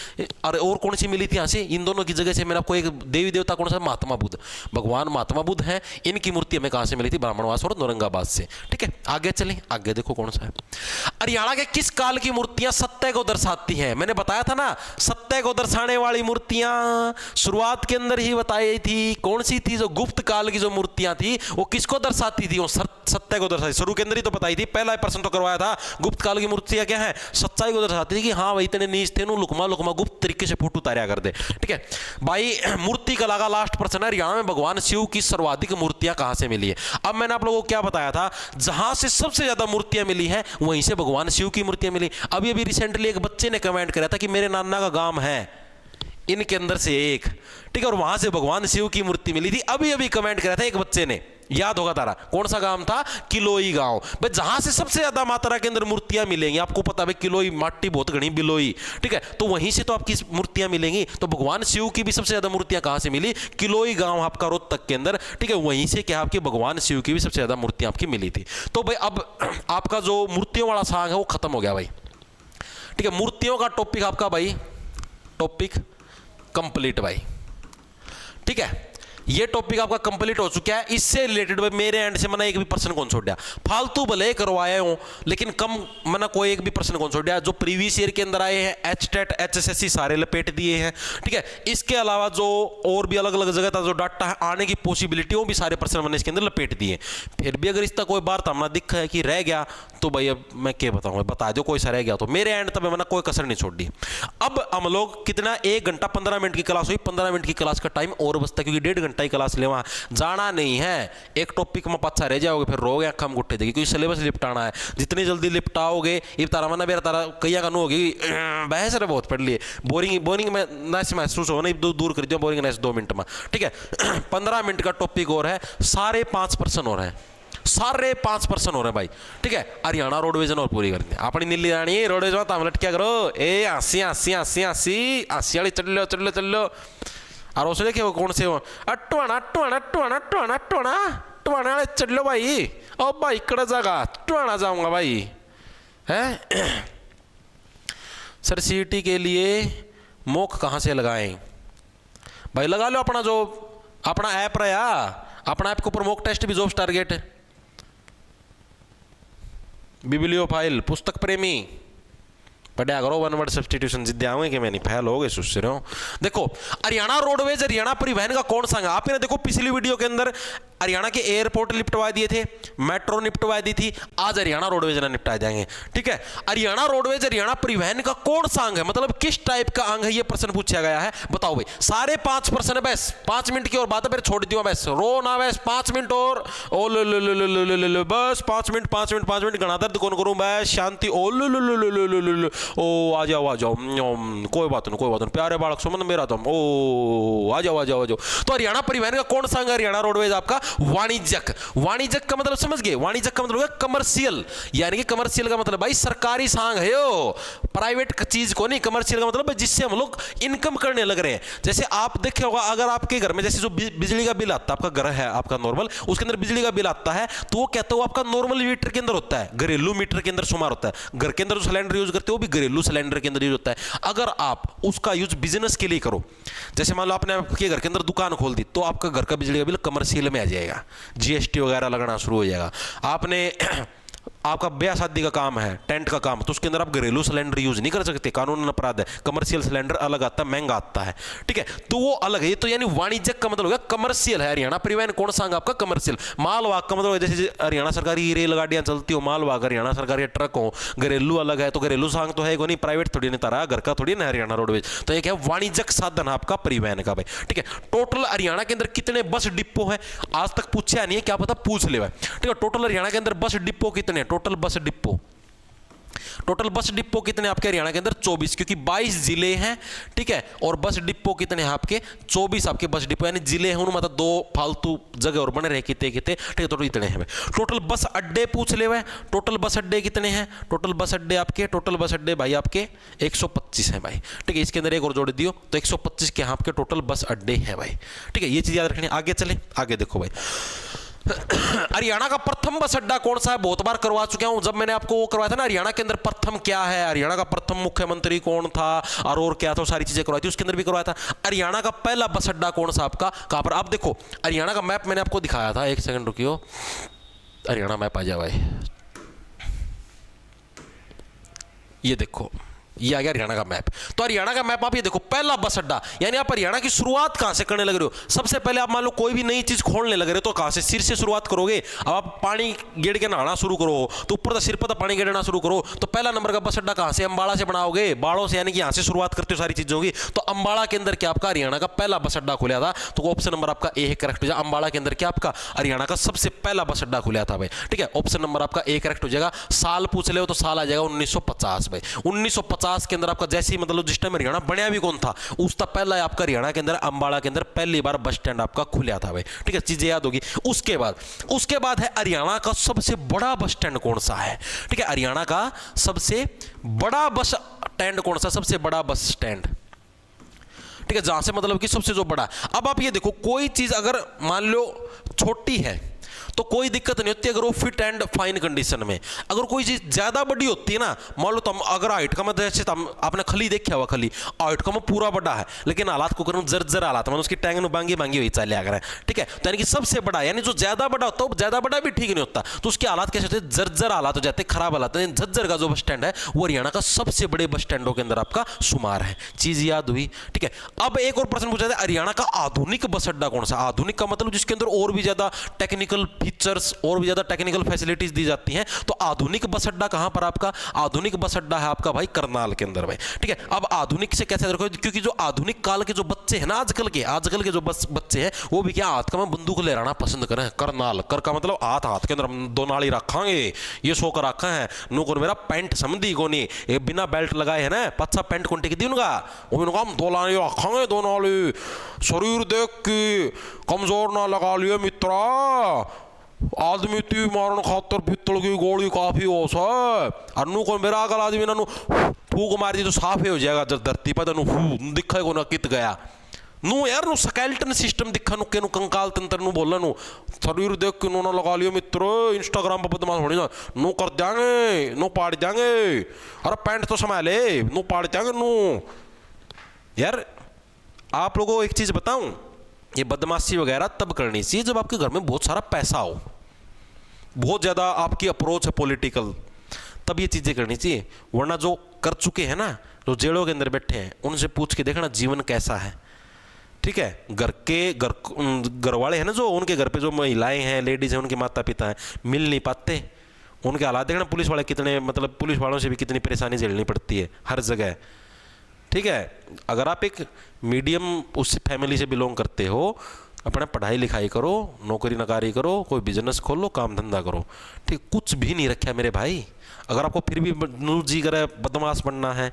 और कौन सी मिली थी यहाँ से, इन दोनों की जगह से मैंने आपको एक देवी देवता कौन सा, महात्मा बुद्ध, भगवान महात्मा बुद्ध हैं, इनकी मूर्ति हमें कहाँ से मिली थी, ब्राह्मणवास और औरंगाबाद से। ठीक है, आगे चलें, आगे देखो कौन सा है। हरियाणा के किस काल की मूर्तियां सत्य को दर्शाती हैं। मैंने बताया था ना, सत्य को दर्शाने वाली मूर्तियां शुरुआत के अंदर ही बताई थी। कौन सी थी, जो गुप्त काल की जो मूर्तियां थी वो किसको दर्शाती थी, वो सत्य को दर्शाती। शुरू के अंदर ही तो बताई थी, पहला प्रश्न तो करवाया था। गुप्त काल की मूर्तियां क्या है, सच्चाई को दर्शाती थी कि हाँ भाई इतने नीच थे, लुकमा लुकमा गुप्त तरीके से फोटो उतारा कर दे। ठीक है भाई, मूर्ति कला का लास्ट प्रश्न है, हरियाणा में भगवान शिव की सर्वाधिक मूर्तियां कहां से मिली है। अब मैंने आप लोगों को क्या बताया था, जहां से सबसे ज्यादा मूर्तियां मिली हैं वहीं से भगवान शिव की मूर्तियां मिली। अभी अभी रिसेंटली एक बच्चे ने कमेंट किया था कि मेरे नाना का गांव है इनके अंदर से एक, ठीक है, और वहां से भगवान शिव की मूर्ति मिली थी। अभी अभी कमेंट किया था एक बच्चे ने, याद होगा तारा, कौन सा गांव था, किलोई गांव। भाई जहां से सबसे ज्यादा मात्रा के अंदर मूर्तियां मिलेंगी, आपको पता है किलोई माटी बहुत घनी बिलोई, ठीक है, तो वहीं से तो आपकी मूर्तियां मिलेंगी। तो भगवान शिव की भी सबसे ज्यादा मूर्तियां कहां से मिली, किलोई गांव आपका रोहतक के अंदर। ठीक है, वहीं से क्या आपकी भगवान शिव की भी सबसे ज्यादा मूर्तियां आपकी मिली थी। तो भाई अब आपका जो मूर्तियों वाला सांग है वो खत्म हो गया भाई। ठीक है, मूर्तियों का टॉपिक आपका भाई टॉपिक कंप्लीट भाई। ठीक है, ये टॉपिक आपका कंप्लीट हो चुका है। इससे रिलेटेड भाई मेरे एंड से मैंने एक भी प्रश्न कौन छोड़ दिया, फालतू भले करवाया हूं लेकिन कम मैंने कोई एक भी प्रश्न कौन छोड़ दिया। जो प्रीवियस ईयर के अंदर आए हैं, एचटेट एचएसएससी सारे लपेट दिए हैं। ठीक है, इसके अलावा जो और भी अलग अलग जगह था जो डाटा है आने की पॉसिबिलिटी, वो भी सारे प्रश्न मैंने इसके अंदर लपेट दिए। फिर भी अगर इसका कोई बार हमने दिखा है कि रह गया तो भाई अब मैं क्या बताऊंगा, बता दो कोई सा रह गया तो मेरे एंड तब मैंने कोई कसर नहीं छोड़ दी। अब हम लोग कितना 1 घंटा 15 मिनट की क्लास हुई, 15 मिनट की क्लास का टाइम और बचता क्योंकि 1.5 घंटा की क्लास ले, वहां जाना नहीं है। एक टॉपिक में पच्छा रह जाओगे फिर रोगे अखम गुट्टे देगी, क्योंकि सिलेबस लिपटाना है। जितनी जल्दी लिपटाओगे ये तारा मना मेरा तारा कैया का नो होगी, बहस रे बहुत पढ़ लिए, बोरिंग में नैस महसूस हो, नहीं दूर कर दिया बोरिंग नैस 2 मिनट में। ठीक है, 15 मिनट का टॉपिक और है, सारे 5% और है, सारे 5% हो रहे हैं भाई। ठीक है, हरियाणा रोडवेज और पूरी करनी है अपनी नीली रानी रोडवेज में तामलट क्या करो, ए 80 वाली चल लो। और उसे देखिए वो कौन से हो अट्टवाना वाले चल लो भाई। ओ भाई इकड़ा जागा टवाना जाऊंगा भाई है। सर सीईटी के लिए मॉक कहाँ से लगाएं भाई, लगा लो अपना जो अपना ऐप रहा, अपना ऐप के ऊपर मॉक टेस्ट भी जॉब्स टारगेट है, बिब्लियोफाइल पुस्तक प्रेमी पढ़ा करो, 1 वर्ड सब्स्टिट्यूशन जिद्दे आऊंगे कि मैं नहीं फैल हो गए सुस्से रहो। देखो हरियाणा रोडवेज हरियाणा परिवहन का कौन सा है, आपने देखो पिछली वीडियो के अंदर हरियाणा के एयरपोर्ट निपटवा दिए थे, मेट्रो निपटवा दी थी, आज हरियाणा रोडवेज ना निपटा जाएंगे। ठीक है, हरियाणा रोडवेज हरियाणा परिवहन का कौन सा अंग है, मतलब किस टाइप का अंग है, ये प्रश्न पूछा गया है। बताओ भाई, सारे 5% है बस, 5 मिनट की और बात है फिर छोड़ दियो बस, रो ना बस, 5 मिनट और ओ लो बस 5 मिनट गणा दर्द कौन करूं बस, शांति ओ लो ओ आ जाओ कोई बात नहीं प्यारे बालक सुमन मेरा तुम ओ आ जाओ। तो हरियाणा परिवहन का कौन सा अंग है हरियाणा रोडवेज आपका, वाणिज्यक का मतलब समझ गए, वाणिज्यक का मतलब कमर्शियल, यानी कि कमर्शियल का मतलब भाई सरकारी सांग है यो, प्राइवेट चीज को नहीं। कमर्शियल का मतलब जिससे हम लोग इनकम करने लग रहे हैं। जैसे आप देखे होगा अगर आपके घर में जैसे जो बिजली का बिल आता है, आपका घर है आपका नॉर्मल, उसके अंदर बिजली का बिल आता है तो वो कहते हो आपका नॉर्मल मीटर के अंदर होता है, घरेलू मीटर के अंदर शुमार होता है। घर के अंदर जो सिलेंडर यूज करते हो वो भी घरेलू सिलेंडर के अंदर यूज होता है। अगर आप उसका यूज बिजनेस के लिए करो, जैसे मान लो आपने आपके घर के अंदर दुकान खोल दी, तो आपका घर का बिजली का बिल कमर्शियल में आ जाएगा, जीएसटी वगैरह लगना शुरू हो जाएगा। आपने आपका ब्याह शादी का काम है, टेंट का काम, तो उसके अंदर आप घरेलू सिलेंडर यूज नहीं कर सकते, कानून अपराध है। कमर्शियल सिलेंडर अलग आता है, महंगा आता है। ठीक है, तो वो अलग है। तो यानी वाणिज्यिक का मतलब हो गया कमर्शियल है। हरियाणा परिवहन कौन सा आपका कमर्शियल। मालवाहक का मतलब जैसे हरियाणा सरकारी रेलगाड़ियां चलती हो, मालवाहक हरियाणा सरकारी ट्रक हो, घरेलू अलग है। तो घरेलू सांग तो है नहीं, प्राइवेट थोड़ी नहीं तारा, घर का थोड़ी ना हरियाणा रोडवेज। तो एक है वाणिज्यिक साधन आपका परिवहन का भाई। ठीक है, टोटल हरियाणा के अंदर कितने बस डिपो है आज तक पूछा नहीं है, क्या पता पूछ ले भाई। ठीक है, टोटल हरियाणा के अंदर बस डिपो कितने, total bus depot. Total bus depot कितने आपके हरियाणा के अंदर 24, क्योंकि 22 जिले हैं, ठीक है। और बस डिपो कितने हैं आपके 24 आपके बस डिपो, यानी जिले हैं उनमें मतलब 2 फालतू जगह और बने रहे कितने कितने, ठीक है। टोटल इतने हैं। टोटल बस अड्डे पूछ ले हुए, टोटल बस अड्डे कितने हैं, टोटल बस अड्डे आपके, टोटल बस अड्डे भाई आपके 125 हैं भाई, ठीक है। इसके अंदर एक और जोड़ दियो तो 125 के आपके टोटल बस अड्डे हैं भाई, ठीक है। ये चीज याद रखनी। आगे चले, आगे देखो भाई, हरियाणा का प्रथम बस अड्डा कौन सा है, बहुत बार करवा चुका हूं। जब मैंने आपको वो करवाया था ना, हरियाणा के अंदर प्रथम क्या है, हरियाणा का प्रथम मुख्यमंत्री कौन था और क्या था, सारी चीजें करवाई थी, उसके अंदर भी करवाया था। हरियाणा का पहला बस अड्डा कौन सा आपका, कहां पर, आप देखो हरियाणा का मैप मैंने आपको दिखाया था, एक सेकंड रुकियो, हरियाणा मैप आ जाए भाई, ये देखो, ये आ गया हरियाणा का मैप। तो हरियाणा का मैप आप ये देखो, पहला बस अड्डा, यानी आप हरियाणा की शुरुआत कहां से करने लग रहे हो। सबसे पहले आप मान लो कोई भी नई चीज खोलने लग रहे हो तो कहां से, सिर से शुरुआत करोगे। अब आप पानी गेड़ के नहाना शुरू करो तो ऊपर तक सिर पर पानी गेड़ना शुरू करो, तो पहला नंबर का बस अड्डा कहां से, अंबाला से बनाओगे, बाड़ों से, यानी कि यहां से शुरुआत करते हो सारी चीजों की। तो अंबाला के अंदर क्या आपका हरियाणा का पहला बस अड्डा खुला था, तो ऑप्शन नंबर आपका ए करेक्ट हो जाएगा। अंबाला के अंदर क्या आपका हरियाणा का सबसे पहला बस अड्डा खुला था भाई, ठीक है। ऑप्शन नंबर आपका ए करेक्ट हो जाएगा। साल पूछ ले हो तो साल आ जाएगा 1950 भाई। 1950 के अंदर आपका जैसे मतलब जिस टाइम हरियाणा बनया भी कौन था, उसका पहला आपका हरियाणा के अंदर अंबाला के अंदर पहली बार बस स्टैंड आपका खुला था भाई, ठीक है। चीजें याद होगी। उसके बाद है हरियाणा का सबसे बड़ा बस स्टैंड कौन सा है, ठीक है। हरियाणा का सबसे बड़ा बस स्टैंड कौन सा, सबसे बड़ा बस स्टैंड, ठीक है, जहां से मतलब कि सबसे जो बड़ा। अब आप ये देखो, कोई चीज अगर मान लो छोटी है तो कोई दिक्कत नहीं होती अगर वो फिट एंड फाइन कंडीशन में। अगर कोई चीज ज्यादा बड़ी होती है ना, मान लो तुम अगर हाइट का मतलब जैसे आपने खली देखा हुआ, खली हाइट का पूरा बड़ा है लेकिन हालात को करूँ जर्जर हालात, मतलब उसकी टैंग बांगी बांगी हुई चल आकर, ठीक है। तो यानी कि सबसे बड़ा, यानी जो ज्यादा बड़ा होता है ज्यादा बड़ा भी ठीक नहीं होता, तो उसके हालात कैसे होते हैं, जर्जर हालात हो जाते हैं, खराब हालात। झज्जर का जो बस स्टैंड है वो हरियाणा का सबसे बड़े बस स्टैंडों के अंदर आपका शुमार है। चीज याद हुई, ठीक है। अब एक और प्रश्न पूछा था, हरियाणा का आधुनिक बस अड्डा कौन सा। आधुनिक का मतलब जिसके अंदर और भी ज्यादा टेक्निकल फीचर्स और भी ज्यादा टेक्निकल फैसिलिटीज दी जाती हैं। तो आधुनिक बस अड्डा कहां पर आपका, आधुनिक बस अड्डा है आपका भाई करनाल के अंदर भाई, ठीक है। अब आधुनिक से कैसे देखो, क्योंकि जो आधुनिक काल के जो बच्चे हैं ना, आजकल के जो बच्चे हैं वो भी क्या हाथ का में बंदूक लहराना पसंद करें। करनाल कर का मतलब हाथ के अंदर हम 2 नाली रखांगे, ये सो कर रखा है नौकर मेरा पैंट समझी को नहीं, ये बिना बेल्ट लगाए है ना, पच्छा पैंट कौन टिक दी उनका, उनका हम 2 नाली रखांगे, 2 नाली, शरीर देख के कमजोर ना लगा लिया मित्रा, आदमी ती मारन खातर पित्तल की गोली काफी होश है। अनु को मेरा अगर आदमी ना फूक मार दी तो साफ ही हो जाएगा जब धरती पर, नु दिखा को ना कित गया नु यार, नु स्केलेटन सिस्टम दिखा, नु के नु कंकाल तंत्र नु बोला, नु शरीर देख के नु ना लगा लियो मित्र, इंस्टाग्राम पर बदमाश होनी ना, नु कर देंगे, नु पाड़ देंगे, अरे पैंट तो संभाले, नु पाड़ देंगे नु। यार आप लोगों को एक चीज बताऊं, ये बदमाशी वगैरह तब करनी चाहिए जब आपके घर में बहुत सारा पैसा हो, बहुत ज्यादा आपकी अप्रोच है पॉलिटिकल, तब ये चीजें करनी चाहिए। वरना जो कर चुके हैं ना, जो जेलों के अंदर बैठे हैं, उनसे पूछ के देखना जीवन कैसा है, ठीक है। घर वाले हैं ना, जो उनके घर पे जो महिलाएं हैं, लेडीज हैं, उनके माता पिता हैं, मिल नहीं पाते, उनके हालात देखना। पुलिस वाले कितने, मतलब पुलिस वालों से भी कितनी परेशानी झेलनी पड़ती है हर जगह, ठीक है। अगर आप एक मीडियम उस फैमिली से बिलोंग करते हो, अपना पढ़ाई लिखाई करो, नौकरी नकारी करो, कोई बिजनेस खोलो, काम धंधा करो, ठीक। कुछ भी नहीं रखा मेरे भाई। अगर आपको फिर भी जी करे बदमाश बनना है,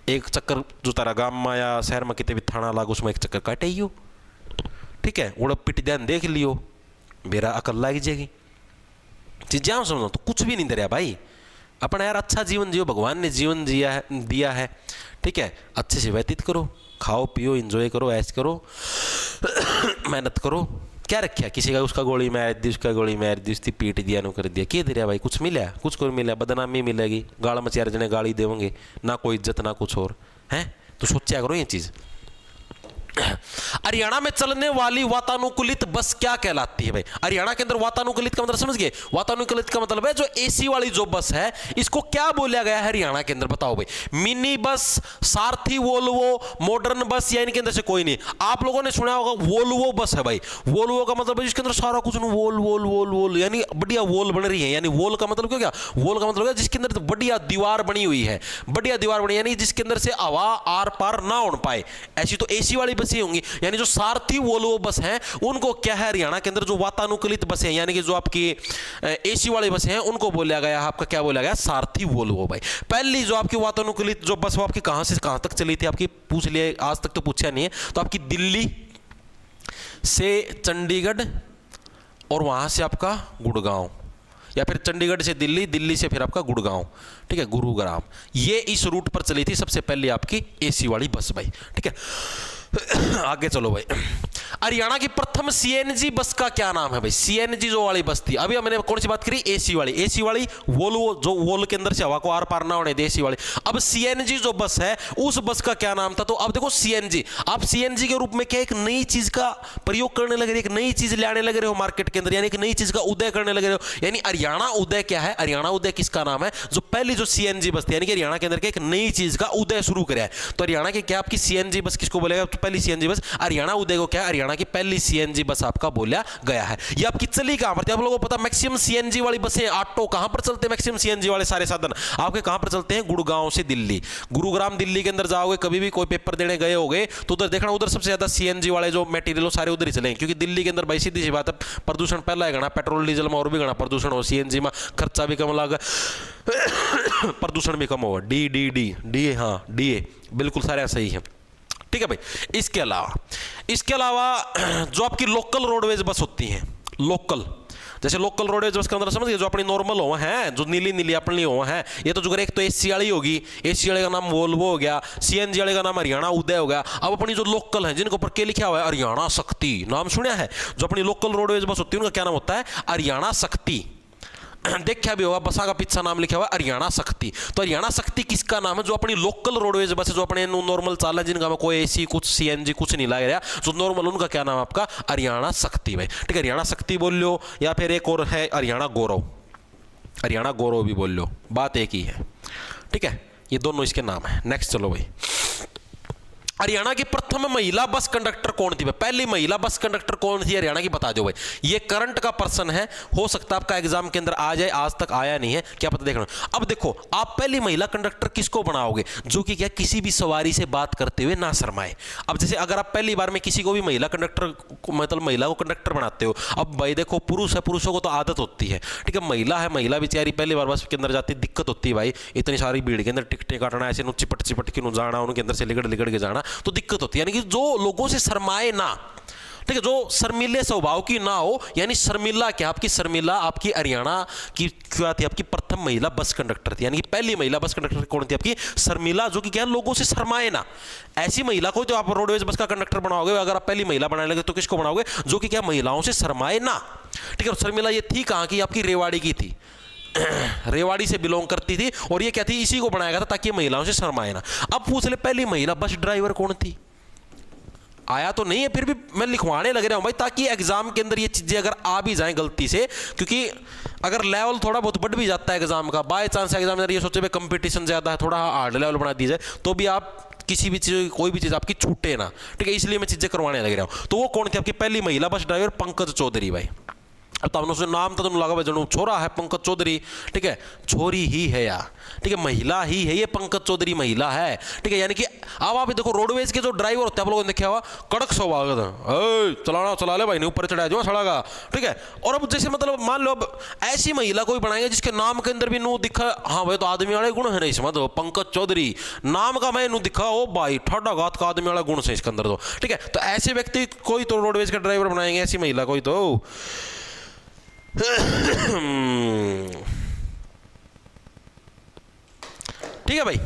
एक चक्कर जो तारा गांव में या शहर में कितने भी थाना लागू उसमें एक चक्कर काटे ही हो, ठीक है। उड़प पिट ध्यान देख लियो, मेरा अकल लग जाएगी। चीज़ समझो तो कुछ भी नहीं दे रहा भाई। अपना यार अच्छा जीवन जियो, भगवान ने जीवन दिया है, ठीक है। अच्छे से व्यतीत करो, खाओ पियो, एंजॉय करो, ऐश करो, मेहनत करो। क्या रखा किसी का, उसका गोली मार दी, उसका गोली मार दी, उसकी पीट दिया, नो कर दिया, क्या दे रहा भाई, कुछ मिला, कुछ को मिला, बदनामी मिलेगी, गाड़ में 4 जने गाली देंगे, ना कोई इज्जत ना कुछ और है। तो सोचा करो ये चीज़। हरियाणा में चलने वाली वातानुकूलित बस क्या कहलाती है भाई। हरियाणा के अंदर वातानुकूलित का मतलब समझ गए, वातानुकूलित का मतलब है जो एसी वाली जो बस है, इसको क्या बोला गया है हरियाणा के अंदर, बताओ भाई। मिनी बस, सारथी, वोल्वो, मॉडर्न बस, या इनके अंदर से कोई नहीं। आप लोगों ने सुना होगा वोल्वो बस है भाई। वोल्वो का मतलब है जिसके अंदर सारा कुछ वोल वोल वोल वोल, यानी बढ़िया वोल बन रही है। यानी वोल का मतलब क्या, वोल का मतलब जिसके अंदर बढ़िया दीवार बनी हुई है, बढ़िया दीवार बनी, यानी जिसके अंदर से हवा आर पार ना उड़ पाए। ऐसी तो एसी वाली बसें होंगी, यानी जो सारथी वोल्वो बस हैं उनको क्या है हरियाणा के अंदर जो वातानुकूलित बसें हैं यानी कि जो आपकी एसी वाली बसें हैं उनको बोला गया आपका क्या बोला गया सारथी वोल्वो भाई। पहली जो आपकी वातानुकूलित जो बस वो आपकी कहां से कहां तक चली थी आपकी पूछ लिए, आज तक तो पूछा नहीं है, तो आपकी दिल्ली से चंडीगढ़ और वहां से आपका गुड़गांव, या फिर चंडीगढ़ से दिल्ली, दिल्ली से फिर आपका गुड़गांव, ठीक है, गुरुग्राम, ये इस रूट पर चली थी सबसे पहले आपकी एसी वाली बस भाई, ठीक है। आगे चलो भाई, हरियाणा की प्रथम सीएनजी बस का क्या नाम है भाई? सीएनजी जो वाली बस थी, अभी हमने कौन सी बात करी? एसी वाली वोल्वो, जो वोल के अंदर से हवा को आर पार ना होने दे, एसी वाली। अब सीएनजी जो बस है उस बस का क्या नाम था? तो अब देखो सीएनजी, आप सीएनजी के रूप में क्या एक नई चीज का प्रयोग करने लगे, एक नई चीज लाने लगे रहे हो मार्केट के अंदर, यानी एक नई चीज का उदय करने लगे रहे हो। यानी हरियाणा उदय क्या है? हरियाणा उदय किसका नाम है? जो पहली जो सीएनजी बस थी, यानी कि हरियाणा के अंदर एक नई चीज का उदय शुरू कराया है। तो हरियाणा की क्या आपकी सीएनजी बस किसको बोलेगा? तो पहली सीएनजी बस हरियाणा उदय को क्या है? हरियाणा की पहली सीएनजी बस आपका बोला गया है। ये आपकी चली कहां पर थी? आप लोगों को पता मैक्सिमम सीएनजी वाली बसें ऑटो कहां पर चलते हैं? मैक्सिमम सीएनजी वाले सारे साधन आपके कहां पर चलते हैं? गुड़गांव से दिल्ली, गुरुग्राम दिल्ली के अंदर जाओगे, कभी भी कोई पेपर देने गए होगे तो उधर देखना, उधर सबसे ज्यादा सीएनजी वाले जो मटेरियल सारे उधर ही चलेंगे, क्योंकि दिल्ली के अंदर भाई सीधी सी बात है प्रदूषण पहला है, पेट्रोल डीजल में और भी घना प्रदूषण हो, सीएनजी में खर्चा भी कम लगा, प्रदूषण भी कम होगा, डी हाँ डी बिल्कुल सारे सही है, ठीक है भाई। इसके अलावा जो आपकी लोकल रोडवेज बस होती हैं, लोकल, जैसे लोकल रोडवेज बस के अंदर समझिए जो अपनी नॉर्मल हो है, जो नीली नीली अपनी हो है, ये तो जो एक तो एसी वाली होगी, एसी वाले का नाम वोल्वो हो गया, सीएनजी वाले का नाम हरियाणा उदय हो गया। अब अपनी जो लोकल है जिनके ऊपर क्या लिखा हुआ है? हरियाणा शक्ति, नाम सुना है? जो अपनी लोकल रोडवेज बस होती है उनका क्या नाम होता है? हरियाणा शक्ति। देखा भी होगा बसा का पीछा नाम लिखा हुआ हरियाणा शक्ति। तो हरियाणा शक्ति किसका नाम है? जो अपनी लोकल रोडवेज बस है, जो अपने नॉर्मल चाल है, जिनका में कोई एसी कुछ सीएनजी कुछ नहीं लग रहा, जो नॉर्मल, उनका क्या नाम है आपका? हरियाणा शक्ति भाई, ठीक है। हरियाणा शक्ति बोल लो, या फिर एक और है हरियाणा गौरव, हरियाणा गौरव भी बोल लो, बात एक ही है, ठीक है। ये दोनों इसके नाम है। नेक्स्ट चलो भाई, हरियाणा की प्रथम महिला बस कंडक्टर कौन थी भाई? पहली महिला बस कंडक्टर कौन थी हरियाणा की? बता दो भाई। ये करंट का पर्सन है, हो सकता है आपका एग्जाम के अंदर आ जाए, आज तक आया नहीं है, क्या पता देखना। अब देखो, आप पहली महिला कंडक्टर किसको बनाओगे? जो कि क्या किसी भी सवारी से बात करते हुए ना शर्माए। अब जैसे अगर आप पहली बार में किसी को भी महिला कंडक्टर, मतलब महिला को कंडक्टर बनाते हो, अब भाई देखो पुरुष है, पुरुषों को तो आदत होती है, ठीक है, महिला है, महिला बेचारी पहली बार बस के अंदर जाती, दिक्कत होती है भाई, इतनी सारी भीड़ के अंदर टिकटें काटना, ऐसे चिपट चिपट के जाना, उनके अंदर से लिगड़ लिगड़ के जाना, तो दिक्कत होती है। यानी कि जो लोगों से शर्माए ना, ठीक है, जो शर्मीले स्वभाव की ना हो, यानी शर्मिला क्या आपकी? शर्मिला आपकी हरियाणा की क्या थी? आपकी प्रथम महिला बस कंडक्टर थी, यानी कि पहली महिला बस कंडक्टर कौन थी आपकी? शर्मिला, जो कि क्या लोगों से शर्माए ना। ऐसी महिला को जो आप रोडवेज बस का कंडक्टर बनाओगे, अगर आप पहली महिला बनाने लगे तो किसको बनाओगे? जो कि क्या महिलाओं से शर्माए ना, ठीक है। और शर्मिला ये थी कहां की? आपकी रेवाड़ी की थी, रेवाड़ी से बिलोंग करती थी, और ये क्या थी? इसी को बनाया गया था ताकि महिलाओं से शर्माए ना। अब पूछ ले, पहली महिला बस ड्राइवर कौन थी? आया तो नहीं है, फिर भी मैं लिखवाने लग रहा हूं भाई, ताकि एग्जाम के अंदर ये चीजें अगर आ भी जाएं गलती से, क्योंकि अगर लेवल थोड़ा बहुत बढ़ भी जाता है एग्जाम का, बाय चांस एग्जामिनर ये सोचे कंपटीशन ज्यादा है, थोड़ा हार्ड लेवल बना दी जाए, तो भी आप किसी भी चीज, कोई भी चीज आपकी छूटे ना, ठीक है, इसलिए मैं चीजें करवाने लग रहा हूं। तो वो कौन थी आपकी पहली महिला बस ड्राइवर? पंकज चौधरी भाई। अब तो आपने नाम तो तुम लगा भाई, जनू छोरा है पंकज चौधरी, ठीक है, छोरी ही है यार, ठीक है, महिला ही है ये, पंकज चौधरी महिला है, ठीक है। यानी कि अब आप देखो रोडवेज के जो ड्राइवर होते हैं, आप लोगों ने देखा हुआ, कड़क स्वभाव का, चलाना चला ले भाई, नहीं ऊपर चढ़ा जो सड़ागा, ठीक है। और अब जैसे मतलब मान लो अब ऐसी महिला कोई बनाएंगे जिसके नाम के अंदर भी नू दिखा, हाँ भाई तो आदमी वाले गुण है नहीं, समझ पंकज चौधरी नाम का मैं नू दिखा, ओ भाई ठाडा घात का आदमी वाला गुण से इसके अंदर, तो ठीक है। तो ऐसे व्यक्ति कोई तो रोडवेज का ड्राइवर बनाएंगे, ऐसी महिला कोई तो ठीक है भाई।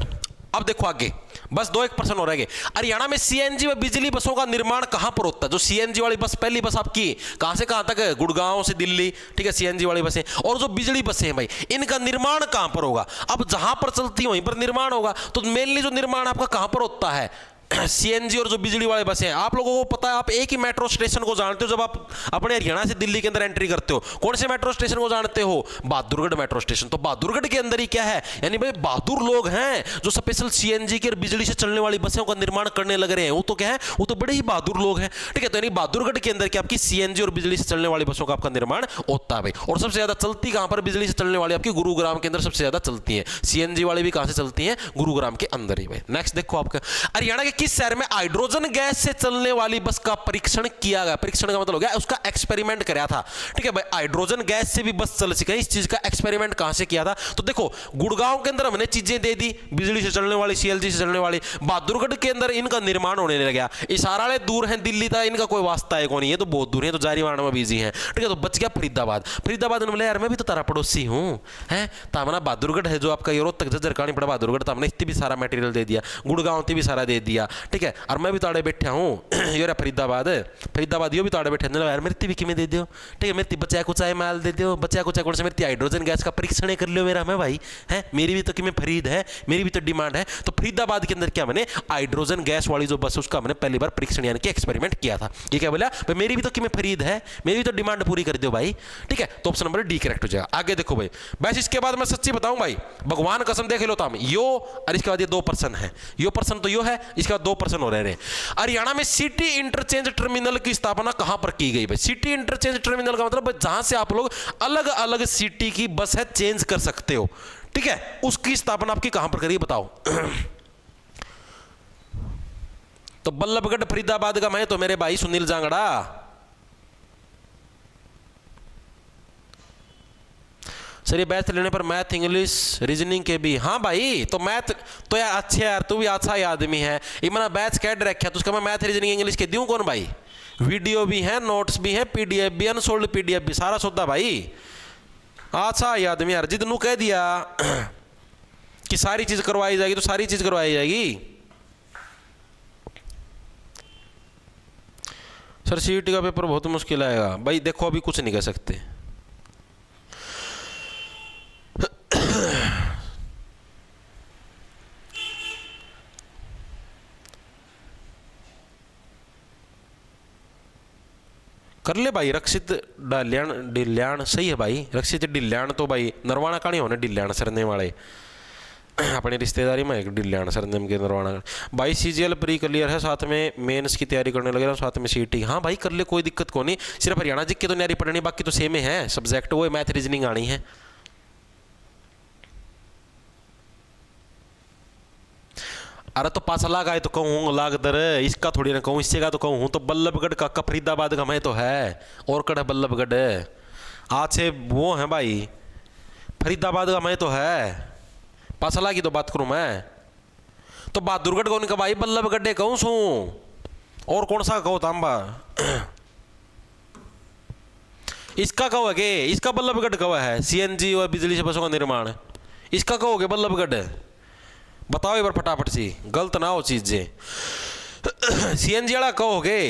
अब देखो आगे, बस 2-1% हो रहेंगे। हरियाणा में सीएनजी व बिजली बसों का निर्माण कहां पर होता है? जो सीएनजी वाली बस, पहली बस आपकी कहां से कहां तक है? गुड़गांव से दिल्ली, ठीक है, सीएनजी वाली बसें। और जो बिजली बसें हैं भाई, इनका निर्माण कहां पर होगा? अब जहां पर चलती है वहीं पर निर्माण होगा, तो मेनली जो निर्माण आपका कहां पर होता है? सीएनजी और जो बिजली वाले बसें हैं, आप लोगों को पता है, आप एक ही मेट्रो स्टेशन को जानते हो जब आप अपने हरियाणा से दिल्ली के अंदर एंट्री करते हो। कौन से मेट्रो स्टेशन को जानते हो? Bahadurgarh metro station. तो बहादुरगढ़ के अंदर ही क्या है? यानी भाई बहादुर लोग हैं जो स्पेशल सीएनजी की और बिजली से चलने वाली बसों का निर्माण करने लग रहे हैं। वो तो क्या है? वो तो बड़े ही बहादुर लोग हैं, ठीक है। तो यानी बहादुरगढ़ के अंदर क्या आपकी सीएनजी और बिजली से चलने वाली बसों का आपका निर्माण होता है भाई। और सबसे ज्यादा चलती कहां पर बिजली से चलने वाली? आपकी गुरुग्राम के अंदर सबसे ज्यादा चलती है। सीएनजी वाली भी कहां से चलती है? गुरुग्राम के अंदर ही भाई। नेक्स्ट देखो आपका, हरियाणा के किस शहर में हाइड्रोजन गैस से चलने वाली बस का परीक्षण किया गया। परीक्षण का मतलब हो गया उसका एक्सपेरिमेंट कराया था। ठीक है भाई, हाइड्रोजन गैस से भी बस चल सके, इस चीज का एक्सपेरिमेंट कहां से किया था? तो देखो गुड़गांव के अंदर हमने चीजें दे दी, बिजली से चलने वाली, सीएलजी से चलने वाली। बहादुरगढ़ के अंदर इनका निर्माण होने लग गया। इशारा दूर है दिल्ली था, इनका कोई वास्ता है कौन, ये तो बहुत दूर है, तो जारी मारने में बिजी है। ठीक है, तो बच गया फरीदाबाद। फरीदाबाद ने बोले यार मैं भी तो तारा पड़ोसी हूँ, है तामना बहादुरगढ़ है जो आपका यूरोप तक जरकानी पड़ा बहादुरगढ़, तो हमने इतनी भी सारा मटेरियल दे दिया, गुड़गांव भी सारा दे दिया। ठीक है, और मैं भी ताड़े बैठा हूँ यार फरीदाबाद, फरीदाबाद यो भी ताड़े बैठे यार मेरे भी किमें दे दो। ठीक है, मेरी बचा कुछ माल दे दो, बचा कुछ कौन से मेरी हाइड्रोजन गैस का परीक्षण कर लो मेरा, मैं भाई है मेरी भी तो किमें फरीद है, मेरी भी तो डिमांड है। तो फरीदाबाद के अंदर क्या मैंने हाइड्रोजन गैस वाली जो बस उसका मैंने पहली बार परीक्षण यानी कि एक्सपेरिमेंट किया था। ये क्या बोला भाई मेरी भी तो किमें फरीद है, मेरी भी तो डिमांड पूरी कर दो भाई। ठीक है, तो ऑप्शन नंबर डी करेक्ट हो जाएगा। आगे देखो भाई, बस इसके बाद मैं सच्ची बताऊं भाई, भगवान कसम देख लो ताम यो, और इसके बाद ये 2% है, यो पर्सन तो यो है, इसके बाद 2% हो रहे हैं। हरियाणा में सिटी इंटरचेंज टर्मिनल की स्थापना कहां पर की गई भाई? सिटी इंटरचेंज टर्मिनल का मतलब जहां से आप लोग अलग अलग सिटी की बस है चेंज कर सकते हो। ठीक है, उसकी स्थापना आपकी कहां पर करी बताओ? तो बल्लभगढ़ फरीदाबाद का मैं तो मेरे भाई सुनील जांगड़ा। सर ये मैथ लेने पर मैथ इंग्लिश रीजनिंग के भी, हाँ भाई तो मैथ तो यार अच्छे यार तू भी अच्छा ही आदमी है, इमना बैच कैड रखा तो उसका मैं मैथ रीजनिंग इंग्लिश के दूं कौन भाई? वीडियो भी है, नोट्स भी है, पीडीएफ भी, अनसोल्ड पीडीएफ भी, सारा सौदा भाई। अच्छा ही आदमी यार, जितनू कह दिया कि सारी चीज करवाई जाएगी तो सारी चीज करवाई जाएगी। सर सीईटी का पेपर बहुत मुश्किल आएगा भाई, देखो अभी कुछ नहीं कह सकते। कर ले भाई, रक्षित डिल्याण सही है भाई, रक्षित डिल्याण तो भाई नरवाना का नहीं होने डिल्याण सरनेम वाले अपनी रिश्तेदारी में एक डिल्याण सरनेम के नरवाना भाई। सीजीएल प्री क्लियर है, साथ में मेंस की तैयारी करने लगे, साथ में सीटी। हाँ भाई कर ले, कोई दिक्कत को नहीं, सिर्फ हरियाणा जी की तो तैयारी पढ़नी, बाकी तो सेम है सब्जेक्ट, वो मैथ रीजनिंग आनी है। अरे तो 5 लाख आए तो कहूँ लाख दर, इसका थोड़ी ना कहूँ, इससे का तो कहूँ। तो बल्लभगढ़ का फरीदाबाद का मैं तो है, और कड़ा बल्लभगढ़ आज से वो है भाई, फरीदाबाद का मैं तो है, 5 लाख की तो बात करूँ मैं। तो बहादुरगढ़ कौन का भाई, बल्लभगढ़ कहूँ सू, और कौन सा कहो तांबा? इसका कहोगे, इसका बल्लभगढ़ कहा है, सीएनजी और बिजली से बसों का निर्माण, इसका कहोगे बल्लभगढ़? बताओ एक बार फटाफट सी, गलत ना हो चीजें। सीएनजी वाला कहोगे?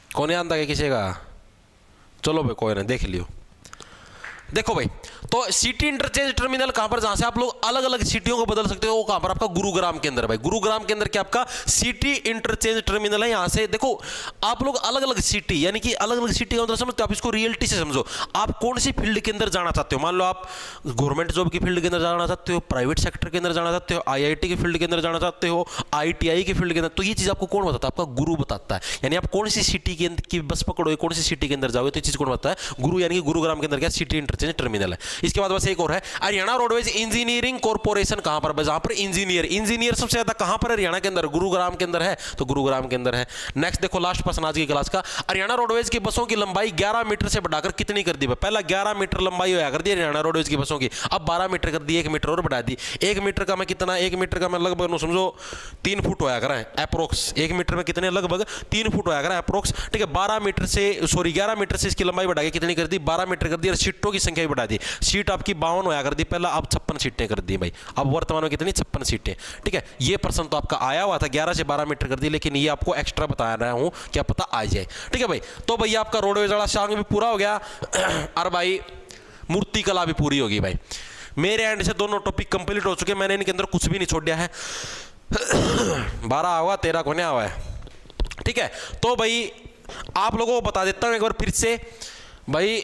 कौन आता है किसी का? चलो भाई कोई ना, देख लियो। देखो भाई, तो सिटी इंटरचेंज टर्मिनल कहां पर, जहां से आप लोग अलग अलग सिटियों को बदल सकते हो, वो कहां पर? आपका गुरुग्राम के अंदर भाई। गुरुग्राम के अंदर क्या आपका सिटी इंटरचेंज टर्मिनल है। यहां से देखो आप लोग अलग अलग सिटी, यानी कि अलग अलग सिटी का मतलब समझते हो आप, इसको रियलिटी से समझो। आप कौन सी फील्ड के अंदर जाना चाहते हो? मान लो आप गवर्नमेंट जॉब की फील्ड के अंदर जाना चाहते हो, प्राइवेट सेक्टर के अंदर जाना चाहते हो, आईआईटी की फील्ड के अंदर जाना चाहते हो, आईटीआई की फील्ड के अंदर, तो ये चीज आपको कौन बताता है? आपका गुरु बताता है। यानी आप कौन सी सिटी के अंदर की बस पकड़ोगे, कौन सी सिटी के अंदर जाओगे, तो ये चीज कौन बताता है? गुरु। यानी कि गुरुग्राम के अंदर क्या सिटी इंटरचेंज टर्मिनल है। इसके बाद बस एक और है, हरियाणा रोडवेज इंजीनियरिंग कॉर्पोरेशन कहां पर? जहां पर इंजीनियर सबसे ज्यादा कहां पर? हरियाणा के अंदर, गुरुग्राम के अंदर है, तो गुरुग्राम के अंदर है। नेक्स्ट देखो, लास्ट प्रश्न आज की क्लास का, हरियाणा रोडवेज की बसों की लंबाई 11 मीटर से बढ़ाकर कितनी कर दी? पहला 11 मीटर लंबाई होया कर दी हरियाणा रोडवेज की बसों की, अब 12 मीटर कर दी, 1 मीटर और बढ़ा दी। 1 मीटर का मैं कितना, 1 मीटर का मैं लगभग समझो 3 फुट होया करें अप्रोक्स, 1 मीटर में कितने, लगभग 3 फुट होया करें अप्रोक्स। ठीक है, 12 मीटर से, सॉरी 11 मीटर से इसकी लंबाई बढ़ा के कितनी कर दी? 12 मीटर कर दी, और सीटों की संख्या भी बढ़ा दी। सीट आपकी 52 होया कर दी पहला, अब 56 सीटें कर दी भाई, अब वर्तमान में कितनी? 56 सीटें। ठीक है, ये प्रश्न तो आपका आया हुआ था, 11 से 12 मीटर कर दी, लेकिन ये आपको एक्स्ट्रा बता रहा हूं, क्या पता आ जाए। ठीक है भाई, तो भैया आपका रोडवेज वाला शांग भी पूरा हो गया, और भाई मूर्ति कला भी पूरी होगी भाई। मेरे एंड से दोनों टॉपिक कंप्लीट हो चुके, मैंने इनके अंदर कुछ भी नहीं छोड़ा है। 12 हुआ, 13 को नहीं हुआ है। ठीक है, तो भाई आप लोगों को बता देता हूं एक बार फिर से भाई,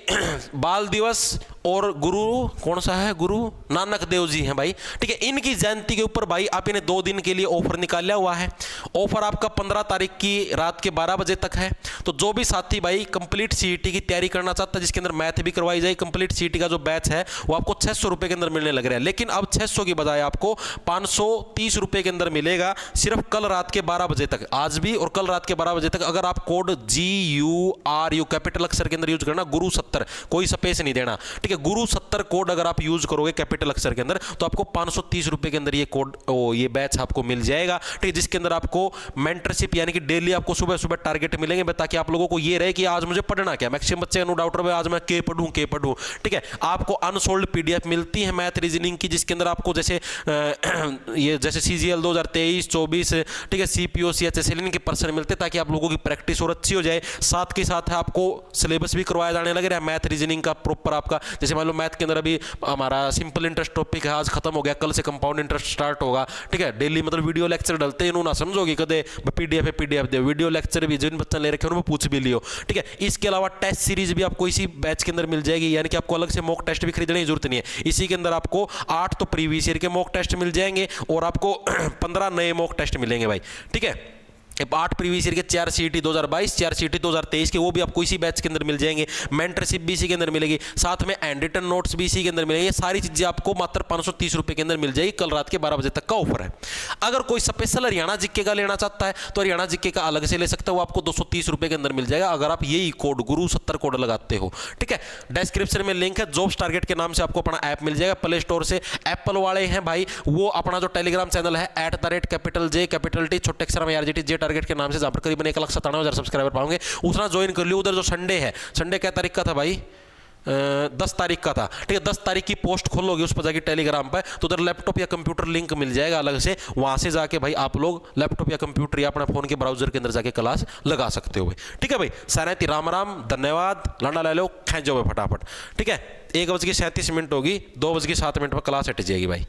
बाल दिवस और गुरु कौन सा है, गुरु नानक देव जी हैं भाई, ठीक है। इनकी जयंती के ऊपर भाई आप इन्हें 2 दिन के लिए ऑफर निकाला हुआ है। ऑफर आपका 15 तारीख की रात के 12 बजे तक है। तो जो भी साथी भाई कंप्लीट सीईटी की तैयारी करना चाहता है, जिसके अंदर मैथ भी करवाई जाए, कंप्लीट सीईटी का जो बैच है वो आपको 600 रुपए के अंदर मिलने लग रहा है। लेकिन अब 600 की बजाय आपको 530 रुपए के अंदर मिलेगा, सिर्फ कल रात के 12 बजे तक, आज भी और कल रात के 12 बजे तक। अगर आप कोड GURU कैपिटल अक्षर के अंदर यूज करना, गुरु 70, कोई स्पेस नहीं देना, ठीक है। गुरु 70 कोड अगर आप यूज करोगे कैपिटल अक्षर के अंदर, तो आपको 530 रुपए के अंदर ये कोड ये बैच आपको मिल जाएगा, ठीक है। जिसके अंदर आपको मेंटरशिप यानी कि डेली आपको सुबह सुबह टारगेट मिलेंगे, ताकि आप लोगों को ये रहे कि आज मुझे पढ़ना क्या। मैक्सिमम बच्चे नो डाउट रहे आज मैं के पढ़ूं, ठीक है। आपको अनसोल्ड PDF मिलती है मैथ रीजनिंग की, जिसके अंदर आपको जैसे ये जैसे CGL 2023-24, ठीक है, CPO CHSL इनके पर्सन मिलते हैं, ताकि आप लोगों की प्रैक्टिस और अच्छी हो जाए। साथ के साथ आपको सिलेबस भी करवाया जाने लग रहा है मैथ रीजनिंग का प्रॉपर आपका। जैसे मान लो मैथ के अंदर अभी हमारा सिंपल इंटरेस्ट टॉपिक है, आज खत्म हो गया, कल से कंपाउंड इंटरेस्ट स्टार्ट होगा, ठीक है। डेली मतलब वीडियो लेक्चर डलते हैं, ना समझोगे कदे PDF दे, वीडियो लेक्चर भी जिन बच्चों ले रखे उनको पूछ भी लियो, ठीक है। इसके अलावा टेस्ट सीरीज भी आपको इसी बैच के अंदर मिल जाएगी, यानी कि आपको अलग से मॉक टेस्ट भी खरीदने की जरूरत नहीं है। इसी के अंदर आपको 8 तो प्रीवियस ईयर के मॉक टेस्ट मिल जाएंगे और आपको 15 नए मॉक टेस्ट मिलेंगे भाई, ठीक है। 8 प्रीवियस ईयर के, 4 CET 2022, 4 CET 2023 के, वो भी आपको इसी बैच के अंदर मिल जाएंगे। मेंटरशिप भी इसी के अंदर मिलेगी, साथ में हैंड रिटन नोट्स भी इसी के अंदर मिलेंगे। सारी चीजें आपको मात्र 530 रुपए के अंदर मिल जाएगी। कल रात के 12 बजे तक का ऑफर है। अगर कोई स्पेशल हरियाणा जीके का लेना चाहता है तो हरियाणा जीके का अलग से ले सकता है, वो आपको 230 रुपए के अंदर मिल जाएगा, अगर आप यही कोड गुरु 70 कोड लगाते हो, ठीक है। डिस्क्रिप्शन में लिंक है, जॉब्स टारगेट के नाम से आपको अपना ऐप मिल जाएगा प्ले स्टोर से। एप्पल वाले हैं भाई, वो अपना जो टेलीग्राम चैनल है @J छोटे अक्षर में RGT J टारगेट के नाम से, जहां पर करीबन 1,97,000 सब्सक्राइबर पाओगे, उसना ज्वाइन कर लियो। उधर जो संडे है, संडे क्या तारीख का था भाई, 10 तारीख का था, ठीक है। 10 तारीख की पोस्ट खोलोगे उस पर जाके टेलीग्राम पर, तो उधर लैपटॉप या कंप्यूटर लिंक मिल जाएगा अलग से, वहां से जाके भाई आप लोग लैपटॉप या कंप्यूटर या अपना फोन के ब्राउजर के अंदर जाके क्लास लगा सकते हो भाई, ठीक है भाई। सारे राम राम, धन्यवाद, लाना ले लो, खेच जाओ फटाफट, ठीक है। 1:37 होगी, 2:07 पर क्लास हट जाएगी भाई।